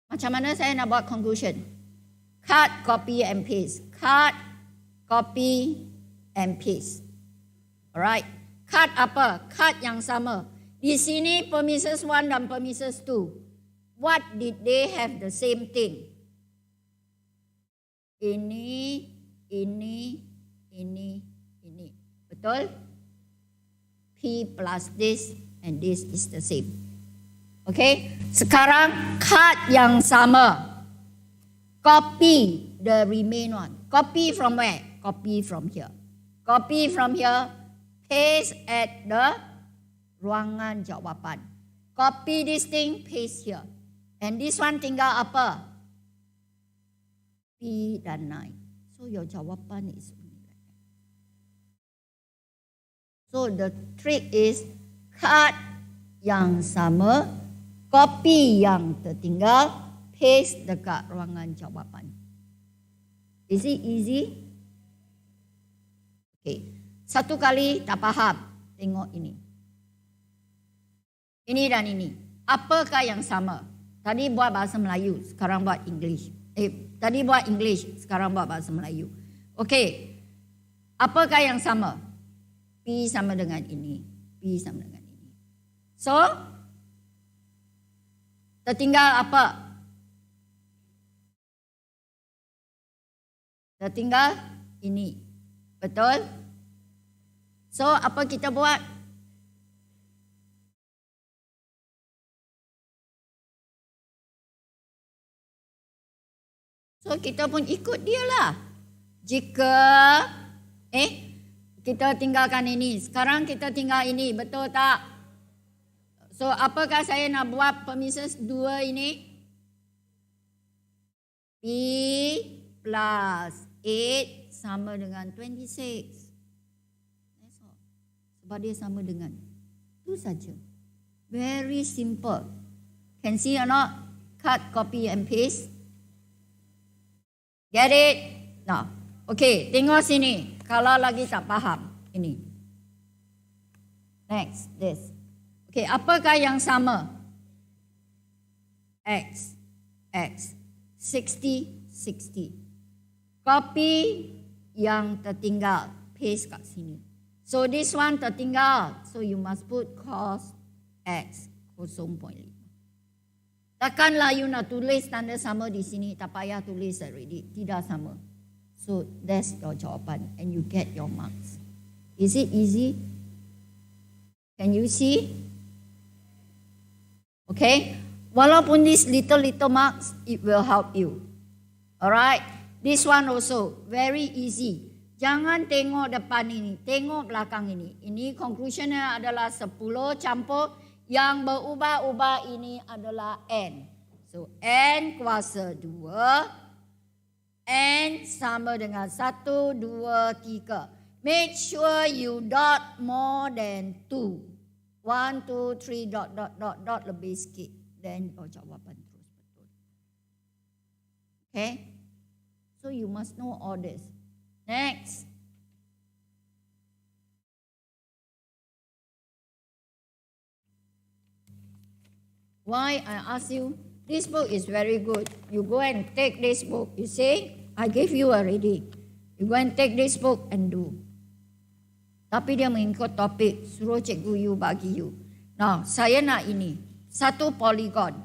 Macam mana saya nak buat conclusion? Cut, copy and paste. Cut, copy and paste. Alright. Cut apa? Cut yang sama. Di sini premises 1 dan premises 2. What did they have the same thing? Ini. Betul? P plus this and this is the same. Okay? Sekarang cut yang sama. Copy the remain one. Copy from where? Copy from here. Copy from here. Paste at the ruangan jawapan. Copy this thing, paste here. And this one tinggal apa? P dan 9. So your jawapan is only like that. So the trick is cut yang sama, copy yang tertinggal, paste dekat ruangan jawapan. Is it easy? Okay. Satu kali tak faham, tengok ini. Ini dan ini. Apakah yang sama? Tadi buat bahasa Melayu, sekarang buat English. Tadi buat English, sekarang buat bahasa Melayu. Okey. Apakah yang sama? P sama dengan ini. P sama dengan ini. So, tertinggal apa? Tertinggal ini. Betul? So, apa kita buat? So, kita pun ikut dia lah. Jika, kita tinggalkan ini. Sekarang kita tinggal ini. Betul tak? So, apakah saya nak buat premises 2 ini? P plus 8 sama dengan 26. Sebab dia sama dengan. Itu saja. Very simple. Can see or not? Cut, copy and paste. Get it? Now, okay, tengok sini. Kalau lagi tak faham, ini. Next, this. Okay, apakah yang sama? X, 60. Copy yang tertinggal, paste kat sini. So this one tertinggal, so you must put cos X 0.5. Takkanlah you nak tulis tanda sama di sini, tak payah tulis already, tidak sama. So that's your jawapan and you get your marks. Is it easy? Can you see? Okay, walaupun this little marks, it will help you. Alright, this one also very easy. Jangan tengok depan ini, tengok belakang ini. Ini conclusionnya adalah 10 campur yang berubah-ubah ini adalah N. So N kuasa 2, N sama dengan 1, 2, 3. Make sure you dot more than 2. 1, 2, 3, dot, lebih sikit. Then your jawapan terus betul. Okay? So you must know all this. Next. Why I ask you? This book is very good. You go and take this book. You say, I gave you already. You go and take this book and do. Tapi dia mengikut topik. Suruh cikgu you bagi you. Now, saya nak ini. Satu polygon.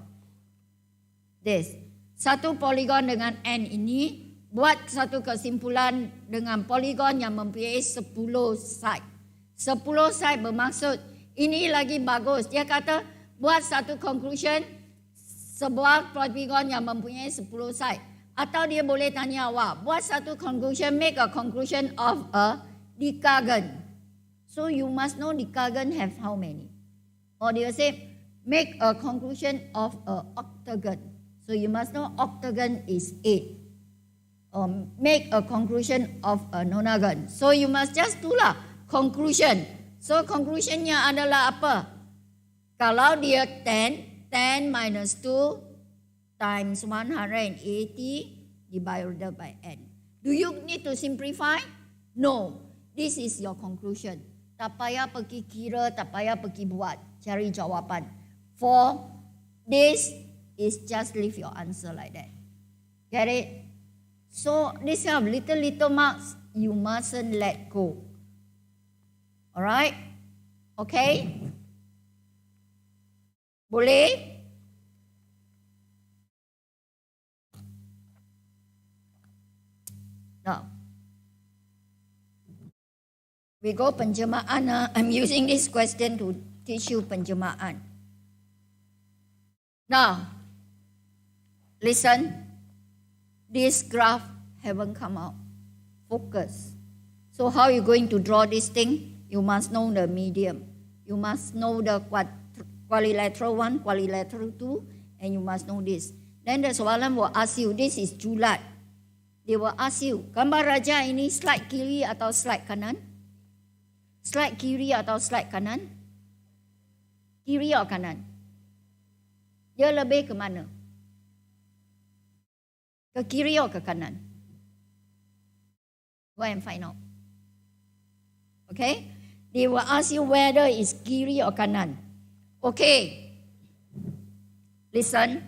This. Satu polygon dengan N ini. Buat satu kesimpulan dengan polygon yang mempunyai 10 side. 10 side bermaksud ini lagi bagus. Dia kata buat satu conclusion sebuah polygon yang mempunyai 10 side. Atau dia boleh tanya awak, buat satu conclusion, make a conclusion of a decagon. So you must know decagon have how many? Or dia say make a conclusion of a octagon. So you must know octagon is 8. Make a conclusion of a nonagon. So you must just do lah conclusion. So conclusionnya adalah apa? Kalau dia 10 minus 2 times 180 divided by n. Do you need to simplify? No. This is your conclusion. Tak payah pergi kira, tak payah pergi buat. Cari jawapan. For this is just leave your answer like that. Get it? So this kind of little marks you mustn't let go. Alright? Okay? Boleh? Now, we go penjemahan. I'm using this question to teach you penjemahan. Now, listen. This graph haven't come out. Focus. So how are you going to draw this thing? You must know the medium. You must know the quadrilateral 1, quadrilateral 2, and you must know this. Then the soalan will ask you, this is julat. They will ask you, gambar raja ini slide kiri atau slide kanan? Slide kiri atau slide kanan? Kiri atau kanan? Dia lebih ke mana? Ke kiri atau ke kanan? Go and find out. Okay? They will ask you whether it's kiri or kanan. Okay. Listen.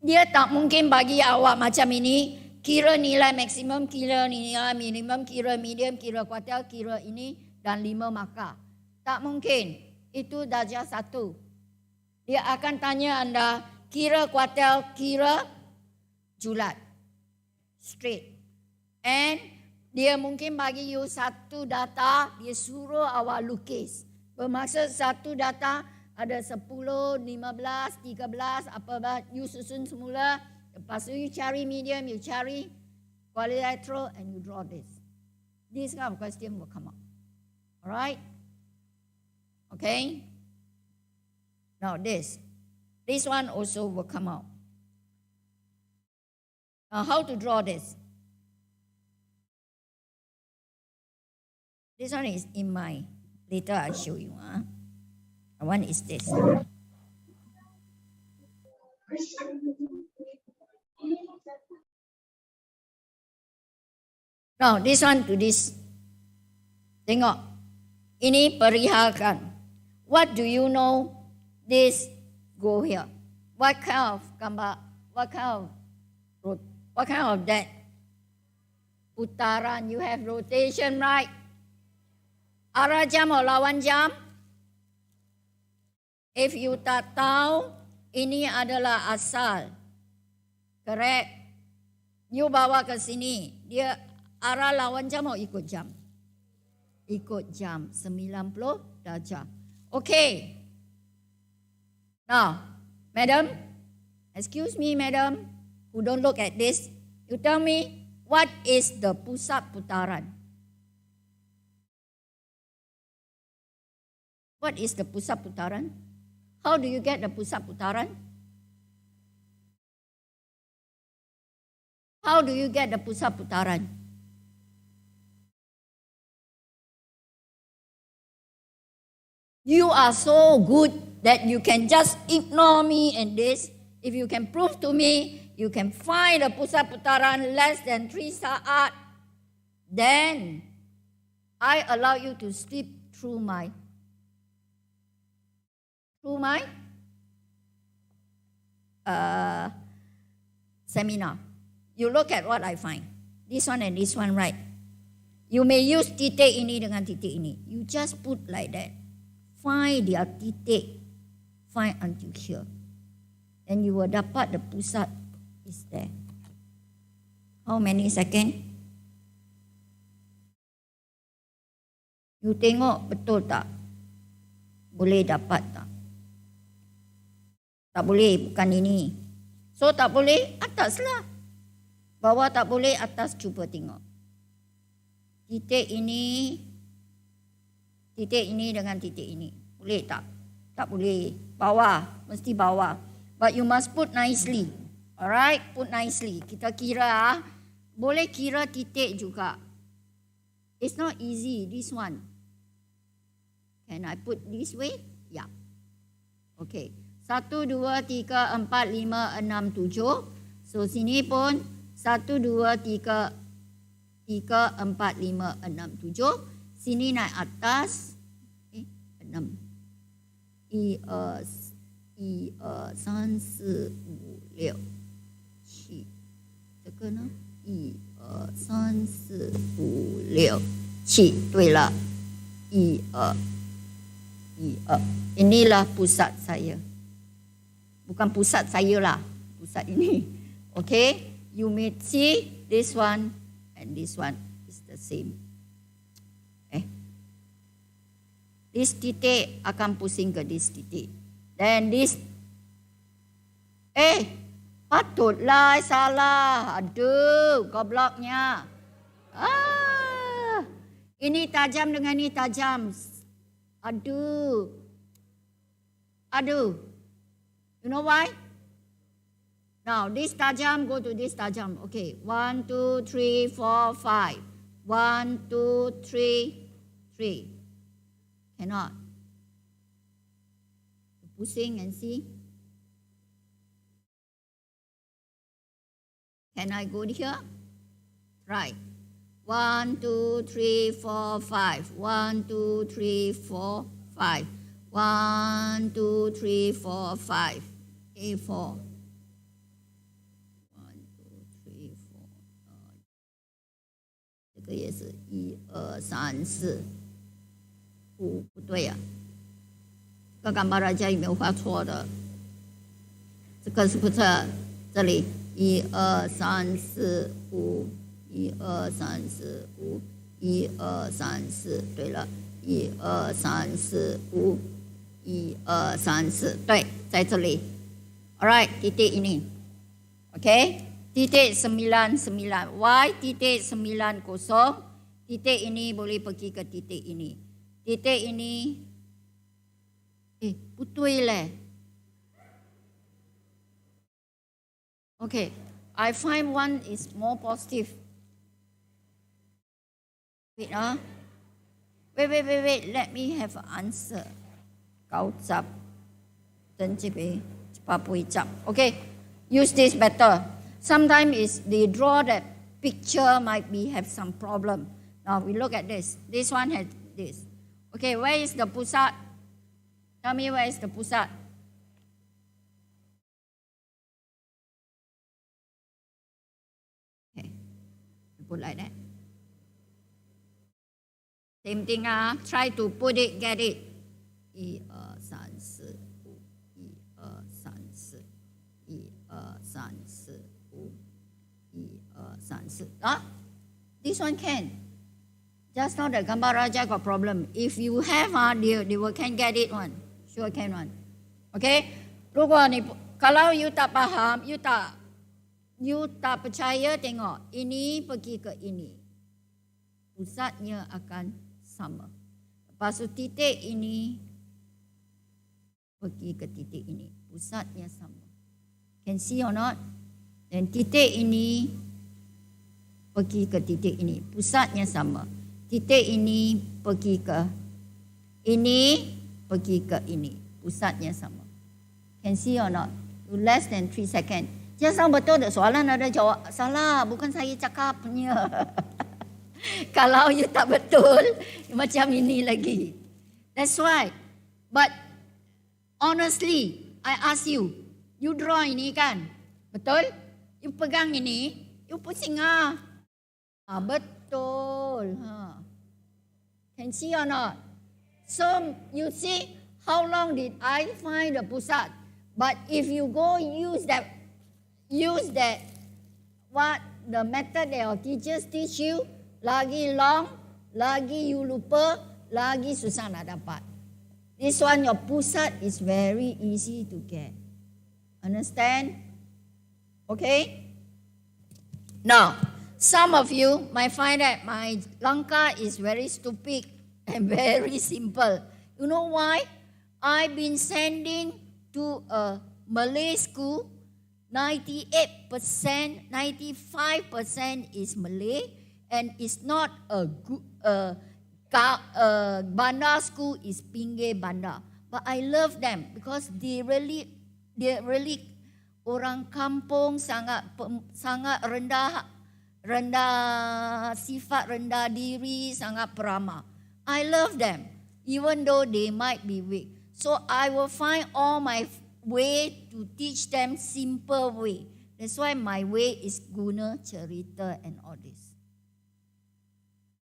Dia tak mungkin bagi awak macam ini. Kira nilai maksimum, kira nilai minimum, kira medium, kira kuartil, kira ini dan 5 markah. Tak mungkin. Itu darjah 1. Dia akan tanya anda kira kuartil, kira julat. Straight. And dia mungkin bagi you satu data, dia suruh awak lukis. Bermaksud satu data ada 10, 15, 13, apa you susun semula. Lepas tu you cari medium, you cari quadrilateral and you draw this. This kind of question will come up. Alright? Okay? Now this. This one also will come out. Now how to draw this? This one is in my, later I'll show you. One is this. Now this one to this. Tengok. Ini perihalkan. What do you know? This go here. What kind of gambar? What kind of that? Putaran. You have rotation, right? Arah jam atau lawan jam? If you tak tahu, ini adalah asal. Correct? You bawa ke sini. Dia arah lawan jam atau ikut jam? Ikut jam. 90 darjah. Okay. Now, madam, excuse me, madam, who don't look at this. You tell me, what is the pusat putaran? What is the pusat putaran? How do you get the pusat putaran? How do you get the pusat putaran? You are so good that you can just ignore me and this. If you can prove to me, you can find the pusat putaran less than 3 saat, then I allow you to sleep through my seminar. You look at what I find. This one and this one, right? You may use titik ini dengan titik ini. You just put like that. Find their titik. Find until here. And you will dapat the pusat is there. How many seconds? You tengok betul tak? Boleh dapat tak? Tak boleh, bukan ini. So tak boleh, atas lah. Bawah tak boleh, atas cuba tengok. Titik ini dengan titik ini. Boleh tak? Tak boleh. Bawah, mesti bawah. But you must put nicely. Alright, put nicely. Kita kira, boleh kira titik juga. It's not easy, this one. Can I put this way? Yeah. Okay. 1, 2, 3, 4, 5, 6, 7. So sini pun 1, 2, 3, 4, 5, 6, 7. Sini naik atas. 6. 1, 2, 3, 4, 5, 6, 7. 这个呢？1, 2, 3, 4, 6、7，对了，1、2、1、2。Inilah pusat saya. Bukan pusat saya lah, pusat ini. Okay, you may see this one and this one is the same. This titik akan pusing ke this titik. Then this, patutlah salah. Aduh, gobloknya. Ini tajam dengan ini tajam. Aduh. You know why? Now, this tajam go to this tajam. Okay, 1, 2, 3, 4, 5. 1, 2, 3, 3. Cannot. Pusing and see. Can I go here? Right. 1, 2, 3, 4, 5. 1, 2, 3, 4, 5. 1, 2, 3, 4, 5. A4. 1, 2, 3, 4. 这个也是1、2、3、4、5，不对呀、这个干巴大家有没有画错的？这个是不是这里1、2、3、4、5。1、2、3、4、5。1、2、3、4，对了，1、2、3、4、5。1、2、3、4，对，在这里。Alright， titik ini. Okay, titik 9, 9. Why titik 9, 0? Titik ini boleh pergi ke titik ini. Titik ini, betul leh. Okay, I find one is more positive. Wait, wait. Let me have an answer. 高集，等这边把背集。Okay, use this better. Sometimes is they draw that picture might be have some problem. Now we look at this. This one has this. Okay, where is the pusat? Tell me where is the pusat? Okay, put like that. Same thing, try to put it, get it. 1、2、3、4、5。1、2、3、4。1、2、3、4、5。1、2、3、4。This one can. Just now the gambar raja got problem. If you have, they will can get it one. Sure can one. Okay? Kalau you tak faham, you tak percaya, tengok. Ini pergi ke ini. Pusatnya akan sama. Lepas tu titik ini pergi ke titik ini. Pusatnya sama. Can see or not? Dan titik ini pergi ke titik ini. Pusatnya sama. Titik ini pergi ke ini, pergi ke ini. Pusatnya sama. Can see or not? Less than 3 seconds. Just now betul tak soalan ada jawab. Salah, bukan saya cakapnya. Kalau you tak betul, macam ini lagi. That's why. But honestly, I ask you, you draw ini kan? Betul? You pegang ini, you pusing betul. Can see or not? So you see how long did I find the pusat? But if you go use that what the method that your teachers teach you, lagi long, lagi you lupa, lagi susah nak dapat. This one, your pusat is very easy to get. Understand? Okay? Now, some of you might find that my langkah is very stupid and very simple. You know why? I've been sending to a Malay school. 98%, 95% is Malay, and it's not a good bandar school is pinggir bandar. But I love them because they really orang kampung sangat rendah sifat, rendah diri, sangat peramah. I love them even though they might be weak. So I will find all my way to teach them simple way. That's why my way is guna, cerita and all this.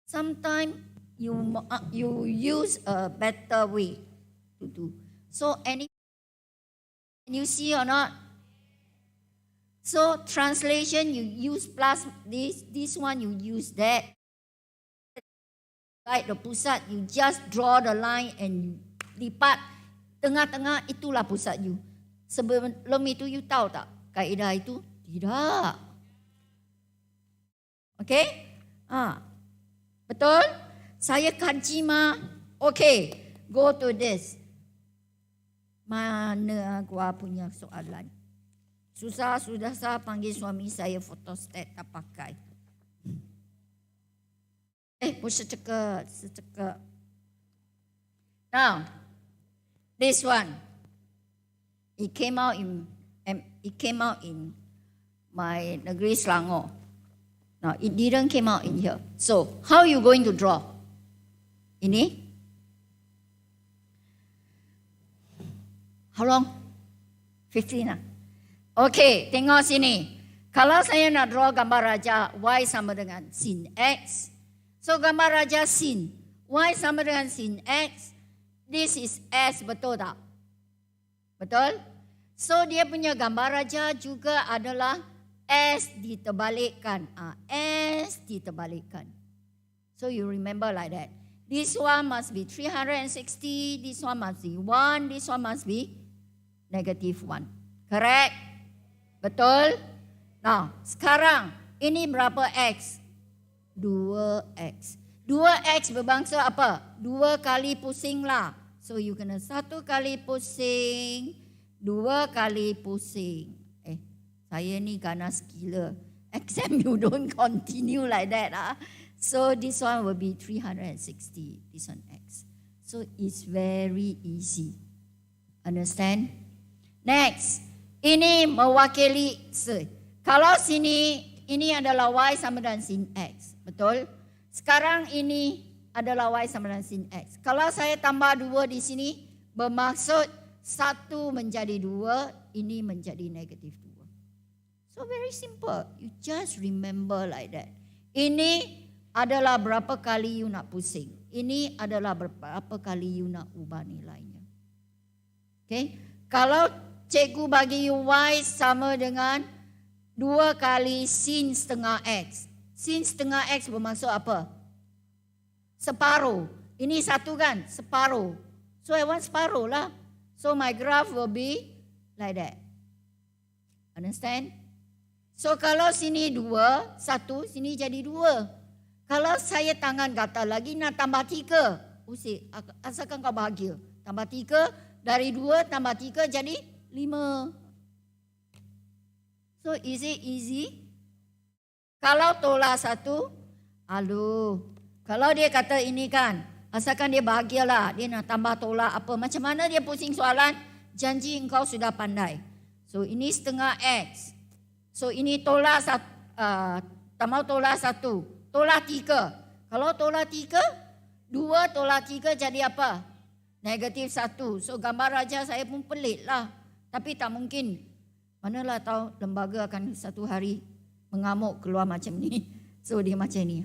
Sometimes you use a better way to do. So can you see or not? So translation you use plus this one you use that. Like the pusat, you just draw the line and you lipat tengah-tengah, itulah pusat you. Sebelum itu you tahu tak kaedah itu? Tidak. Okay? Betul? Saya kaji mah. Okay, go to this. Mana gua punya soalan? Susah saya panggil suami saya fotostat tak pakai. 不是这个，是这个。Now, this one, it came out in my negeri Selangor. Now, it didn't came out in here. So, how you going to draw? Ini? How long? 15 ah. Okay, tengok sini. Kalau saya nak draw gambar raja, y sama dengan sin x. So, gambar raja sin. Y sama dengan sin x. This is S, betul tak? Betul? So, dia punya gambar raja juga adalah S diterbalikkan. S diterbalikkan. So, you remember like that. This one must be 360. This one must be 1. This one must be negative 1. Correct? Betul? Now, sekarang, ini berapa X? 2x. 2x berbangsa apa? 2 kali pusing lah. So you kena 1 kali pusing, 2 kali pusing. Saya ni ganas gila. Exam you don't continue like that. So this one will be 360. This one x. So it's very easy. Understand? Next. Ini mewakili. Kalau sini, ini adalah y sama dengan sin x. Betul? Sekarang ini adalah y sama dengan sin x. Kalau saya tambah 2 di sini, bermaksud 1 menjadi 2, ini menjadi negatif 2. So very simple. You just remember like that. Ini adalah berapa kali you nak pusing. Ini adalah berapa kali you nak ubah nilainya. Okay? Kalau cikgu bagi you y sama dengan 2 kali sin setengah x. Sin setengah x bermaksud apa? Separuh. Ini 1 kan? Separuh. So I want separuh lah. So my graph will be like that. Understand? So kalau sini 2, 1, sini jadi 2. Kalau saya tangan gatal lagi nak tambah 3. Usik, asalkan kau bahagia. Tambah 3, dari 2 tambah 3 jadi 5. So is it easy? Kalau tolak 1, kalau dia kata ini kan, asalkan dia bahagialah, dia nak tambah tolak apa, macam mana dia pusing soalan, janji engkau sudah pandai. So ini setengah X. So ini tolak, tambah tolak 1, tolak 3. Kalau tolak 3, 2 tolak 3 jadi apa? Negatif 1. So gambar raja saya pun pelik lah. Tapi tak mungkin. Manalah tahu lembaga akan satu hari mengamuk keluar macam ni. So dia macam ni.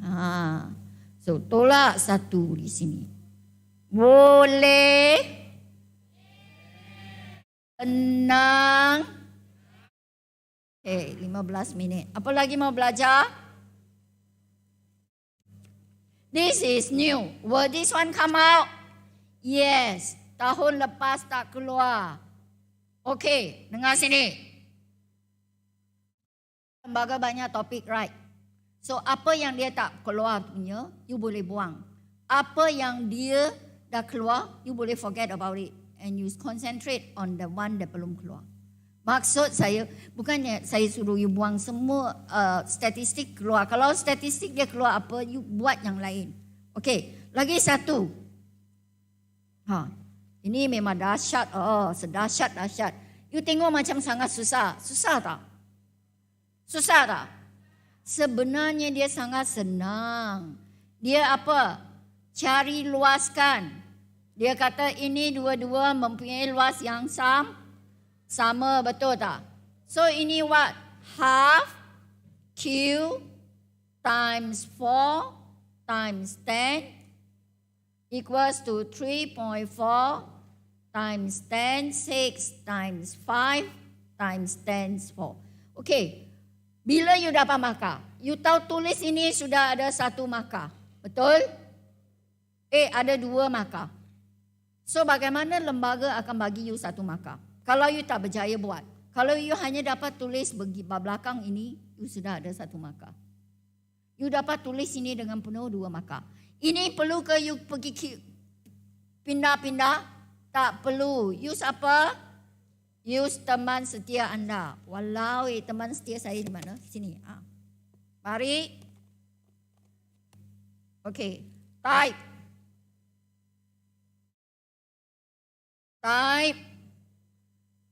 So tolak 1 di sini. Boleh? Tenang. 15 minit. Apa lagi mau belajar? This is new. Will this one come out? Yes. Tahun lepas tak keluar. Okay, dengar sini. Lembaga banyak topik, right? So, apa yang dia tak keluar punya, you boleh buang. Apa yang dia dah keluar, you boleh forget about it. And you concentrate on the one that belum keluar. Maksud saya, bukannya saya suruh you buang semua statistik keluar. Kalau statistik dia keluar apa, you buat yang lain. Okay, lagi satu. Ini memang dahsyat. Sedahsyat-dahsyat. You tengok macam sangat susah. Susah tak? Susah tak? Sebenarnya dia sangat senang. Dia apa? Cari luaskan. Dia kata ini dua-dua mempunyai luas yang sama, betul tak? So ini what? Half Q times 4 times 10 equals to 3.4 times 10, 6 times 5 times 10, 4. Okay, bila you dapat markah? You tahu tulis ini sudah ada 1 markah. Betul? Ada 2 markah. So, bagaimana lembaga akan bagi you 1 markah? Kalau you tak berjaya buat. Kalau you hanya dapat tulis belakang ini, you sudah ada 1 markah. You dapat tulis ini dengan penuh 2 markah. Ini perlu ke you pergi pindah-pindah? Tak perlu. Use apa? Use teman setia anda. Walau, teman setia saya di mana? Sini. Mari. Okay. Type.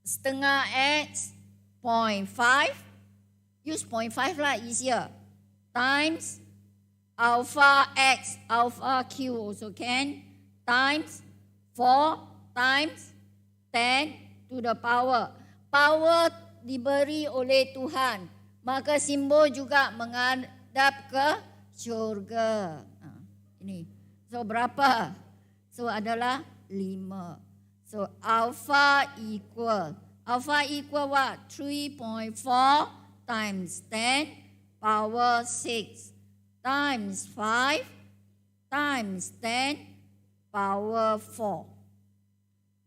Setengah X 0.5. Use 0.5 lah, easier. Times alpha X, alpha Q also can. Times 4 times 10 to the power. Power diberi oleh Tuhan. Maka simbol juga menghadap ke syurga. Ini. So berapa? So adalah 5. So alpha equal what? 3.4 times 10 power 6 times 5 times 10 power 4.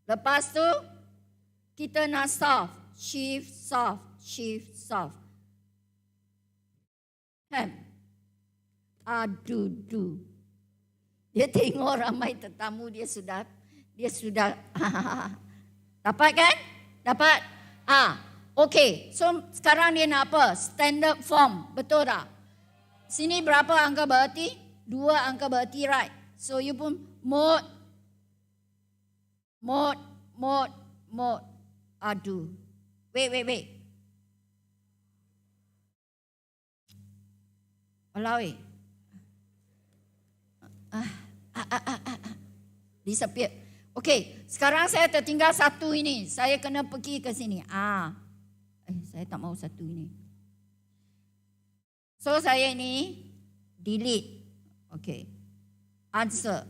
Lepas tu, kita nak solve. Shift, solve. Aduh. Dia tengok ramai tetamu, dia sudah. Dapat kan? Dapat? Okay. So, sekarang dia nak apa? Standard form. Betul tak? Sini berapa angka berarti? 2 angka berarti, right? So, you pun mod. Aduh. Wait. Walau. Disappear. Okay, sekarang saya tertinggal 1 ini. Saya kena pergi ke sini. Saya tak mau 1 ini. So, saya ini delete. Okay. Answer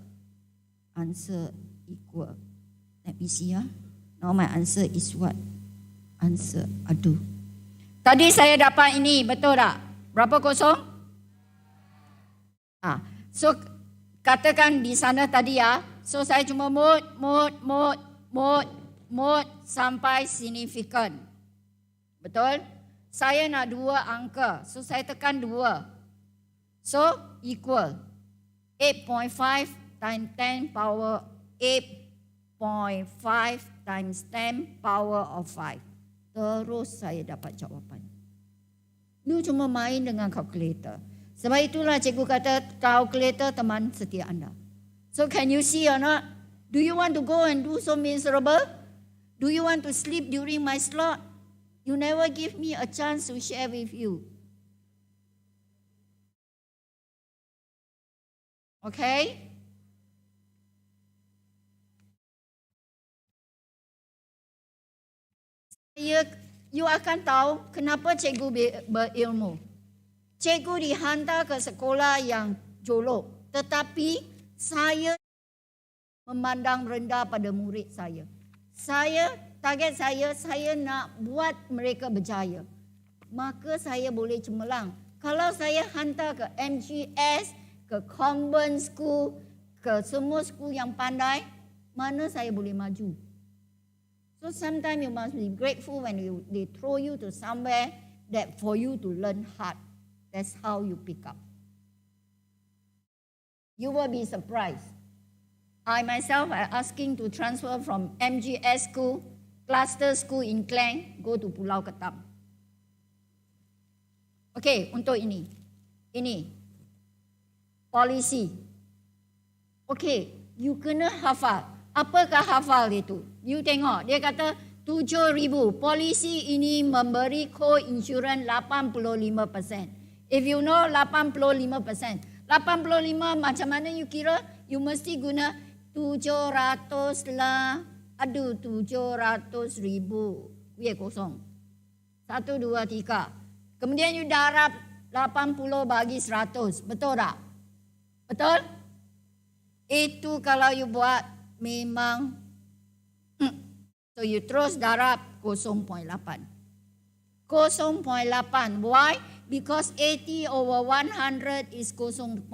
equal. Let me see. Now my answer is what? Answer. Aduh. Tadi saya dapat ini. Betul tak? Berapa kosong? So, katakan di sana tadi ya. So, saya cuma mod sampai signifikan. Betul? Saya nak 2 angka. So, saya tekan 2. So, equal. 8.5 times 10 power 8.5 times 10 power of 5. Terus saya dapat jawapan. Lu cuma main dengan kalkulator. Sebab itulah cikgu kata kalkulator teman setia anda. So can you see or not? Do you want to go and do so miserable? Do you want to sleep during my slot? You never give me a chance to share with you. Okay? You akan tahu kenapa cikgu berilmu. Cikgu dihantar ke sekolah yang jolok. Tetapi saya memandang rendah pada murid saya. Target saya nak buat mereka berjaya. Maka saya boleh cemerlang. Kalau saya hantar ke MGS, ke convent school, ke semua school yang pandai, mana saya boleh maju? So sometimes you must be grateful when they throw you to somewhere that for you to learn hard. That's how you pick up. You will be surprised. I myself am asking to transfer from MGS school, cluster school in Klang, go to Pulau Ketam. Okay, untuk ini. Polisi. Okay, you kena hafal. Apakah hafal itu? You tengok, dia kata 7,000. Polisi ini memberi co-insurance 85%. If you know 85%. 85 macam mana you kira? You mesti guna 700 lah. 700,000. Biar kosong. 1, 2, 3. Kemudian you darab 80 bagi 100. Betul tak? Betul? Itu kalau you buat memang so you terus darab 0.8. 0.8. Why? Because 80 over 100 is 0.8.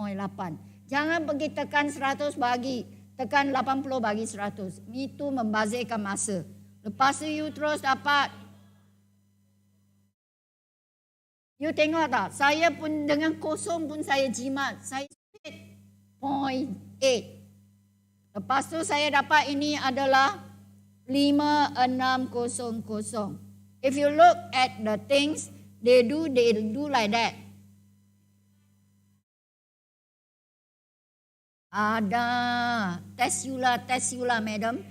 Jangan pergi tekan 100 bagi, tekan 80 bagi 100. Itu membazirkan masa. Lepas tu you terus dapat. You tengok tak? Saya pun dengan kosong pun saya jimat. Saya 0.8. Lepas tu saya dapat ini adalah 5600. If you look at the things they do like that. Ada tes you lah, madam.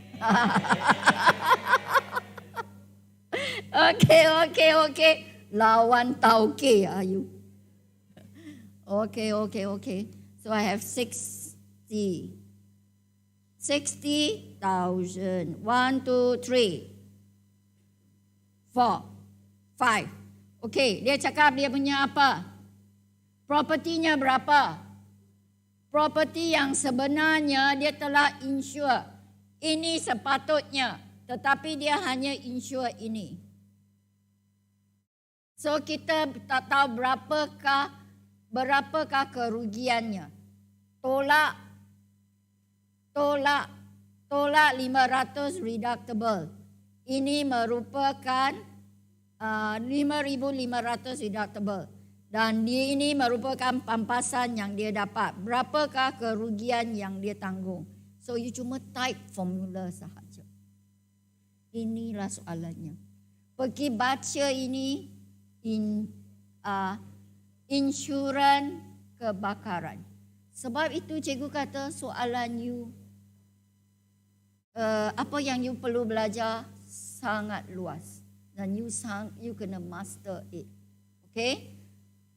Okay. Lawan tauke are you? Okay. So I have 60,000. 1, 2, 3, 4, 5. Okay, dia cakap dia punya apa? Propertinya berapa? Property yang sebenarnya dia telah insure. Ini sepatutnya, tetapi dia hanya insure ini. So kita tak tahu berapakah kerugiannya. Tolak 500 deductible. Ini merupakan 5,500 deductible. Dan ini merupakan pampasan yang dia dapat. Berapakah kerugian yang dia tanggung? So you cuma type formula sahaja. Inilah soalannya. Pergi baca ini insurans kebakaran. Sebab itu cikgu kata soalan you apa yang you perlu belajar sangat luas dan you kena master it. Okay?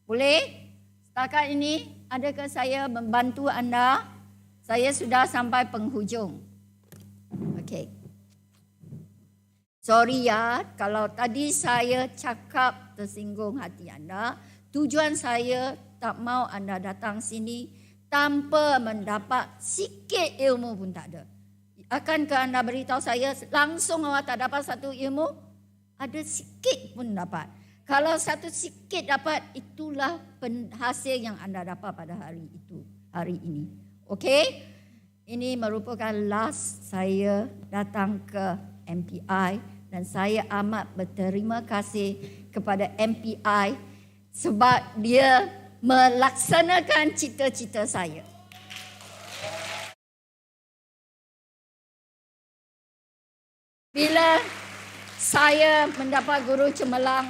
Boleh? Setakat ini adakah saya membantu anda? Saya sudah sampai penghujung. Okay. Sorry ya kalau tadi saya cakap tersinggung hati anda. Tujuan saya tak mau anda datang sini tanpa mendapat sikit ilmu pun tak ada. Akankah anda beritahu saya langsung awak tak dapat satu ilmu? Ada sikit pun dapat. Kalau satu sikit dapat, itulah hasil yang anda dapat pada hari ini. Okey? Ini merupakan last saya datang ke MPI dan saya amat berterima kasih kepada MPI sebab dia melaksanakan cita-cita saya. Bila saya mendapat guru cemerlang,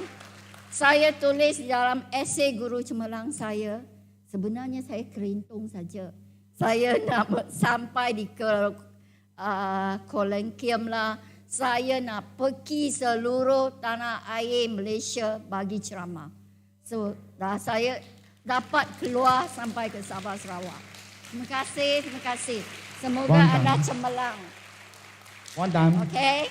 saya tulis dalam esei guru cemerlang saya, sebenarnya saya kerentung saja. Saya nak sampai di kolonkium lah. Saya nak pergi seluruh tanah air Malaysia bagi ceramah. So, saya dapat keluar sampai ke Sabah Sarawak. Terima kasih. Semoga anda cemerlang. One time. Okay.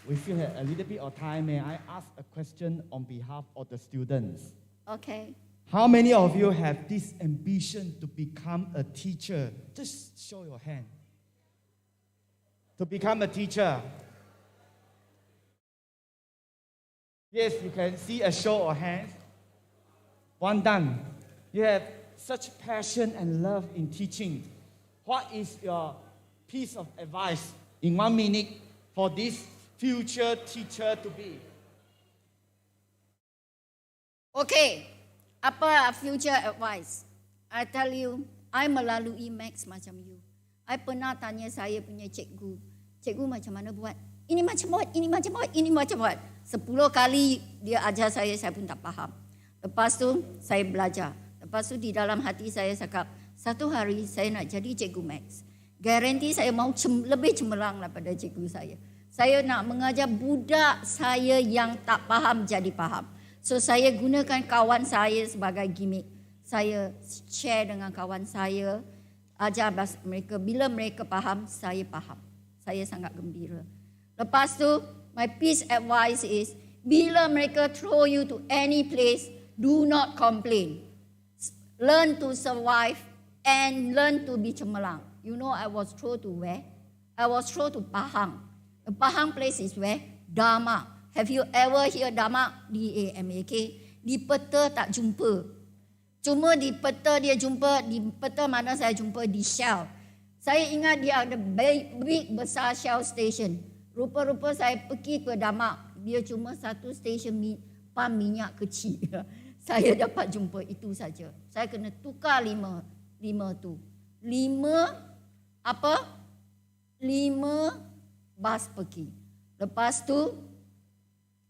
We still have a little bit of time. May I ask a question on behalf of the students? Okay. How many of you have this ambition to become a teacher? Just show your hand. To become a teacher. Yes, you can see a show of hands. One done. You have such passion and love in teaching. What is your piece of advice in 1 minute for this future teacher to be? Okay, apa future advice? I tell you, I melalui max macam you. I pernah tanya saya punya cikgu macam mana buat? Ini macam buat. 10 kali dia ajar saya pun tak faham. Lepas tu saya belajar. Lepas tu di dalam hati saya cakap, satu hari saya nak jadi cikgu max. Garanti saya mau lebih cemerlang daripada cikgu saya. Saya nak mengajar budak saya yang tak faham jadi faham. So saya gunakan kawan saya sebagai gimmick. Saya share dengan kawan saya, ajar mereka. Bila mereka faham, saya faham. Saya sangat gembira. Lepas tu, my piece advice is, bila mereka throw you to any place, do not complain. Learn to survive and learn to be cemerlang. You know, I was thrown to where? I was thrown to Pahang. The Pahang place is where? Damak. Have you ever heard Damak? D-A-M-A-K. Di peta tak jumpa. Cuma di peta dia jumpa, di peta mana saya jumpa di Shell. Saya ingat dia ada big besar Shell station. Rupa-rupa saya pergi ke Damak, dia cuma satu station pam minyak kecil. Saya dapat jumpa itu saja. Saya kena tukar lima tu. Lima bas pergi. Lepas tu,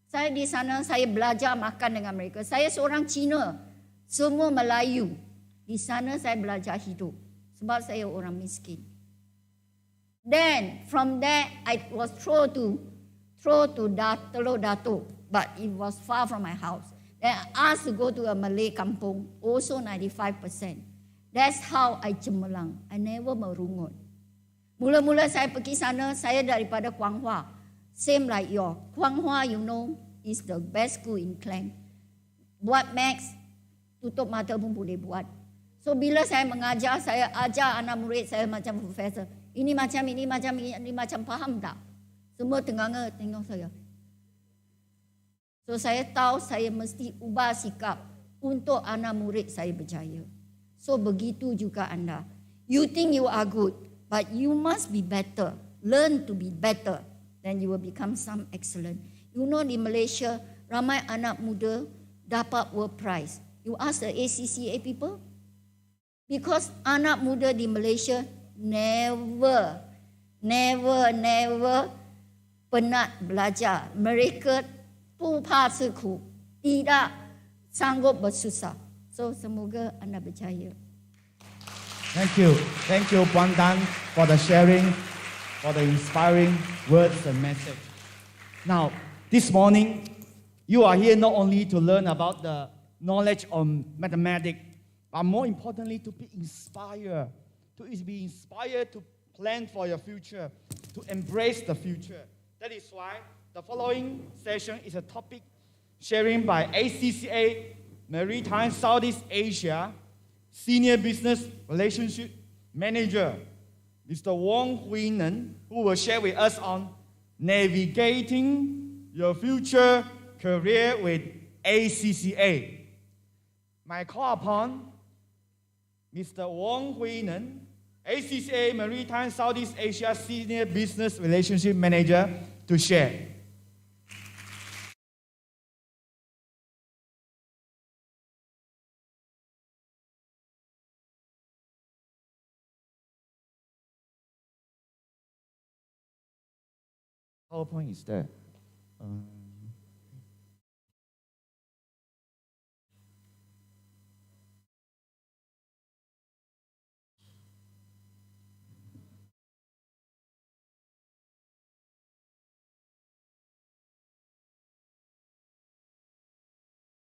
saya di sana, saya belajar makan dengan mereka. Saya seorang Cina, semua Melayu. Di sana saya belajar hidup. Sebab saya orang miskin. Then, from there, I was thrown to Teluk Datuk. But it was far from my house. Then I asked to go to a Malay kampung, also 95%. That's how I cemerlang. I never merungut. Mula-mula saya pergi sana, saya daripada Kuang Hua. Same like your. Kuang Hua, you know, is the best school in Klang. Buat maths, tutup mata pun boleh buat. So bila saya mengajar, saya ajar anak murid saya macam profesor. Ini macam faham tak? Semua tenganga tengok saya. So saya tahu saya mesti ubah sikap untuk anak murid saya berjaya. So begitu juga anda. You think you are good, but you must be better. Learn to be better. Then you will become some excellent. You know di Malaysia, ramai anak muda dapat world prize. You ask the ACCA people? Because anak muda di Malaysia never penat belajar. Mereka pupa siku, tidak sanggup bersusah. So semoga anda berjaya. Thank you, Puan Tan, for the sharing, for the inspiring words and message. Now, this morning, you are here not only to learn about the knowledge on mathematics, but more importantly, to be inspired. To be inspired to plan for your future, to embrace the future. That is why the following session is a topic sharing by ACCA Maritime Southeast Asia Senior Business Relationship Manager, Mr. Wong Hui Nen, who will share with us on navigating your future career with ACCA. My call upon Mr. Wong Hui Nen, ACCA Maritime Southeast Asia Senior Business Relationship Manager, to share. PowerPoint is there.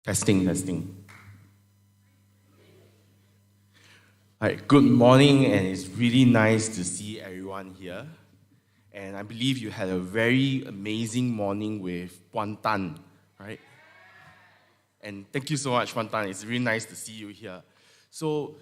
Testing. Hi, good morning, and it's really nice to see everyone here. And I believe you had a very amazing morning with Puan Tan, right? And thank you so much, Puan Tan. It's really nice to see you here. So,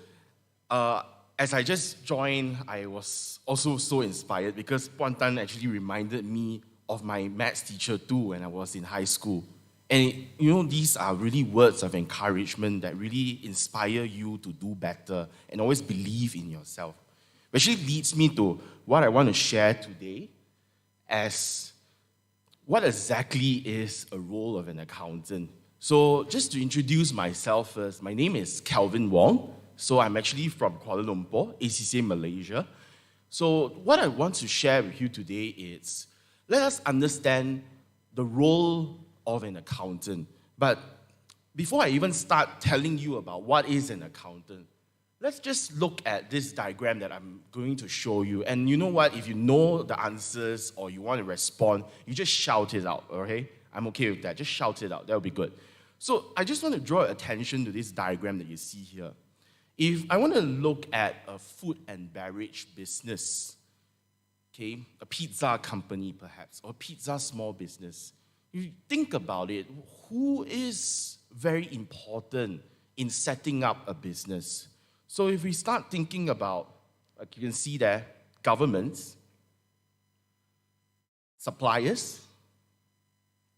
as I just joined, I was also so inspired because Puan Tan actually reminded me of my maths teacher too when I was in high school. And you know, these are really words of encouragement that really inspire you to do better and always believe in yourself. Which actually leads me to what I want to share today as what exactly is a role of an accountant. So just to introduce myself first, my name is Kelvin Wong. So I'm actually from Kuala Lumpur, ACCA Malaysia. So what I want to share with you today is, let us understand the role of an accountant. But before I even start telling you about what is an accountant, let's just look at this diagram that I'm going to show you. And you know what? If you know the answers or you want to respond, you just shout it out, okay? I'm okay with that. Just shout it out. That would be good. So I just want to draw attention to this diagram that you see here. If I want to look at a food and beverage business, okay, a pizza company perhaps, or a pizza small business, you think about it, who is very important in setting up a business? So if we start thinking about, like you can see there, governments, suppliers,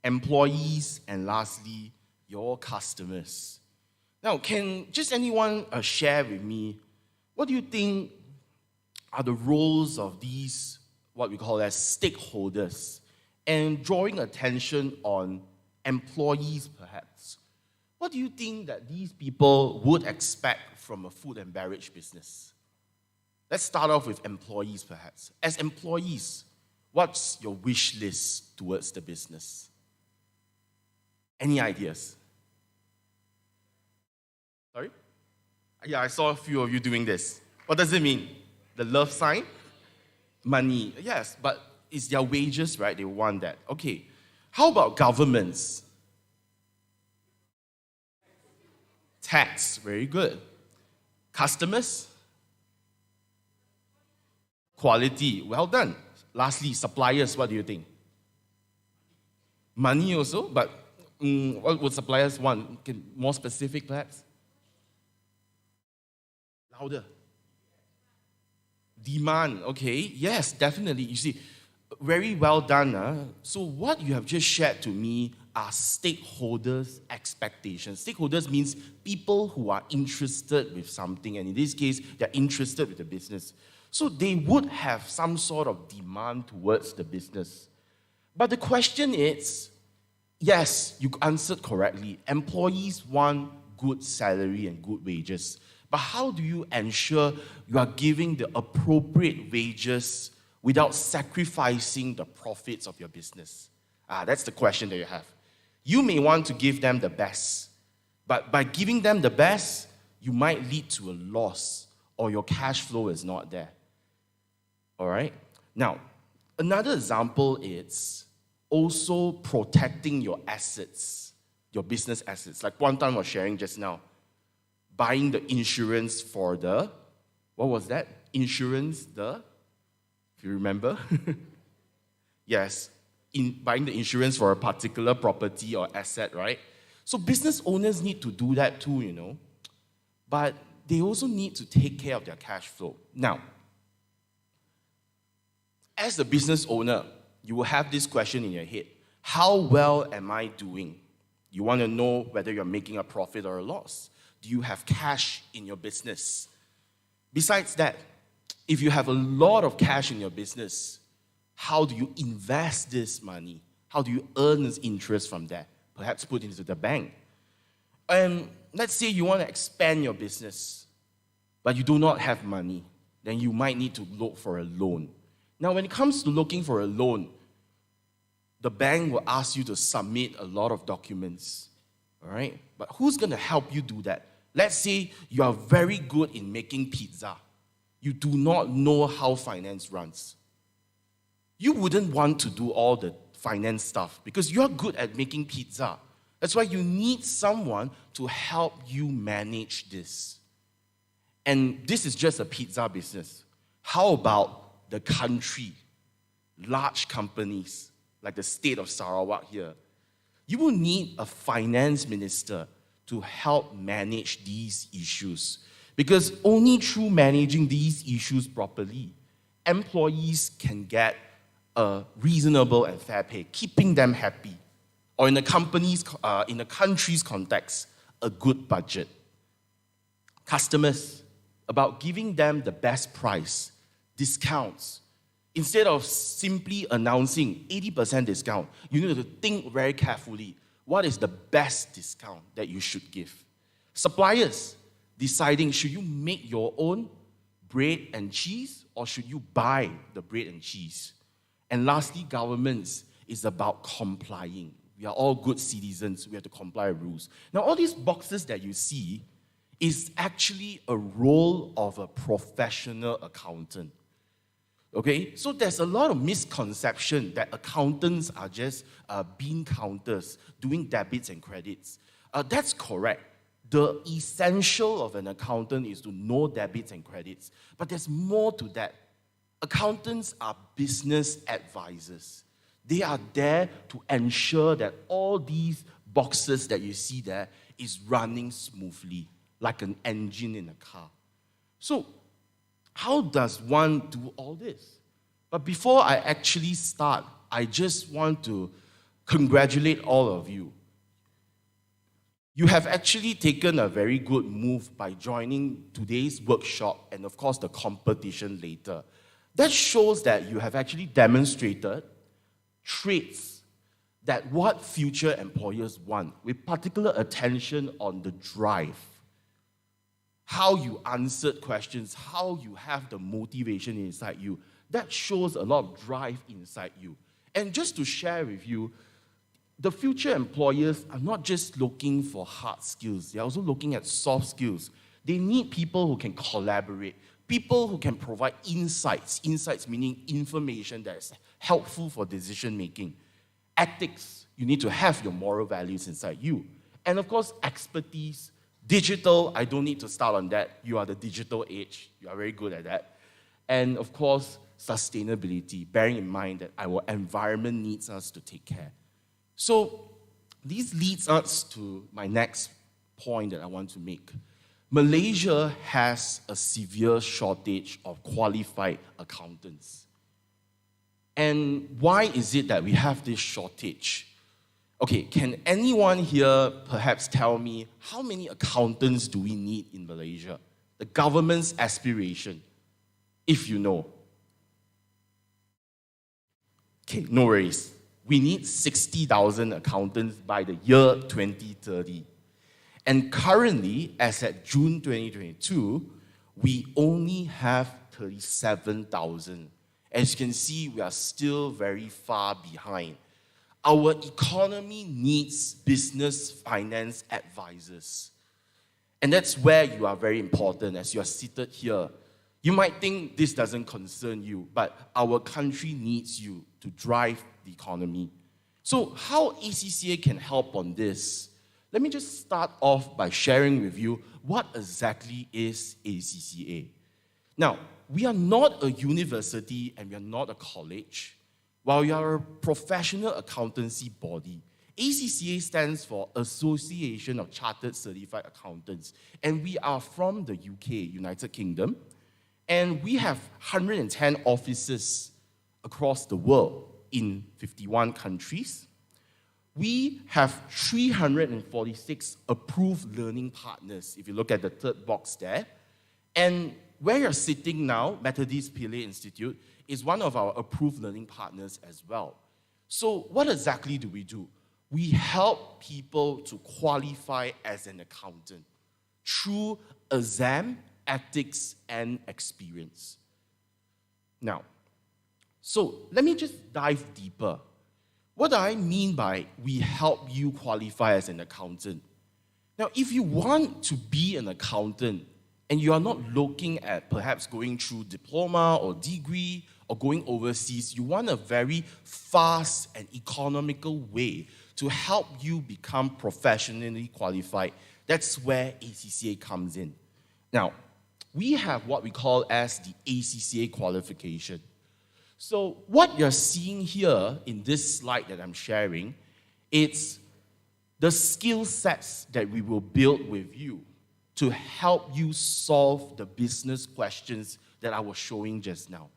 employees, and lastly, your customers. Now, can just anyone share with me, what do you think are the roles of these, what we call as stakeholders, and drawing attention on employees perhaps? What do you think that these people would expect from a food and beverage business? Let's start off with employees perhaps. As employees, what's your wish list towards the business? Any ideas? Sorry? Yeah, I saw a few of you doing this. What does it mean? The love sign? Money. Yes, but it's their wages, right? They want that. Okay. How about governments? Tax. Very good. Customers? Quality. Well done. Lastly, suppliers. What do you think? Money also, but what would suppliers want? More specific, perhaps? Louder. Demand. Okay. Yes, definitely. You see, very well done. So what you have just shared to me are stakeholders' expectations. Stakeholders means people who are interested with something, and in this case, they're interested with the business. So they would have some sort of demand towards the business. But the question is, yes, you answered correctly. Employees want good salary and good wages. But how do you ensure you are giving the appropriate wages without sacrificing the profits of your business? That's the question that you have. You may want to give them the best, but by giving them the best, you might lead to a loss or your cash flow is not there. All right? Now, another example is also protecting your assets, your business assets. Like Puan was sharing just now. Buying the insurance for the, what was that? Insurance, if you remember? Yes, buying the insurance for a particular property or asset, right? So business owners need to do that too, But they also need to take care of their cash flow. Now, as a business owner, you will have this question in your head. How well am I doing? You want to know whether you're making a profit or a loss. Do you have cash in your business? Besides that, if you have a lot of cash in your business, how do you invest this money? How do you earn this interest from that? Perhaps put it into the bank. And let's say you want to expand your business, but you do not have money. Then you might need to look for a loan. Now, when it comes to looking for a loan, the bank will ask you to submit a lot of documents, all right? But who's going to help you do that? Let's say you are very good in making pizza. You do not know how finance runs. You wouldn't want to do all the finance stuff because you're good at making pizza. That's why you need someone to help you manage this. And this is just a pizza business. How about the country, large companies like the state of Sarawak here? You will need a finance minister to help manage these issues. Because only through managing these issues properly, employees can get a reasonable and fair pay, keeping them happy. Or in the country's context, a good budget. Customers, about giving them the best price, discounts. Instead of simply announcing 80% discount, you need to think very carefully, what is the best discount that you should give? Suppliers, deciding should you make your own bread and cheese or should you buy the bread and cheese? And lastly, governments is about complying. We are all good citizens, we have to comply with rules. Now, all these boxes that you see is actually a role of a professional accountant. Okay, so there's a lot of misconception that accountants are just bean counters, doing debits and credits. That's correct. The essential of an accountant is to know debits and credits. But there's more to that. Accountants are business advisors. They are there to ensure that all these boxes that you see there is running smoothly, like an engine in a car. So, how does one do all this? But before I actually start, I just want to congratulate all of you. You have actually taken a very good move by joining today's workshop and, of course, the competition later. That shows that you have actually demonstrated traits that what future employers want, with particular attention on the drive. How you answered questions, how you have the motivation inside you. That shows a lot of drive inside you. And just to share with you, the future employers are not just looking for hard skills, they're also looking at soft skills. They need people who can collaborate, people who can provide insights meaning information that is helpful for decision making. Ethics, you need to have your moral values inside you. And of course, expertise. Digital, I don't need to start on that. You are the digital age. You are very good at that. And of course, sustainability, bearing in mind that our environment needs us to take care. So this leads us to my next point that I want to make. Malaysia has a severe shortage of qualified accountants. And why is it that we have this shortage? Okay, can anyone here perhaps tell me how many accountants do we need in Malaysia? The government's aspiration, if you know. Okay, no worries. We need 60,000 accountants by the year 2030. And currently, as at June 2022, we only have 37,000. As you can see, we are still very far behind. Our economy needs business finance advisors. And that's where you are very important as you are seated here. You might think this doesn't concern you, but our country needs you to drive the economy. So how ACCA can help on this? Let me just start off by sharing with you what exactly is ACCA. Now, we are not a university and we are not a college. While we are a professional accountancy body, ACCA stands for Association of Chartered Certified Accountants, and we are from the UK, United Kingdom, and we have 110 offices across the world in 51 countries. We have 346 approved learning partners, if you look at the third box there. And where you're sitting now, Methodist Pele Institute, is one of our approved learning partners as well. So what exactly do? We help people to qualify as an accountant through exam, ethics, and experience. Now, so let me just dive deeper. What do I mean by we help you qualify as an accountant? Now, if you want to be an accountant and you are not looking at perhaps going through diploma or degree or going overseas, you want a very fast and economical way to help you become professionally qualified. That's where ACCA comes in. Now, we have what we call as the ACCA qualification. So what you're seeing here in this slide that I'm sharing, it's the skill sets that we will build with you to help you solve the business questions that I was showing just now.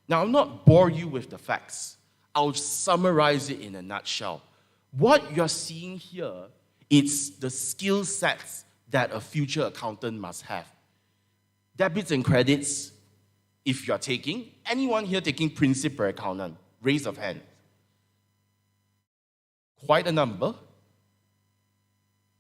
Now, I'll not bore you with the facts. I'll summarize it in a nutshell. What you're seeing here, it's the skill sets that a future accountant must have. Debits and credits, if you're taking. Anyone here taking Princip per Accountant? Raise of hand. Quite a number.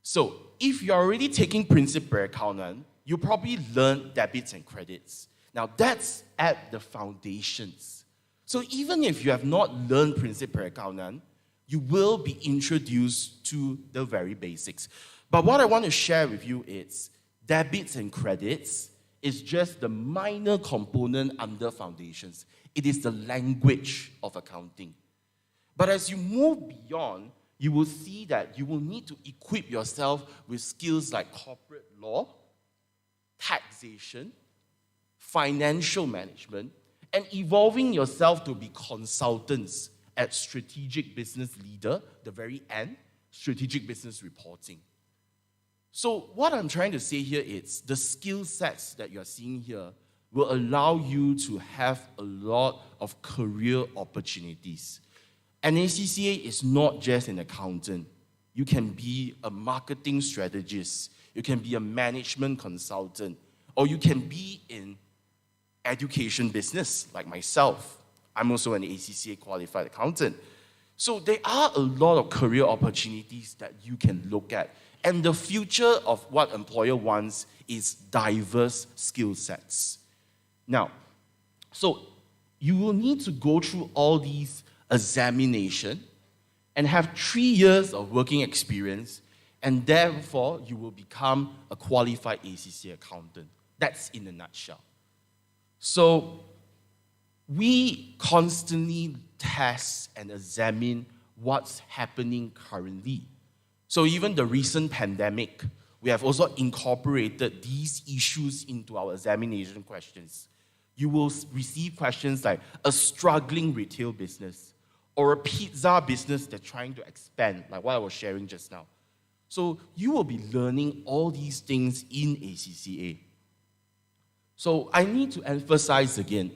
So, if you're already taking Princip per Accountant, you probably learned debits and credits. Now, that's at the foundations. So, even if you have not learned Princip per Accountant, you will be introduced to the very basics. But what I want to share with you is debits and credits is just the minor component under foundations. It is the language of accounting. But as you move beyond, you will see that you will need to equip yourself with skills like corporate law, taxation, financial management, and evolving yourself to be consultants at strategic business leader, the very end, strategic business reporting. So what I'm trying to say here is the skill sets that you're seeing here will allow you to have a lot of career opportunities. An ACCA is not just an accountant. You can be a marketing strategist, you can be a management consultant, or you can be in education business like myself. I'm also an ACCA qualified accountant. So there are a lot of career opportunities that you can look at. And the future of what employer wants is diverse skill sets. Now, so you will need to go through all these examinations and have 3 years of working experience, and therefore you will become a qualified ACCA accountant. That's in a nutshell. So we constantly test and examine what's happening currently. So even the recent pandemic, we have also incorporated these issues into our examination questions. You will receive questions like a struggling retail business or a pizza business that's trying to expand, like what I was sharing just now. So you will be learning all these things in ACCA. So I need to emphasize again,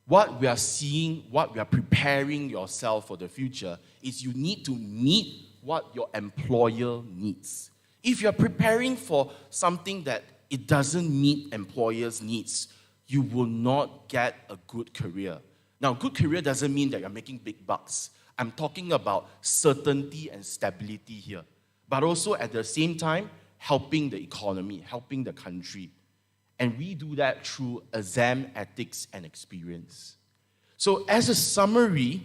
what we are seeing, what we are preparing yourself for the future is you need to meet what your employer needs. If you're preparing for something that it doesn't meet employers' needs, you will not get a good career. Now, good career doesn't mean that you're making big bucks. I'm talking about certainty and stability here, but also at the same time, helping the economy, helping the country. And we do that through exam ethics and experience. So as a summary,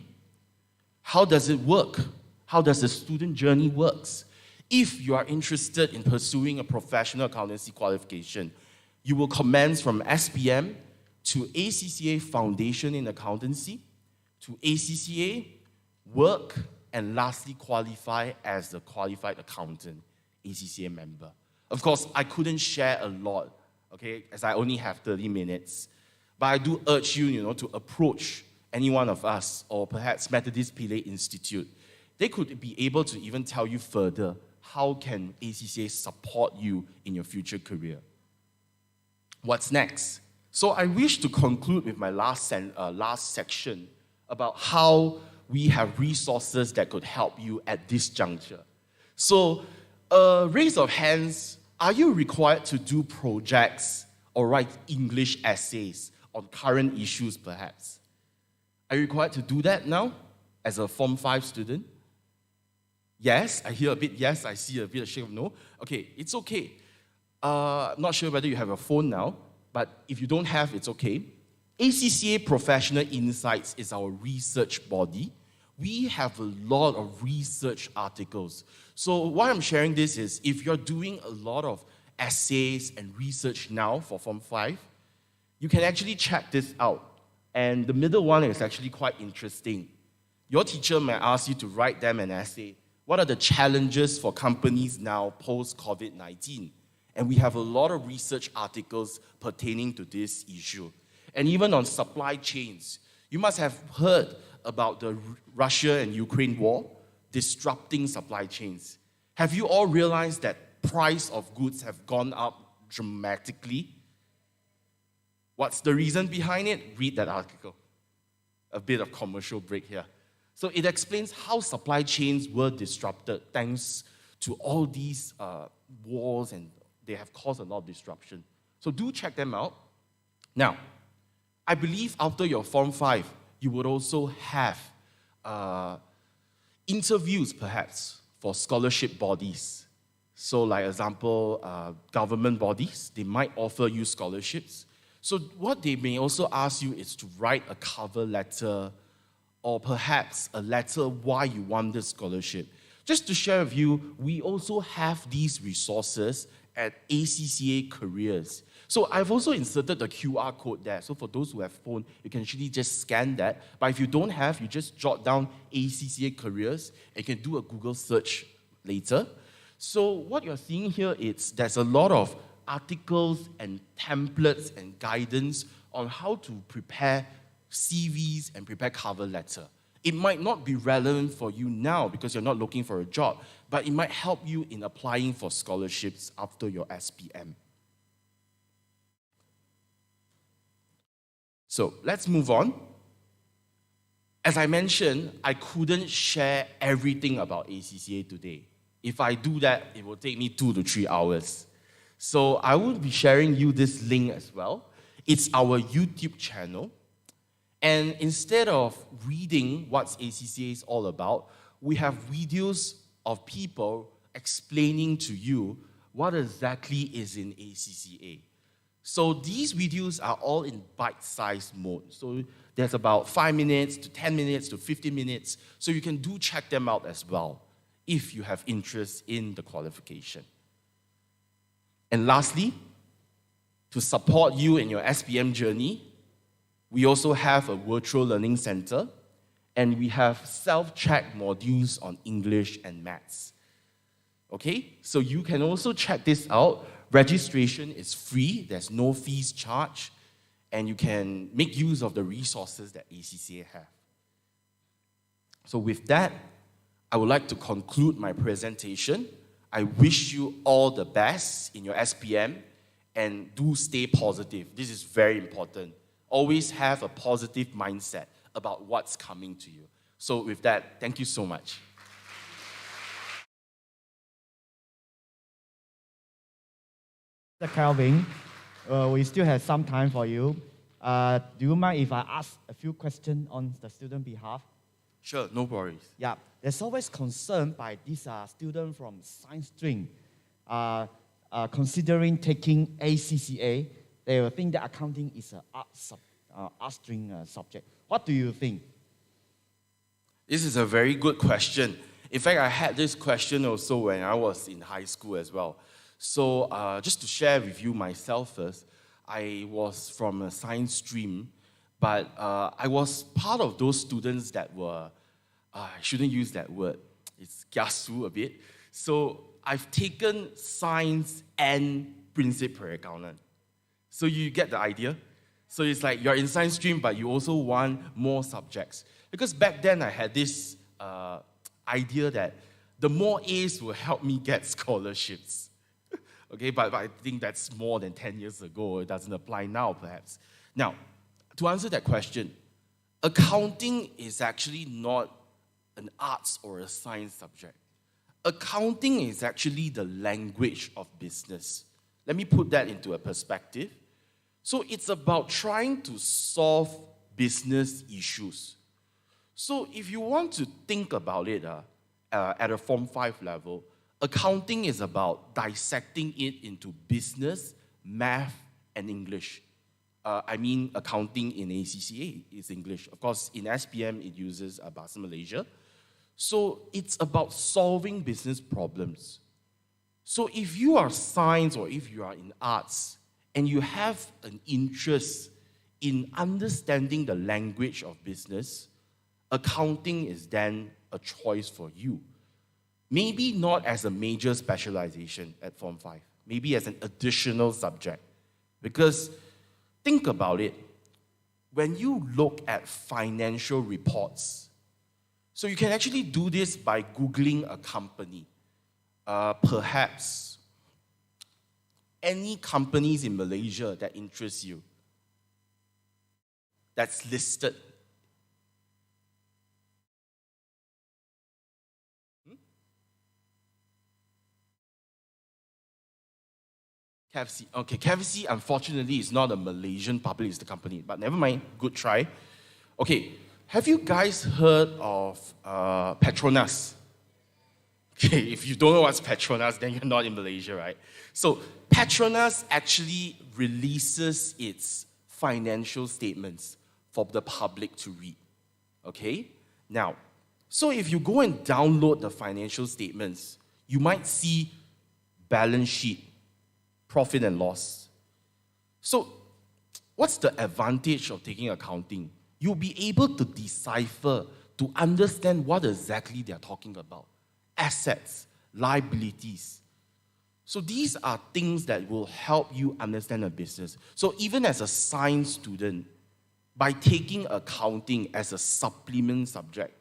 how does it work? How does the student journey works? If you are interested in pursuing a professional accountancy qualification, you will commence from SPM to ACCA Foundation in Accountancy, to ACCA, work, and lastly qualify as a qualified accountant, ACCA member. Of course, I couldn't share a lot, okay, as I only have 30 minutes. But I do urge you, to approach any one of us, or perhaps Methodist Pillay Institute. They could be able to even tell you further how can ACCA support you in your future career. What's next? So I wish to conclude with my last section about how we have resources that could help you at this juncture. So, raise of hands, are you required to do projects or write English essays on current issues perhaps? Are you required to do that now as a Form 5 student? Yes, I hear a bit yes, I see a bit of shake of no. Okay, it's okay. I'm not sure whether you have a phone now, but if you don't have, it's okay. ACCA Professional Insights is our research body. We have a lot of research articles. So why I'm sharing this is, if you're doing a lot of essays and research now for Form 5, you can actually check this out. And the middle one is actually quite interesting. Your teacher may ask you to write them an essay. What are the challenges for companies now post-COVID-19? And we have a lot of research articles pertaining to this issue. And even on supply chains, you must have heard about the Russia and Ukraine war disrupting supply chains. Have you all realized that price of goods have gone up dramatically? What's the reason behind it? Read that article. A bit of commercial break here. So it explains how supply chains were disrupted thanks to all these wars, and they have caused a lot of disruption. So do check them out. Now, I believe after your Form 5, you would also have interviews perhaps for scholarship bodies. So like example, government bodies, they might offer you scholarships. So what they may also ask you is to write a cover letter or perhaps a letter why you want this scholarship. Just to share with you, we also have these resources at ACCA Careers. So I've also inserted the QR code there. So for those who have phone, you can actually just scan that. But if you don't have, you just jot down ACCA Careers and you can do a Google search later. So what you're seeing here is there's a lot of articles and templates and guidance on how to prepare CVs and prepare cover letter. It might not be relevant for you now because you're not looking for a job, but it might help you in applying for scholarships after your SPM. So let's move on. As I mentioned, I couldn't share everything about ACCA today. If I do that, it will take me 2 to 3 hours. So I will be sharing you this link as well. It's our YouTube channel. And instead of reading what ACCA is all about, we have videos of people explaining to you what exactly is in ACCA. So these videos are all in bite-sized mode. So there's about 5 minutes to 10 minutes to 15 minutes. So you can check them out as well if you have interest in the qualification. And lastly, to support you in your SPM journey, we also have a virtual learning center, and we have self-check modules on English and maths. Okay, so you can also check this out. Registration is free, there's no fees charged, and you can make use of the resources that ACCA have. So with that, I would like to conclude my presentation. I wish you all the best in your SPM, and do stay positive. This is very important. Always have a positive mindset about what's coming to you. So with that, thank you so much. Mr. Calvin, we still have some time for you. Do you mind if I ask a few questions on the student behalf? Sure, no worries. Yeah, there's always concern by these students from science stream considering taking ACCA. They will think that accounting is an art stream subject. What do you think? This is a very good question. In fact, I had this question also when I was in high school as well. So just to share with you myself first, I was from a science stream, but I was part of those students that were, I shouldn't use that word, it's kiasu a bit. So I've taken science and prinsip perakaunan. So you get the idea? So it's like you're in science stream, but you also want more subjects. Because back then I had this idea that the more A's will help me get scholarships. Okay, but I think that's more than 10 years ago. It doesn't apply now, perhaps. Now, to answer that question, accounting is actually not an arts or a science subject. Accounting is actually the language of business. Let me put that into a perspective. So it's about trying to solve business issues. So if you want to think about it at a Form 5 level, accounting is about dissecting it into business, math, and English. I mean, accounting in ACCA is English. Of course, in SPM, it uses Bahasa Malaysia. So it's about solving business problems. So if you are science or if you are in arts, and you have an interest in understanding the language of business, accounting is then a choice for you. Maybe not as a major specialization at Form 5, maybe as an additional subject. Because think about it, when you look at financial reports, so you can actually do this by Googling a company. Perhaps any companies in Malaysia that interest you, that's listed. KFC. Okay, KFC unfortunately is not a Malaysian public listed company, but never mind, good try. Okay, have you guys heard of Petronas? Okay, if you don't know what's Petronas, then you're not in Malaysia, right? So Petronas actually releases its financial statements for the public to read. Okay? Now, so if you go and download the financial statements, you might see balance sheet, profit and loss. So what's the advantage of taking accounting? You'll be able to decipher, to understand what exactly they're talking about. Assets, liabilities. So these are things that will help you understand a business. So even as a science student, by taking accounting as a supplement subject.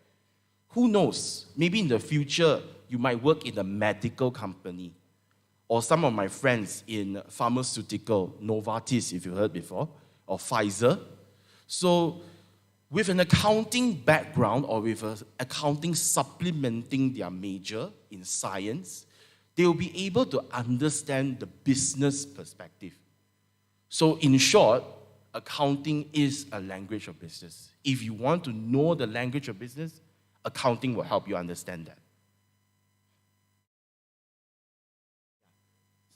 Who knows? Maybe in the future, you might work in a medical company. Or some of my friends in pharmaceutical, Novartis, if you heard before, or Pfizer. So with an accounting background or with an accounting supplementing their major in science, they will be able to understand the business perspective. So in short, accounting is a language of business. If you want to know the language of business, accounting will help you understand that.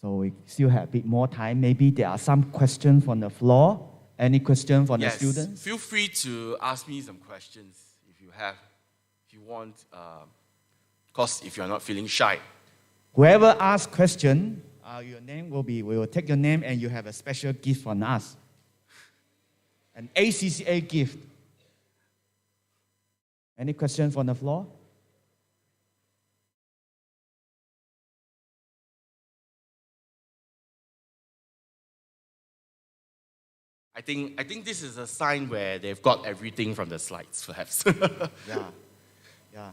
So we still have a bit more time. Maybe there are some questions from the floor. Any question from the students? Feel free to ask me some questions if you have, if you want. Of course, if you're not feeling shy. Whoever asks question, your name will be, we will take your name and you have a special gift from us. An ACCA gift. Any question from the floor? I think this is a sign where they've got everything from the slides, perhaps. Yeah.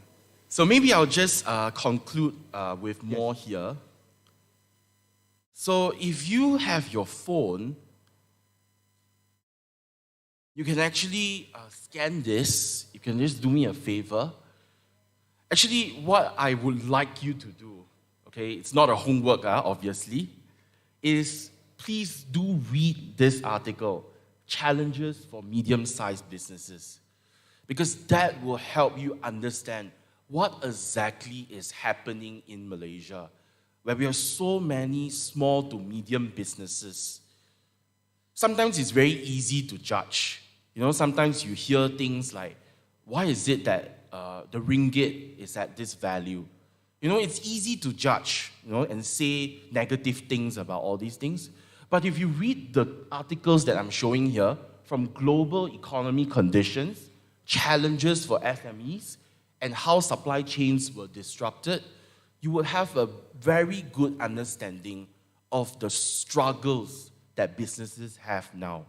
So maybe I'll just conclude with more here. So if you have your phone, you can actually scan this. You can just do me a favor. Actually, what I would like you to do, okay, it's not a homework, obviously, is please do read this article, Challenges for Medium-Sized Businesses, because that will help you understand what exactly is happening in Malaysia, where we have so many small to medium businesses. Sometimes it's very easy to judge. You know, sometimes you hear things like, why is it that the ringgit is at this value? You know, it's easy to judge, you know, and say negative things about all these things. But if you read the articles that I'm showing here, from global economy conditions, challenges for SMEs, and how supply chains were disrupted, you will have a very good understanding of the struggles that businesses have now.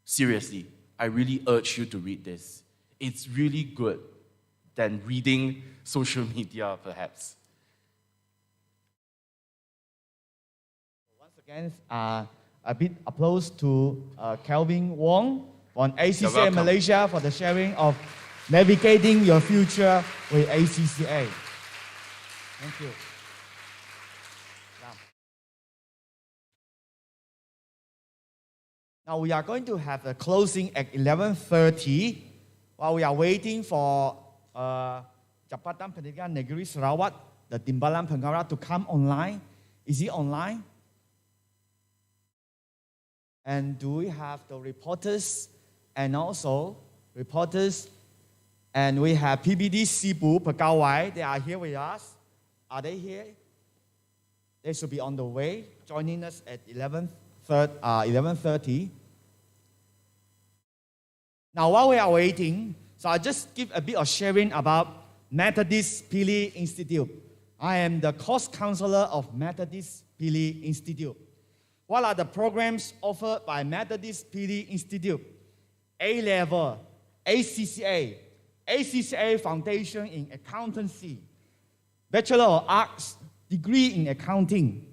Seriously, I really urge you to read this. It's really good than reading social media, perhaps. Once again, a big applause to Kelvin Wong from ACCA Malaysia for the sharing of navigating your future with ACCA. Thank you. Now we are going to have a closing at 11:30. While we are waiting for Jabatan Pendidikan Negeri Sarawak, the Timbalan Pengarah, to come online. Is he online? And do we have the reporters and also reporters? And we have PBD Sibu Pegawai. They are here with us. Are they here? They should be on the way, joining us at 11:30. Now, while we are waiting, so I'll just give a bit of sharing about Methodist Pili Institute. I am the course counselor of Methodist Pili Institute. What are the programs offered by Methodist Pili Institute? A-level, ACCA, ACCA Foundation in Accountancy, Bachelor of Arts, degree in Accounting,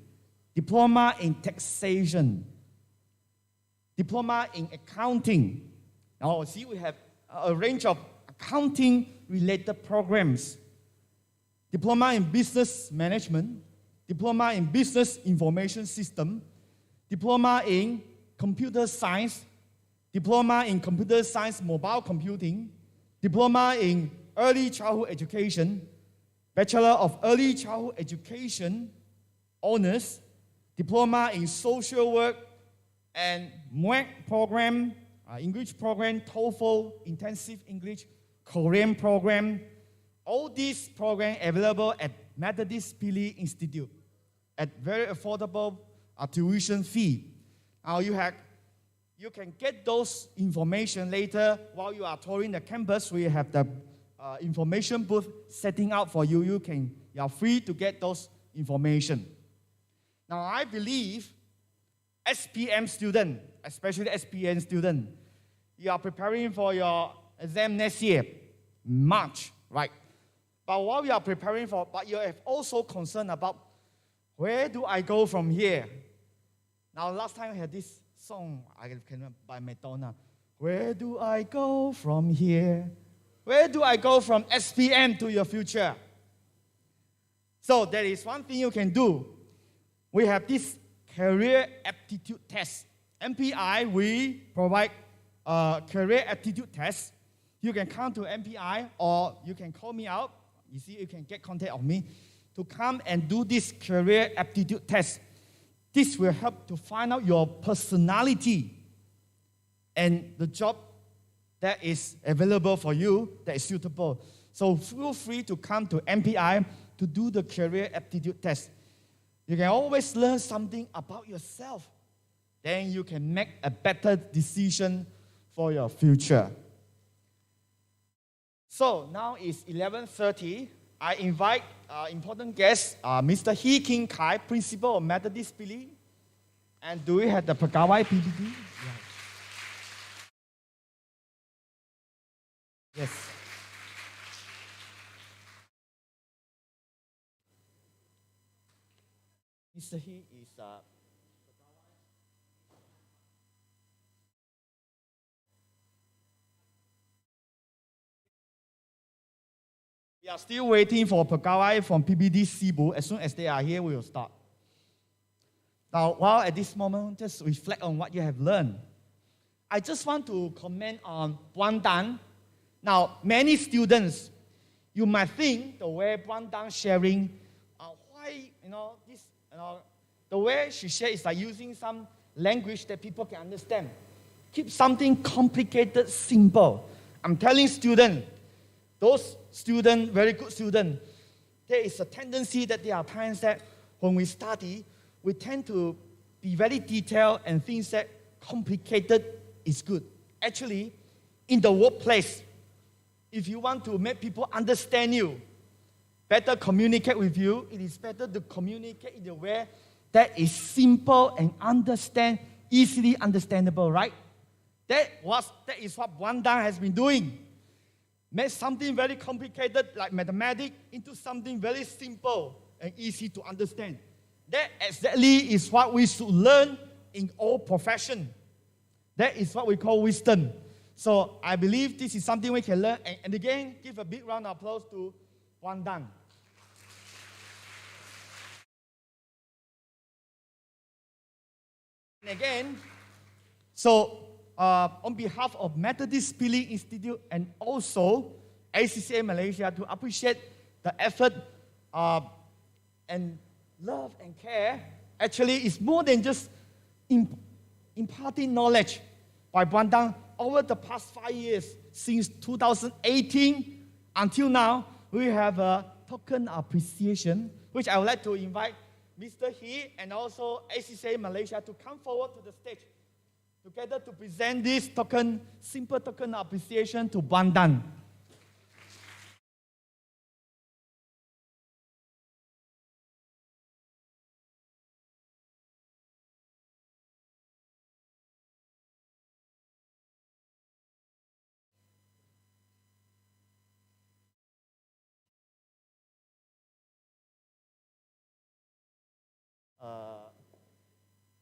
Diploma in Taxation, Diploma in Accounting. Now, see, we have a range of accounting-related programs. Diploma in Business Management, Diploma in Business Information System, Diploma in Computer Science, Diploma in Computer Science Mobile Computing, Diploma in Early Childhood Education, Bachelor of Early Childhood Education, Honors, Diploma in Social Work, and MWEC program, English program, TOEFL, Intensive English, Korean program. All these programs available at Methodist Pili Institute at very affordable tuition fee. Now you can get those information later while you are touring the campus. We have the information booth setting out for you. You are free to get those information. Now I believe SPM student, especially SPM student, you are preparing for your exam next year, March, right? But while you are preparing for, but you are also concerned about where do I go from here? Now, last time I had this song, I can remember by Madonna. Where do I go from here? Where do I go from SPM to your future? So there is one thing you can do. We have this career aptitude test. MPI, we provide a career aptitude test. You can come to MPI or you can call me out. You see, you can get contact of me to come and do this career aptitude test. This will help to find out your personality and the job that is available for you, that is suitable. So feel free to come to MPI to do the career aptitude test. You can always learn something about yourself. Then you can make a better decision for your future. So now it's 11:30. I invite important guest, Mr. Hee King Kai, Principal of Methodist Pili. And do we have the Pagawai PBD? Yes. Mr. Hee is we are still waiting for Pagawai from PBD Cebu. As soon as they are here, we will start. Now, while at this moment, just reflect on what you have learned. I just want to comment on Puan Dan. Now, many students, you might think the way Puan Dan sharing, why, this, the way she shares is like using some language that people can understand. Keep something complicated simple. I'm telling students, those students, very good students, there is a tendency that there are times that when we study, we tend to be very detailed and think that complicated is good. Actually, in the workplace, if you want to make people understand you, better communicate with you, it is better to communicate in a way that is simple and easily understandable, right? That is what Puan Dan has been doing. Make something very complicated like mathematics into something very simple and easy to understand. That exactly is what we should learn in all professions. That is what we call wisdom. So I believe this is something we can learn. And again, give a big round of applause to Puan Dan. And again, so on behalf of Methodist Pili Institute and also ACCA Malaysia, to appreciate the effort and love and care, actually is more than just imparting knowledge by Puan Dan. Over the past 5 years, since 2018 until now, we have a token appreciation, which I would like to invite Mr. Hee and also ACCA Malaysia to come forward to the stage together to present this simple token appreciation to Puan Dan.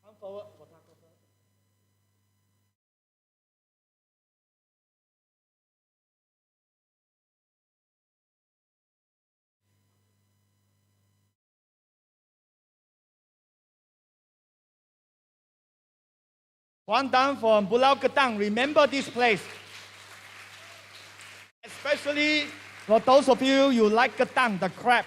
Come forward, photographer. Puan Dan from Pulau Ketang, remember this place. Especially for those of you like Ketang, the crab.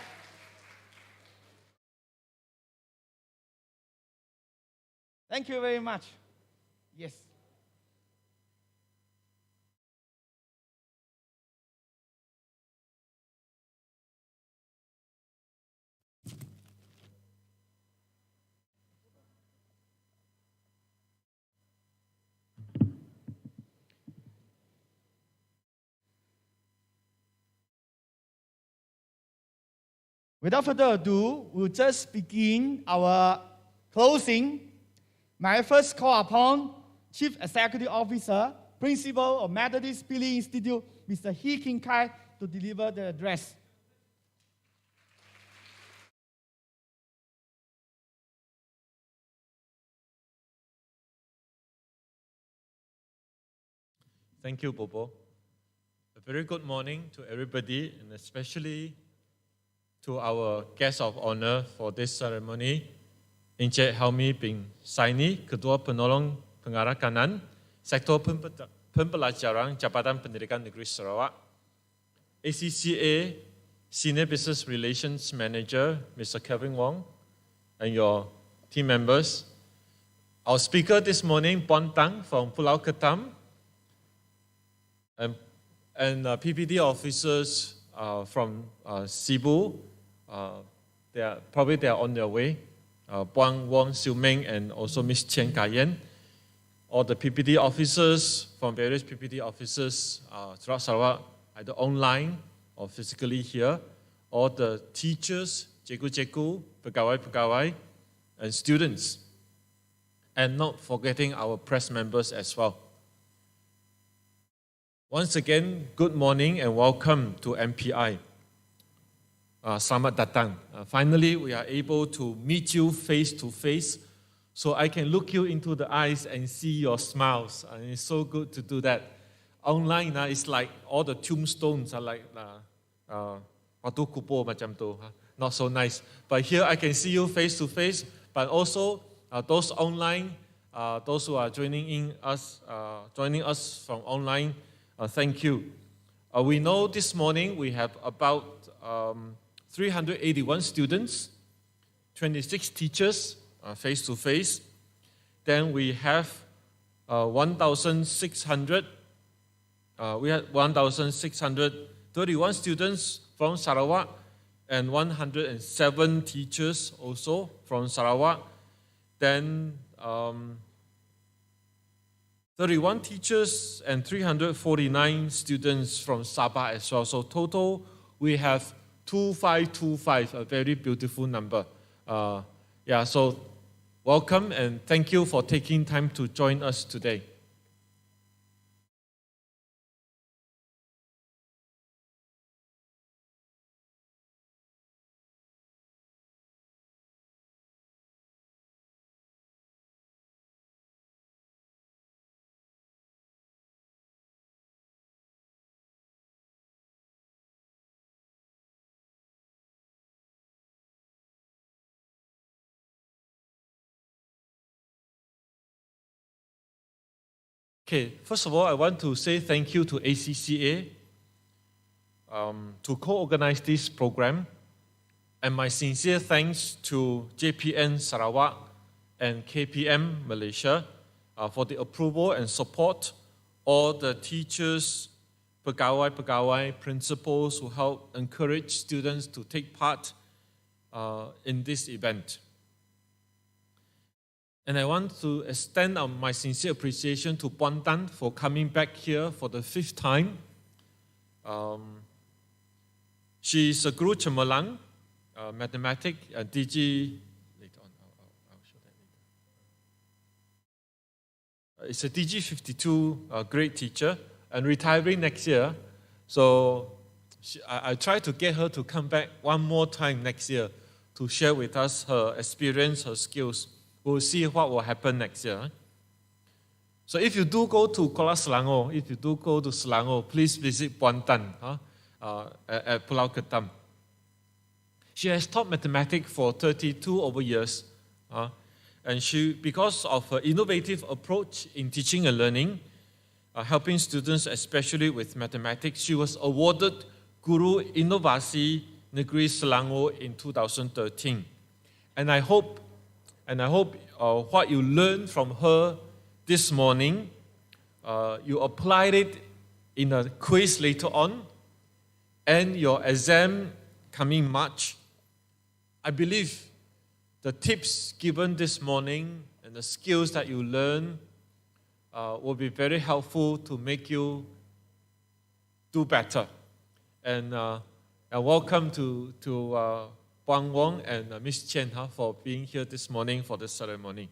Thank you very much. Yes. Without further ado, we'll just begin our closing. May I first call upon Chief Executive Officer Principal of Methodist Billy Institute, Mr. He King Kai, to deliver the address. Thank you, Bobo. A very good morning to everybody, and especially to our guest of honor for this ceremony, Encik Helmi bin Saini, Ketua Penolong Pengarah Kanan, Sektor Pembelajaran Jabatan Pendidikan Negeri Sarawak, ACCA Senior Business Relations Manager, Mr. Kevin Wong, and your team members. Our speaker this morning, Puan Tang from Pulau Ketam, and PPD officers from Cebu. They are on their way. Puan Wong Siu Ming and also Miss Chen Kayen. All the PPD officers from various PPD officers throughout Sarawak, either online or physically here. All the teachers, cikgu-cikgu, pegawai-pegawai, and students. And not forgetting our press members as well. Once again, good morning and welcome to MPI. Selamat datang. Finally, we are able to meet you face to face, so I can look you into the eyes and see your smiles. And it's so good to do that. Online, it's like all the tombstones are like Watu Kupo macam tu. Not so nice. But here I can see you face to face, but also those online, those who are joining us from online, thank you. We know this morning we have about 381 students, 26 teachers face-to-face. Then we have 1,631 students from Sarawak and 107 teachers also from Sarawak. Then 31 teachers and 349 students from Sabah as well. So total, we have 2525, a very beautiful number. So welcome and thank you for taking time to join us today. Okay, first of all, I want to say thank you to ACCA to co-organize this program, and my sincere thanks to JPN Sarawak and KPM Malaysia for the approval and support, all the teachers, pegawai, principals who help encourage students to take part in this event. And I want to extend my sincere appreciation to Puan Tan for coming back here for the 5th time. She is a Guru Cemerlang, mathematics, DG. Later on, I'll show that later. It's a DG 52 great teacher and retiring next year. So I try to get her to come back one more time next year to share with us her experience, her skills. We'll see what will happen next year. So if you do go to Kuala Selangor, please visit Puan Tan at Pulau Ketam. She has taught mathematics for 32 over years. And because of her innovative approach in teaching and learning, helping students especially with mathematics, she was awarded Guru Inovasi Negeri Selangor in 2013. And I hope what you learned from her this morning, you applied it in a quiz later on, and your exam coming March. I believe the tips given this morning and the skills that you learn will be very helpful to make you do better. And welcome to Puan Wong and Miss Chen for being here this morning for the ceremony.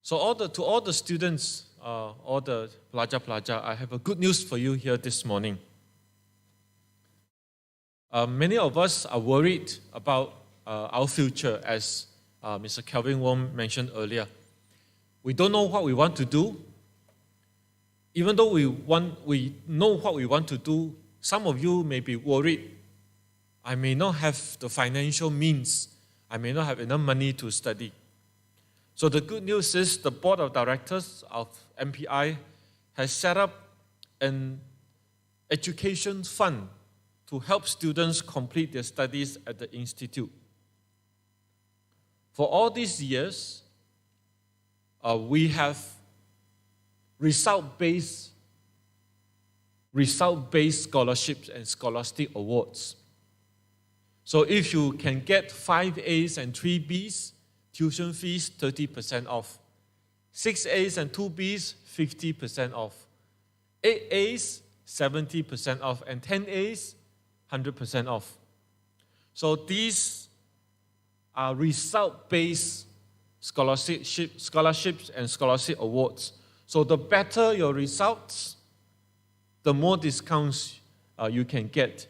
So to all the students, all the pelajar, I have a good news for you here this morning. Many of us are worried about our future, as Mr. Kelvin Wong mentioned earlier. We don't know what we want to do. Even though we know what we want to do, some of you may be worried. I may not have the financial means. I may not have enough money to study. So the good news is the board of directors of MPI has set up an education fund to help students complete their studies at the institute. For all these years, we have result-based scholarships and scholastic awards. So if you can get 5 A's and 3 B's, tuition fees 30% off. 6 A's and 2 B's, 50% off. 8 A's, 70% off. And 10 A's, 100% off. So these are result-based scholarships and scholarship awards. So the better your results, the more discounts you can get.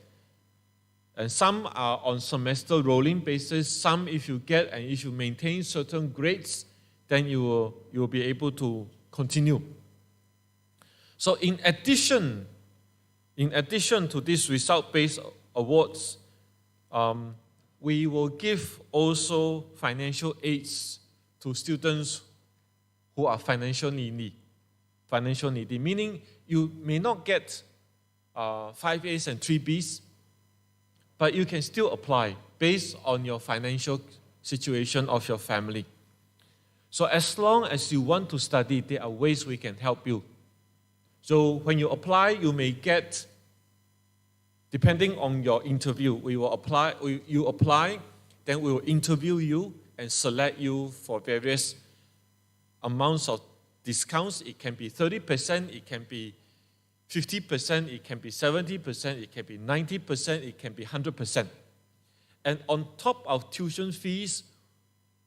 And some are on semester rolling basis. Some, if you get and if you maintain certain grades, then you will be able to continue. So in addition to these result-based awards, we will give also financial aids to students who are financially needy, meaning you may not get 5 A's and 3 B's, but you can still apply based on your financial situation of your family. So as long as you want to study, there are ways we can help you. So when you apply, you may get, depending on your interview, you apply, then we will interview you and select you for various amounts of discounts. It can be 30%, it can be 50%, it can be 70%, it can be 90%, it can be 100%. And on top of tuition fees,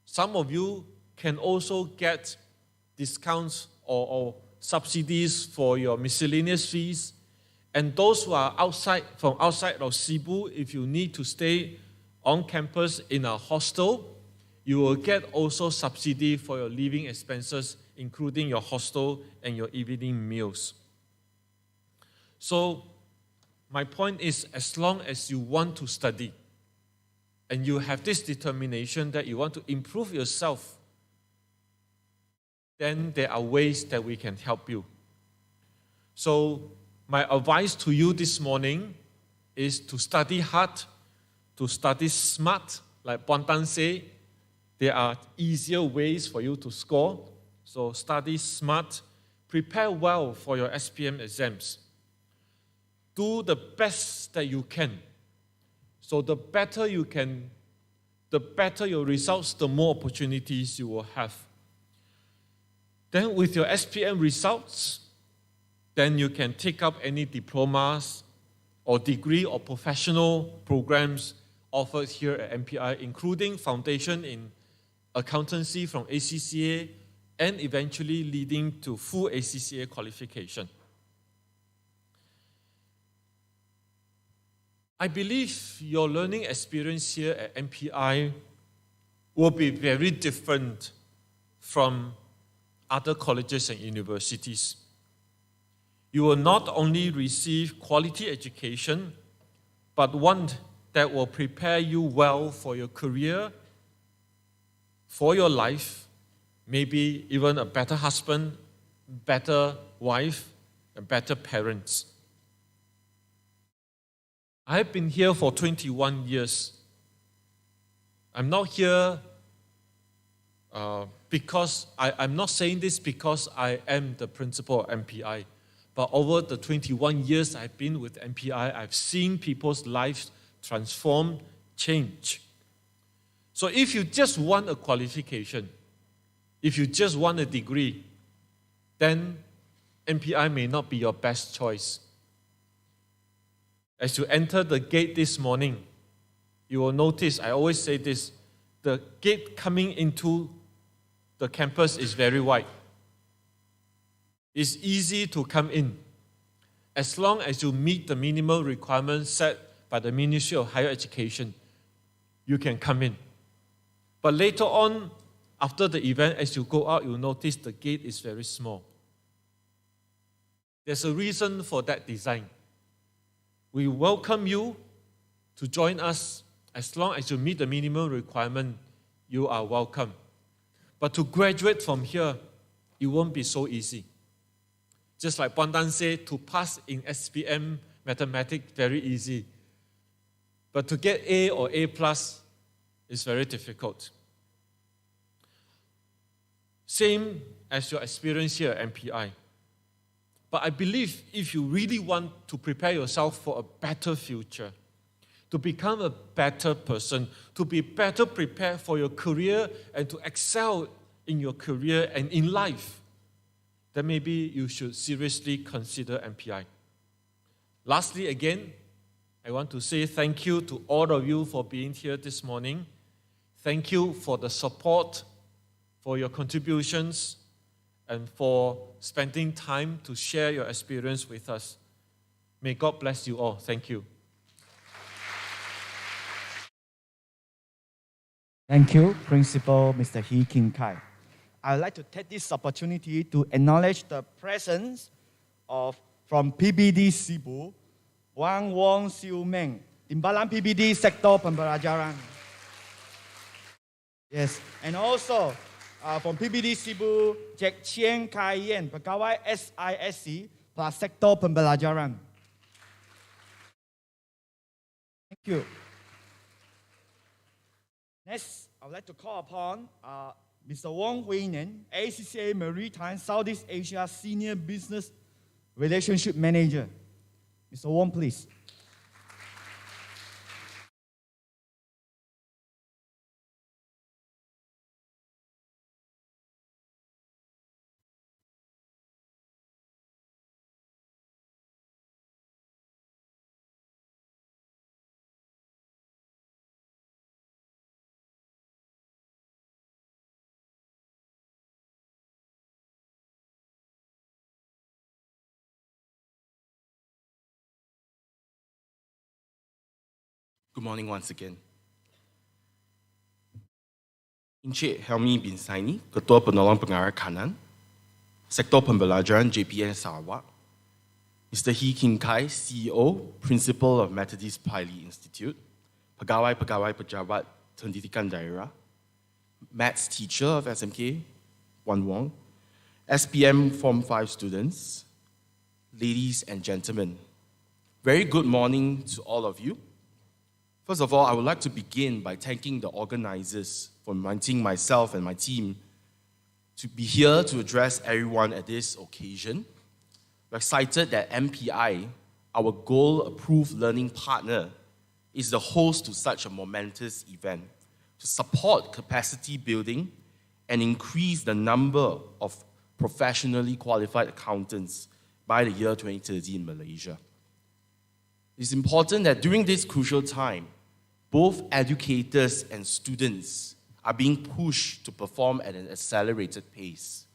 some of you can also get discounts or subsidies for your miscellaneous fees. And those who are from outside of Cebu, if you need to stay on campus in a hostel, you will get also subsidy for your living expenses, including your hostel and your evening meals. So my point is, as long as you want to study and you have this determination that you want to improve yourself, then there are ways that we can help you. So my advice to you this morning is to study hard, to study smart. Like Puan Tan said, there are easier ways for you to score. So study smart, prepare well for your SPM exams. Do the best that you can. So the better you can, the better your results, the more opportunities you will have. Then with your SPM results, then you can take up any diplomas or degree or professional programs offered here at MPI, including Foundation in Accountancy from ACCA and eventually leading to full ACCA qualification. I believe your learning experience here at MPI will be very different from other colleges and universities. You will not only receive quality education, but one that will prepare you well for your career, for your life, maybe even a better husband, better wife, and better parents. I've been here for 21 years. I'm not here because I'm not saying this because I am the principal of MPI. But over the 21 years I've been with MPI, I've seen people's lives transform, change. So if you just want a qualification, if you just want a degree, then MPI may not be your best choice. As you enter the gate this morning, you will notice, I always say this, the gate coming into the campus is very wide. It's easy to come in. As long as you meet the minimal requirements set by the Ministry of Higher Education, you can come in. But later on, after the event, as you go out, you'll notice the gate is very small. There's a reason for that design. We welcome you to join us. As long as you meet the minimum requirement, you are welcome. But to graduate from here, it won't be so easy. Just like Puan Tan said, to pass in SPM mathematics, very easy. But to get A or A plus is very difficult. Same as your experience here at MPI. But I believe if you really want to prepare yourself for a better future, to become a better person, to be better prepared for your career and to excel in your career and in life, then maybe you should seriously consider MPI. Lastly, again, I want to say thank you to all of you for being here this morning. Thank you for the support, for your contributions, and for spending time to share your experience with us. May God bless you all. Thank you. Thank you, Principal Mr. Hee Kim Kai. I'd like to take this opportunity to acknowledge the presence of, from PBD Cebu, Wong Siu Meng, Timbalan PBD Sector Pembelajaran. Yes, and also from PBD Cebu, Jack Chien Kai Yen, Pegawai SISC plus Sector Pembelajaran. Thank you. Next, I would like to call upon Mr. Wong Hui Nen, ACCA Maritime Southeast Asia Senior Business Relationship Manager. Mr. Wong, please. Good morning once again. Encik Helmi bin Saini, Ketua Penolong Pengarah Kanan, Sektor Pembelajaran JPN Sarawak, Mr. Hee Kim Kai, CEO, Principal of Methodist Piley Institute, Pegawai-Pegawai Pejabat Pendidikan Daerah, Maths teacher of SMK, Wan Wong, SPM Form 5 students, ladies and gentlemen. Very good morning to all of you. First of all, I would like to begin by thanking the organizers for inviting myself and my team to be here to address everyone at this occasion. We're excited that MPI, our goal-approved learning partner, is the host to such a momentous event to support capacity building and increase the number of professionally qualified accountants by the year 2030 in Malaysia. It's important that during this crucial time, both educators and students are being pushed to perform at an accelerated pace.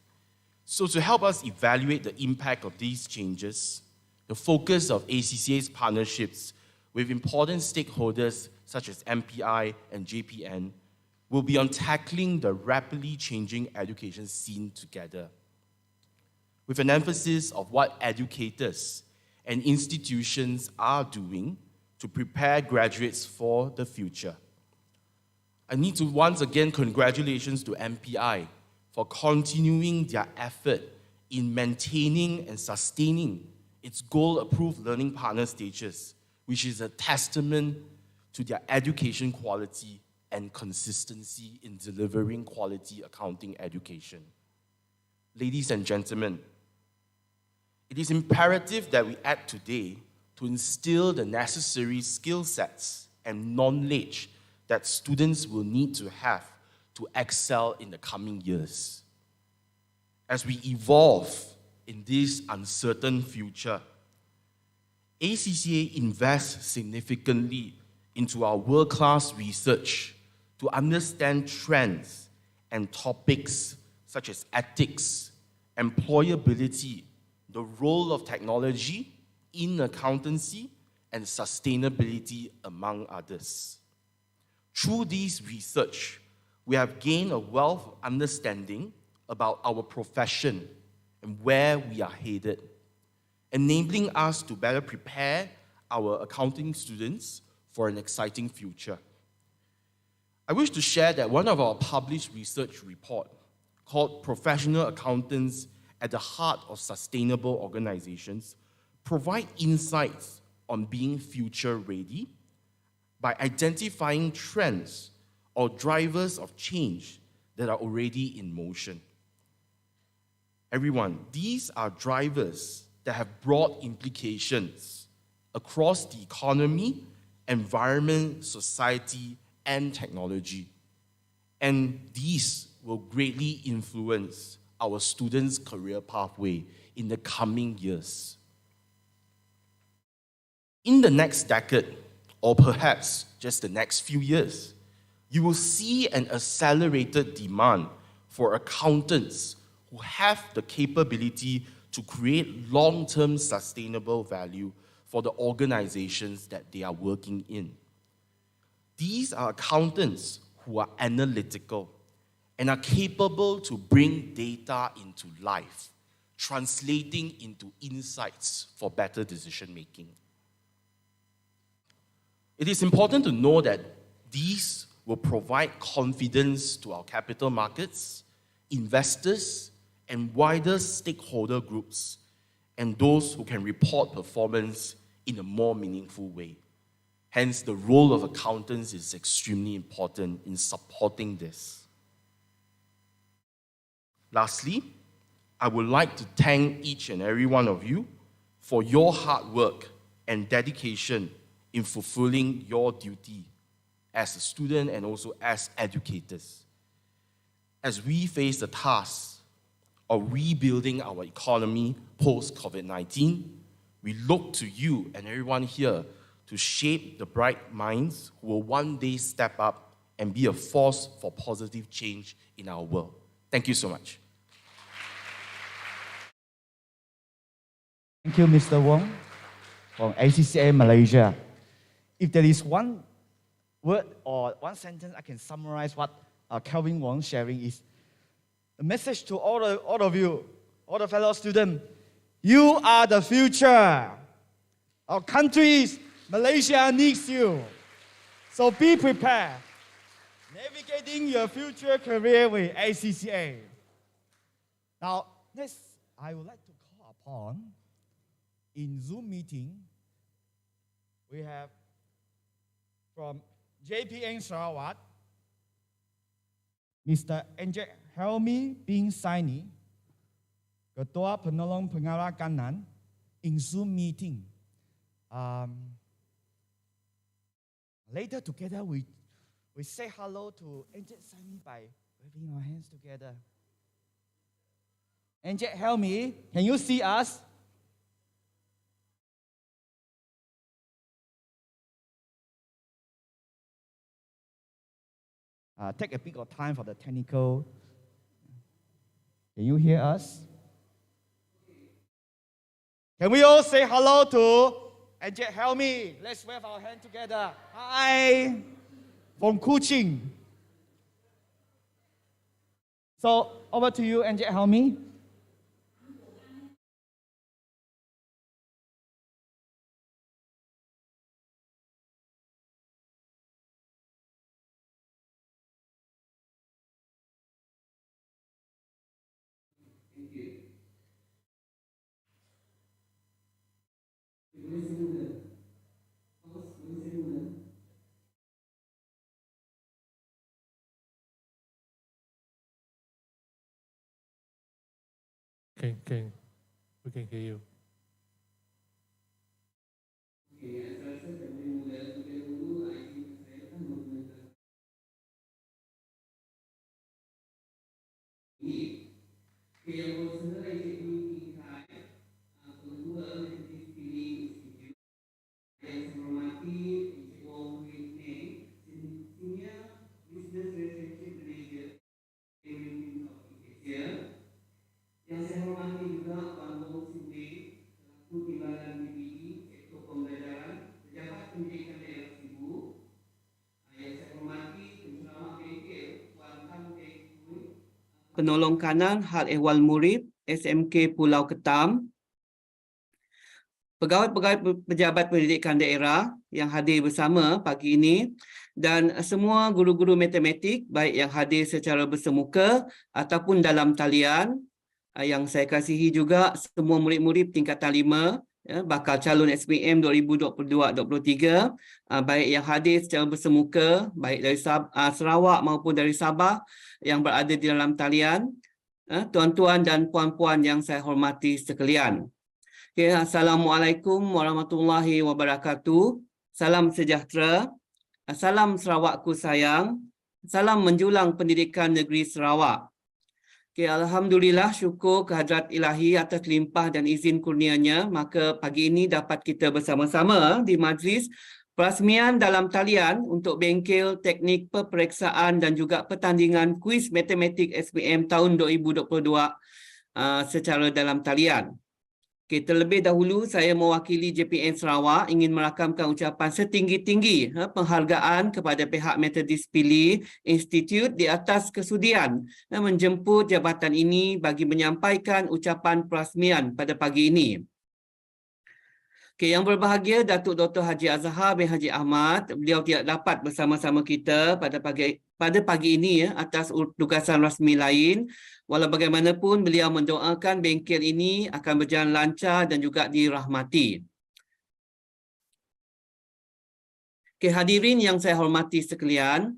So to help us evaluate the impact of these changes, the focus of ACCA's partnerships with important stakeholders such as MPI and JPN will be on tackling the rapidly changing education scene together, with an emphasis of what educators and institutions are doing to prepare graduates for the future. I need to once again congratulations to MPI for continuing their effort in maintaining and sustaining its goal-approved learning partner status, which is a testament to their education quality and consistency in delivering quality accounting education. Ladies and gentlemen, it is imperative that we act today to instill the necessary skill sets and knowledge that students will need to have to excel in the coming years. As we evolve in this uncertain future, ACCA invests significantly into our world-class research to understand trends and topics such as ethics, employability, the role of technology in accountancy, and sustainability, among others. Through this research, we have gained a wealth of understanding about our profession and where we are headed, enabling us to better prepare our accounting students for an exciting future. I wish to share that one of our published research report called Professional Accountants at the Heart of Sustainable Organizations provide insights on being future ready by identifying trends or drivers of change that are already in motion. Everyone, these are drivers that have broad implications across the economy, environment, society, and technology. And these will greatly influence our students' career pathway in the coming years. In the next decade, or perhaps just the next few years, you will see an accelerated demand for accountants who have the capability to create long-term sustainable value for the organizations that they are working in. These are accountants who are analytical and are capable to bring data into life, translating into insights for better decision-making. It is important to know that these will provide confidence to our capital markets, investors, and wider stakeholder groups, and those who can report performance in a more meaningful way. Hence, the role of accountants is extremely important in supporting this. Lastly, I would like to thank each and every one of you for your hard work and dedication in fulfilling your duty as a student and also as educators. As we face the task of rebuilding our economy post-COVID-19, we look to you and everyone here to shape the bright minds who will one day step up and be a force for positive change in our world. Thank you so much. Thank you, Mr. Wong, from ACCA Malaysia. If there is one word or one sentence I can summarize what Kelvin Wong sharing is, the message to all of you, all the fellow students, you are the future. Our countries, Malaysia needs you. So be prepared. Navigating your future career with ACCA. Now, next, I would like to call upon, in Zoom meeting, we have from JPN Sarawak, Mr. Anjek Helmi bin Saini, Ketua Penolong Pengarah Kanan, in Zoom meeting. Later together, we say hello to Anjek Saini by waving our hands together. Anjek Helmi, can you see us? Take a bit of time for the technical. Can you hear us? Can we all say hello to Anjek Helmi? Let's wave our hand together. Hi, from Kuching. So over to you, Anjek Helmi. We can hear you. Penolong Kanan Hal Ehwal Murid SMK Pulau Ketam, pegawai-pegawai pejabat pendidikan daerah yang hadir bersama pagi ini, dan semua guru-guru matematik baik yang hadir secara bersemuka ataupun dalam talian, yang saya kasihi juga semua murid-murid tingkatan 5 bakal calon SPM 2022-23, baik yang hadir secara bersemuka baik dari Sarawak maupun dari Sabah yang berada di dalam talian, tuan-tuan dan puan-puan yang saya hormati sekalian. Okay, Assalamualaikum warahmatullahi wabarakatuh. Salam sejahtera. Salam Sarawakku sayang. Salam menjulang pendidikan negeri Sarawak. Okay, Alhamdulillah, syukur kehadrat ilahi atas limpah dan izin kurnianya, maka pagi ini dapat kita bersama-sama di majlis perasmian dalam talian untuk bengkel teknik peperiksaan dan juga pertandingan kuis matematik SPM tahun 2022 secara dalam talian. Okay, terlebih dahulu saya mewakili JPN Sarawak ingin merakamkan ucapan setinggi-tinggi penghargaan kepada pihak Methodist Pili Institute di atas kesudian menjemput jabatan ini bagi menyampaikan ucapan perasmian pada pagi ini. Okay, yang berbahagia Datuk Dr. Haji Azhar bin Haji Ahmad, beliau tidak dapat bersama-sama kita pada pagi ini atas tugasan rasmi lain. Walau bagaimanapun beliau mendoakan bengkel ini akan berjalan lancar dan juga dirahmati. Okay, hadirin yang saya hormati sekalian,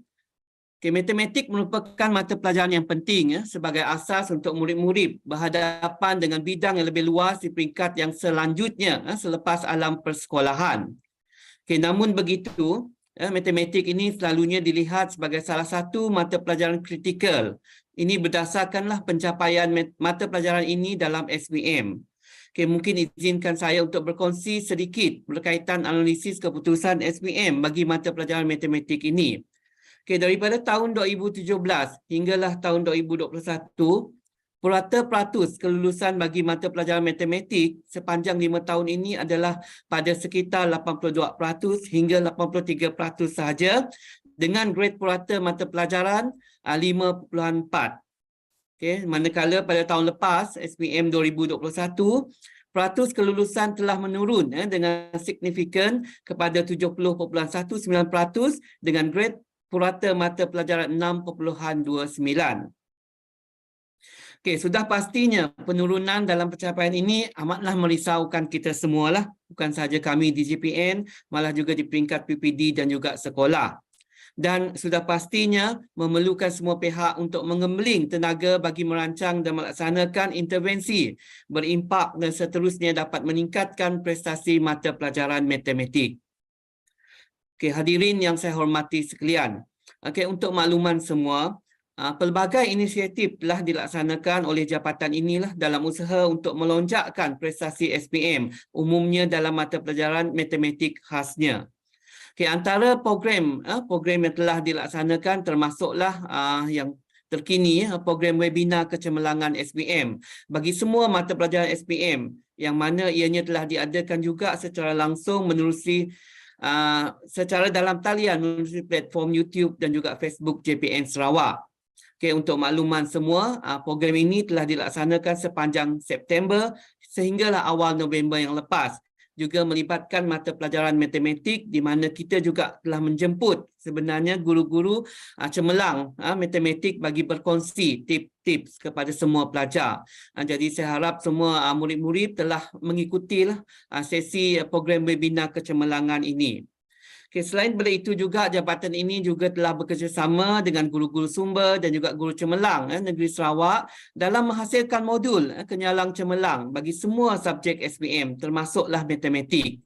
okay, matematik merupakan mata pelajaran yang penting sebagai asas untuk murid-murid berhadapan dengan bidang yang lebih luas di peringkat yang selanjutnya selepas alam persekolahan. Okay, namun begitu, matematik ini selalunya dilihat sebagai salah satu mata pelajaran kritikal. Ini berdasarkanlah pencapaian mata pelajaran ini dalam SPM. Okay, mungkin izinkan saya untuk berkongsi sedikit berkaitan analisis keputusan SPM bagi mata pelajaran matematik ini. Okay, daripada tahun 2017 hinggalah tahun 2021, purata-peratus kelulusan bagi mata pelajaran matematik sepanjang 5 tahun ini adalah pada sekitar 82% hingga 83% sahaja, dengan grade purata mata pelajaran 5.4. Okay, manakala pada tahun lepas, SPM 2021, peratus kelulusan telah menurun dengan signifikan kepada 70.19% dengan grade purata mata pelajaran 6.29. Okay, sudah pastinya penurunan dalam pencapaian ini amatlah merisaukan kita semualah, bukan sahaja kami di JPN, malah juga di peringkat PPD dan juga sekolah. Dan sudah pastinya memerlukan semua pihak untuk mengembeling tenaga bagi merancang dan melaksanakan intervensi berimpak dan seterusnya dapat meningkatkan prestasi mata pelajaran matematik. Okay, hadirin yang saya hormati sekalian. Okay, untuk makluman semua, pelbagai inisiatif telah dilaksanakan oleh jabatan inilah dalam usaha untuk melonjakkan prestasi SPM, umumnya dalam mata pelajaran matematik khasnya. Okay, antara program yang telah dilaksanakan termasuklah yang terkini program webinar kecemerlangan SPM bagi semua mata pelajaran SPM, yang mana ianya telah diadakan juga secara langsung menerusi secara dalam talian menerusi platform YouTube dan juga Facebook JPN Sarawak. Okay, untuk makluman semua, program ini telah dilaksanakan sepanjang September sehinggalah awal November yang lepas. Juga melibatkan mata pelajaran matematik di mana kita juga telah menjemput sebenarnya guru-guru cemerlang matematik bagi berkongsi tips-tips kepada semua pelajar. Jadi saya harap semua murid-murid telah mengikutilah sesi program webinar kecemerlangan ini. Okay, selain daripada itu juga jabatan ini juga telah bekerjasama dengan guru-guru sumber dan juga guru cemerlang negeri Sarawak dalam menghasilkan modul kenyalang cemerlang bagi semua subjek SPM termasuklah matematik.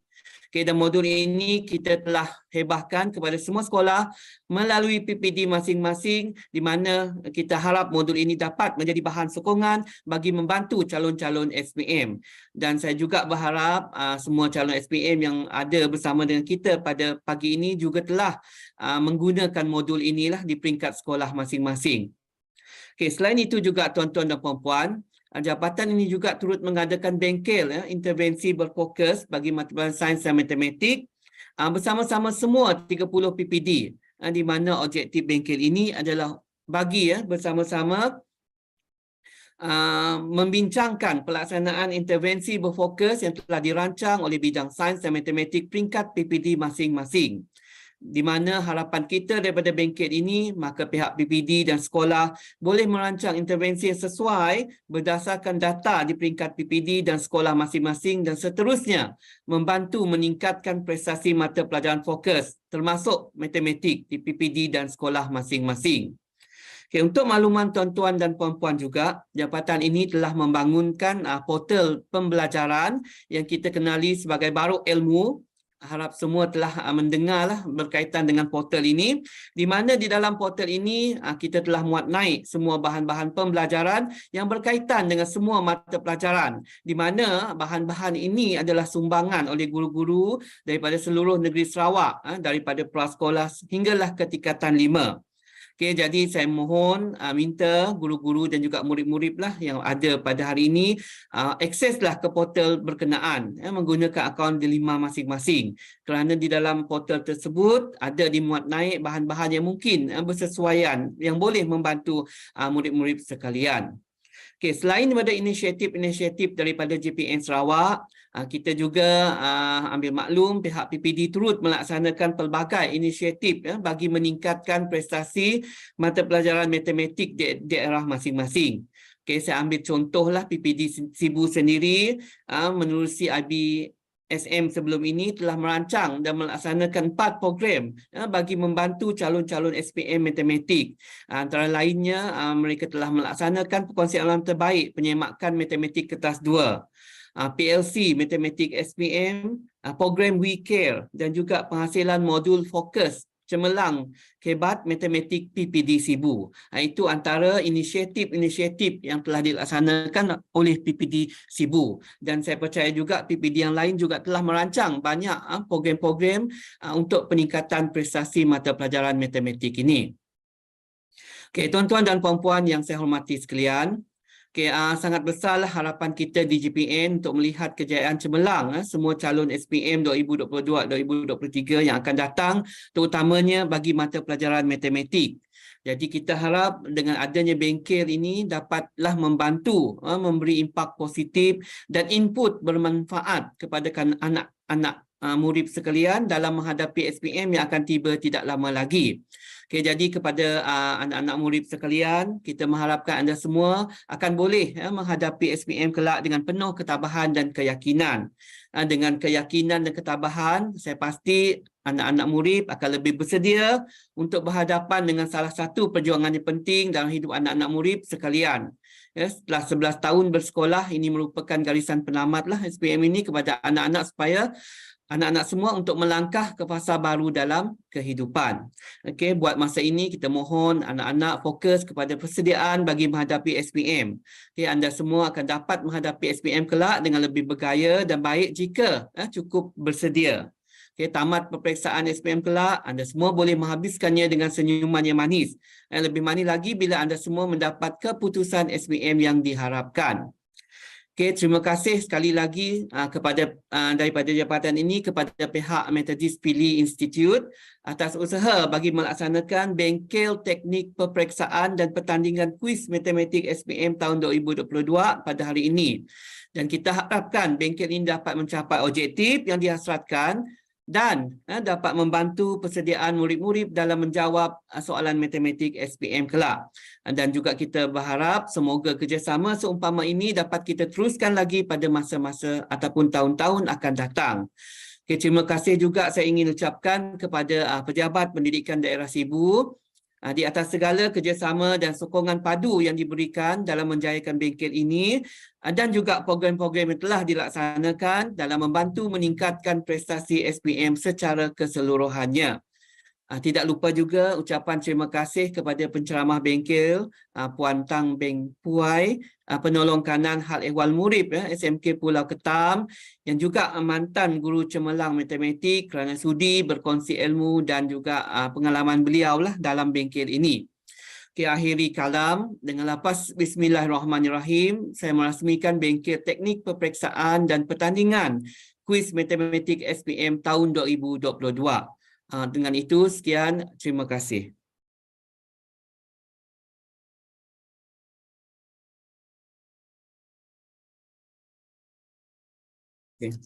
Okay, dan modul ini kita telah hebahkan kepada semua sekolah melalui PPD masing-masing, di mana kita harap modul ini dapat menjadi bahan sokongan bagi membantu calon-calon SPM. Dan saya juga berharap semua calon SPM yang ada bersama dengan kita pada pagi ini juga telah menggunakan modul inilah di peringkat sekolah masing-masing. Okay, selain itu juga tuan-tuan dan puan-puan, jabatan ini juga turut mengadakan bengkel intervensi berfokus bagi mata pelajaran sains dan matematik bersama-sama semua 30 PPD, di mana objektif bengkel ini adalah bagi bersama-sama membincangkan pelaksanaan intervensi berfokus yang telah dirancang oleh bidang sains dan matematik peringkat PPD masing-masing. Di mana harapan kita daripada bengkel ini, maka pihak PPD dan sekolah boleh merancang intervensi yang sesuai berdasarkan data di peringkat PPD dan sekolah masing-masing dan seterusnya membantu meningkatkan prestasi mata pelajaran fokus termasuk matematik di PPD dan sekolah masing-masing. Okay, untuk makluman tuan-tuan dan puan-puan juga, jabatan ini telah membangunkan portal pembelajaran yang kita kenali sebagai Baruk Ilmu. Harap semua telah mendengarlah berkaitan dengan portal ini, di mana di dalam portal ini kita telah muat naik semua bahan-bahan pembelajaran yang berkaitan dengan semua mata pelajaran, di mana bahan-bahan ini adalah sumbangan oleh guru-guru daripada seluruh negeri Sarawak, daripada prasekolah hinggalah ke tingkatan 5. Okey, jadi saya mohon minta guru-guru dan juga murid-murid lah yang ada pada hari ini akseslah ke portal berkenaan menggunakan akaun delima masing-masing. Kerana di dalam portal tersebut ada dimuat naik bahan-bahan yang mungkin bersesuaian yang boleh membantu murid-murid sekalian. Okay, selain daripada inisiatif-inisiatif daripada JPN Sarawak, kita juga ambil maklum pihak PPD turut melaksanakan pelbagai inisiatif bagi meningkatkan prestasi mata pelajaran matematik di daerah masing-masing. Okay, saya ambil contohlah PPD Sibu sendiri menerusi SM sebelum ini telah merancang dan melaksanakan 4 program bagi membantu calon-calon SPM matematik. Antara lainnya, mereka telah melaksanakan perkongsian alam terbaik penyemakan matematik kertas 2, PLC matematik SPM, program We Care dan juga penghasilan modul fokus cemerlang kebat matematik PPD Sibu. Itu antara inisiatif-inisiatif yang telah dilaksanakan oleh PPD Sibu. Dan saya percaya juga PPD yang lain juga telah merancang banyak program-program untuk peningkatan prestasi mata pelajaran matematik ini. Okey, tuan-tuan dan puan-puan yang saya hormati sekalian, sangat besarlah harapan kita di JPN untuk melihat kejayaan cemerlang semua calon SPM 2022-2023 yang akan datang, terutamanya bagi mata pelajaran matematik. Jadi kita harap dengan adanya bengkel ini dapatlah membantu memberi impak positif dan input bermanfaat kepada anak-anak murid sekalian dalam menghadapi SPM yang akan tiba tidak lama lagi. Okay, jadi kepada anak-anak murid sekalian, kita mengharapkan anda semua akan boleh menghadapi SPM kelak dengan penuh ketabahan dan keyakinan. Dengan keyakinan dan ketabahan, saya pasti anak-anak murid akan lebih bersedia untuk berhadapan dengan salah satu perjuangan yang penting dalam hidup anak-anak murid sekalian. Setelah 11 tahun bersekolah, ini merupakan garisan penamatlah SPM ini kepada anak-anak supaya anak-anak semua untuk melangkah ke fasa baru dalam kehidupan. Okey, buat masa ini kita mohon anak-anak fokus kepada persediaan bagi menghadapi SPM. Okey, anda semua akan dapat menghadapi SPM kelak dengan lebih bergaya dan baik jika cukup bersedia. Okey, tamat peperiksaan SPM kelak, anda semua boleh menghabiskannya dengan senyuman yang manis. Lebih manis lagi bila anda semua mendapat keputusan SPM yang diharapkan. Okay, terima kasih sekali lagi kepada daripada jabatan ini kepada pihak Methodist Pili Institute atas usaha bagi melaksanakan bengkel teknik peperiksaan dan pertandingan kuis matematik SPM tahun 2022 pada hari ini. Dan kita harapkan bengkel ini dapat mencapai objektif yang dihasratkan dan dapat membantu persediaan murid-murid dalam menjawab soalan matematik SPM kelak. Dan juga kita berharap semoga kerjasama seumpama ini dapat kita teruskan lagi pada masa-masa ataupun tahun-tahun akan datang. Okay, terima kasih juga saya ingin ucapkan kepada pejabat pendidikan daerah Sibu di atas segala kerjasama dan sokongan padu yang diberikan dalam menjayakan bengkel ini dan juga program-program yang telah dilaksanakan dalam membantu meningkatkan prestasi SPM secara keseluruhannya. Tidak lupa juga ucapan terima kasih kepada penceramah bengkel Puan Tang Beng Puai, penolong kanan hal ehwal murid SMK Pulau Ketam yang juga mantan guru cemerlang matematik kerana sudi berkongsi ilmu dan juga pengalaman beliau lah dalam bengkel ini. Okay, akhiri kalam dengan lafaz Bismillahirrahmanirrahim. Saya merasmikan bengkel teknik peperiksaan dan pertandingan kuis matematik SPM tahun 2022. Dengan itu, sekian. Terima kasih. Okay.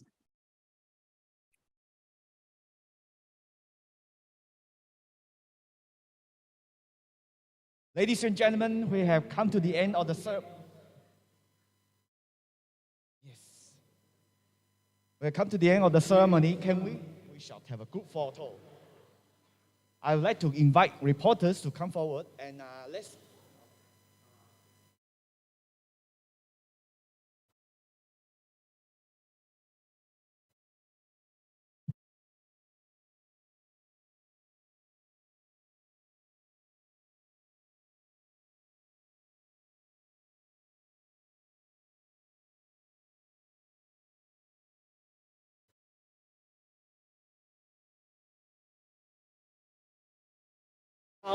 Ladies and gentlemen, we have come to the end of the ceremony. Yes. We have come to the end of the ceremony. Can we? We shall have a group photo. I would like to invite reporters to come forward and let's.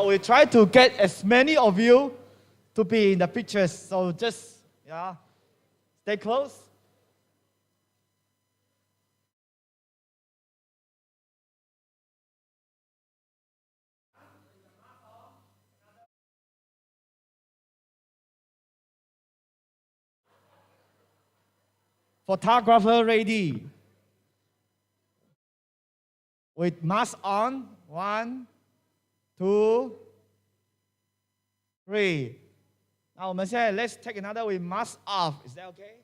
We try to get as many of you to be in the pictures. So just, stay close. Photographer ready. With mask on. 1, 2, 3. Now, let's take another with mask off. Is that okay?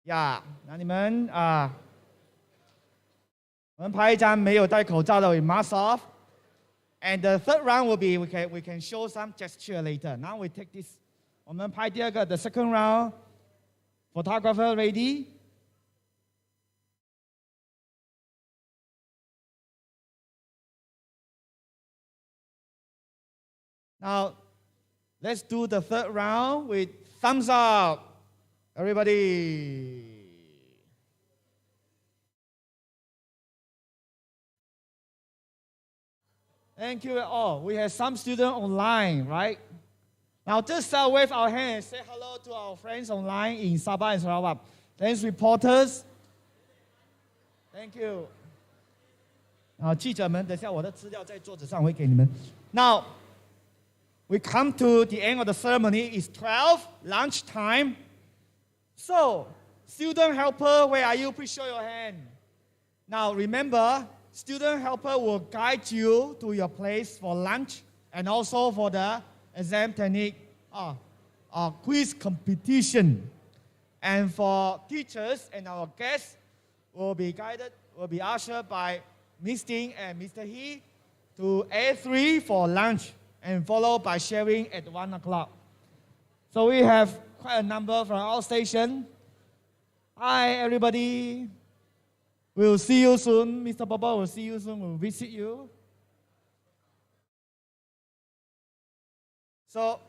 Yeah. 那你们我们拍一张没有戴口罩的 with mask off. And the third round will be we can show some gesture later. Now we take this. 我们拍第二个 the second round. Photographer ready? Now, let's do the third round with thumbs up. Everybody. Thank you all. We have some students online, right? Now, just wave our hands, say hello to our friends online in Sabah and Sarawak. Thanks, reporters. Thank you. 记者们，等一下我的资料在桌子上，我会给你们。Now, we come to the end of the ceremony. It's 12, lunchtime. So, student helper, where are you? Please show your hand. Now, remember, student helper will guide you to your place for lunch and also for the exam technique quiz competition. And for teachers and our guests will be ushered by Ms. Ting and Mr. He to A3 for lunch and followed by sharing at 1 o'clock. So we have quite a number from our station. Hi, everybody. We'll see you soon. Mr. Papa will see you soon. We'll visit you. So,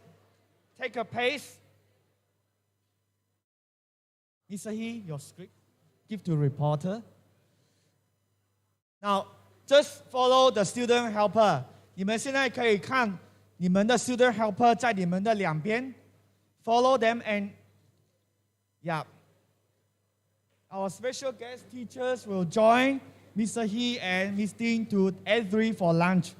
take a pace. Mr. He, your script. Give to reporter. Now, just follow the student helper. 你们现在可以看你们的 student helper 在你们的两边 ，follow them and our special guest teachers will join Mr. He and Ms. Ting to A3 for lunch.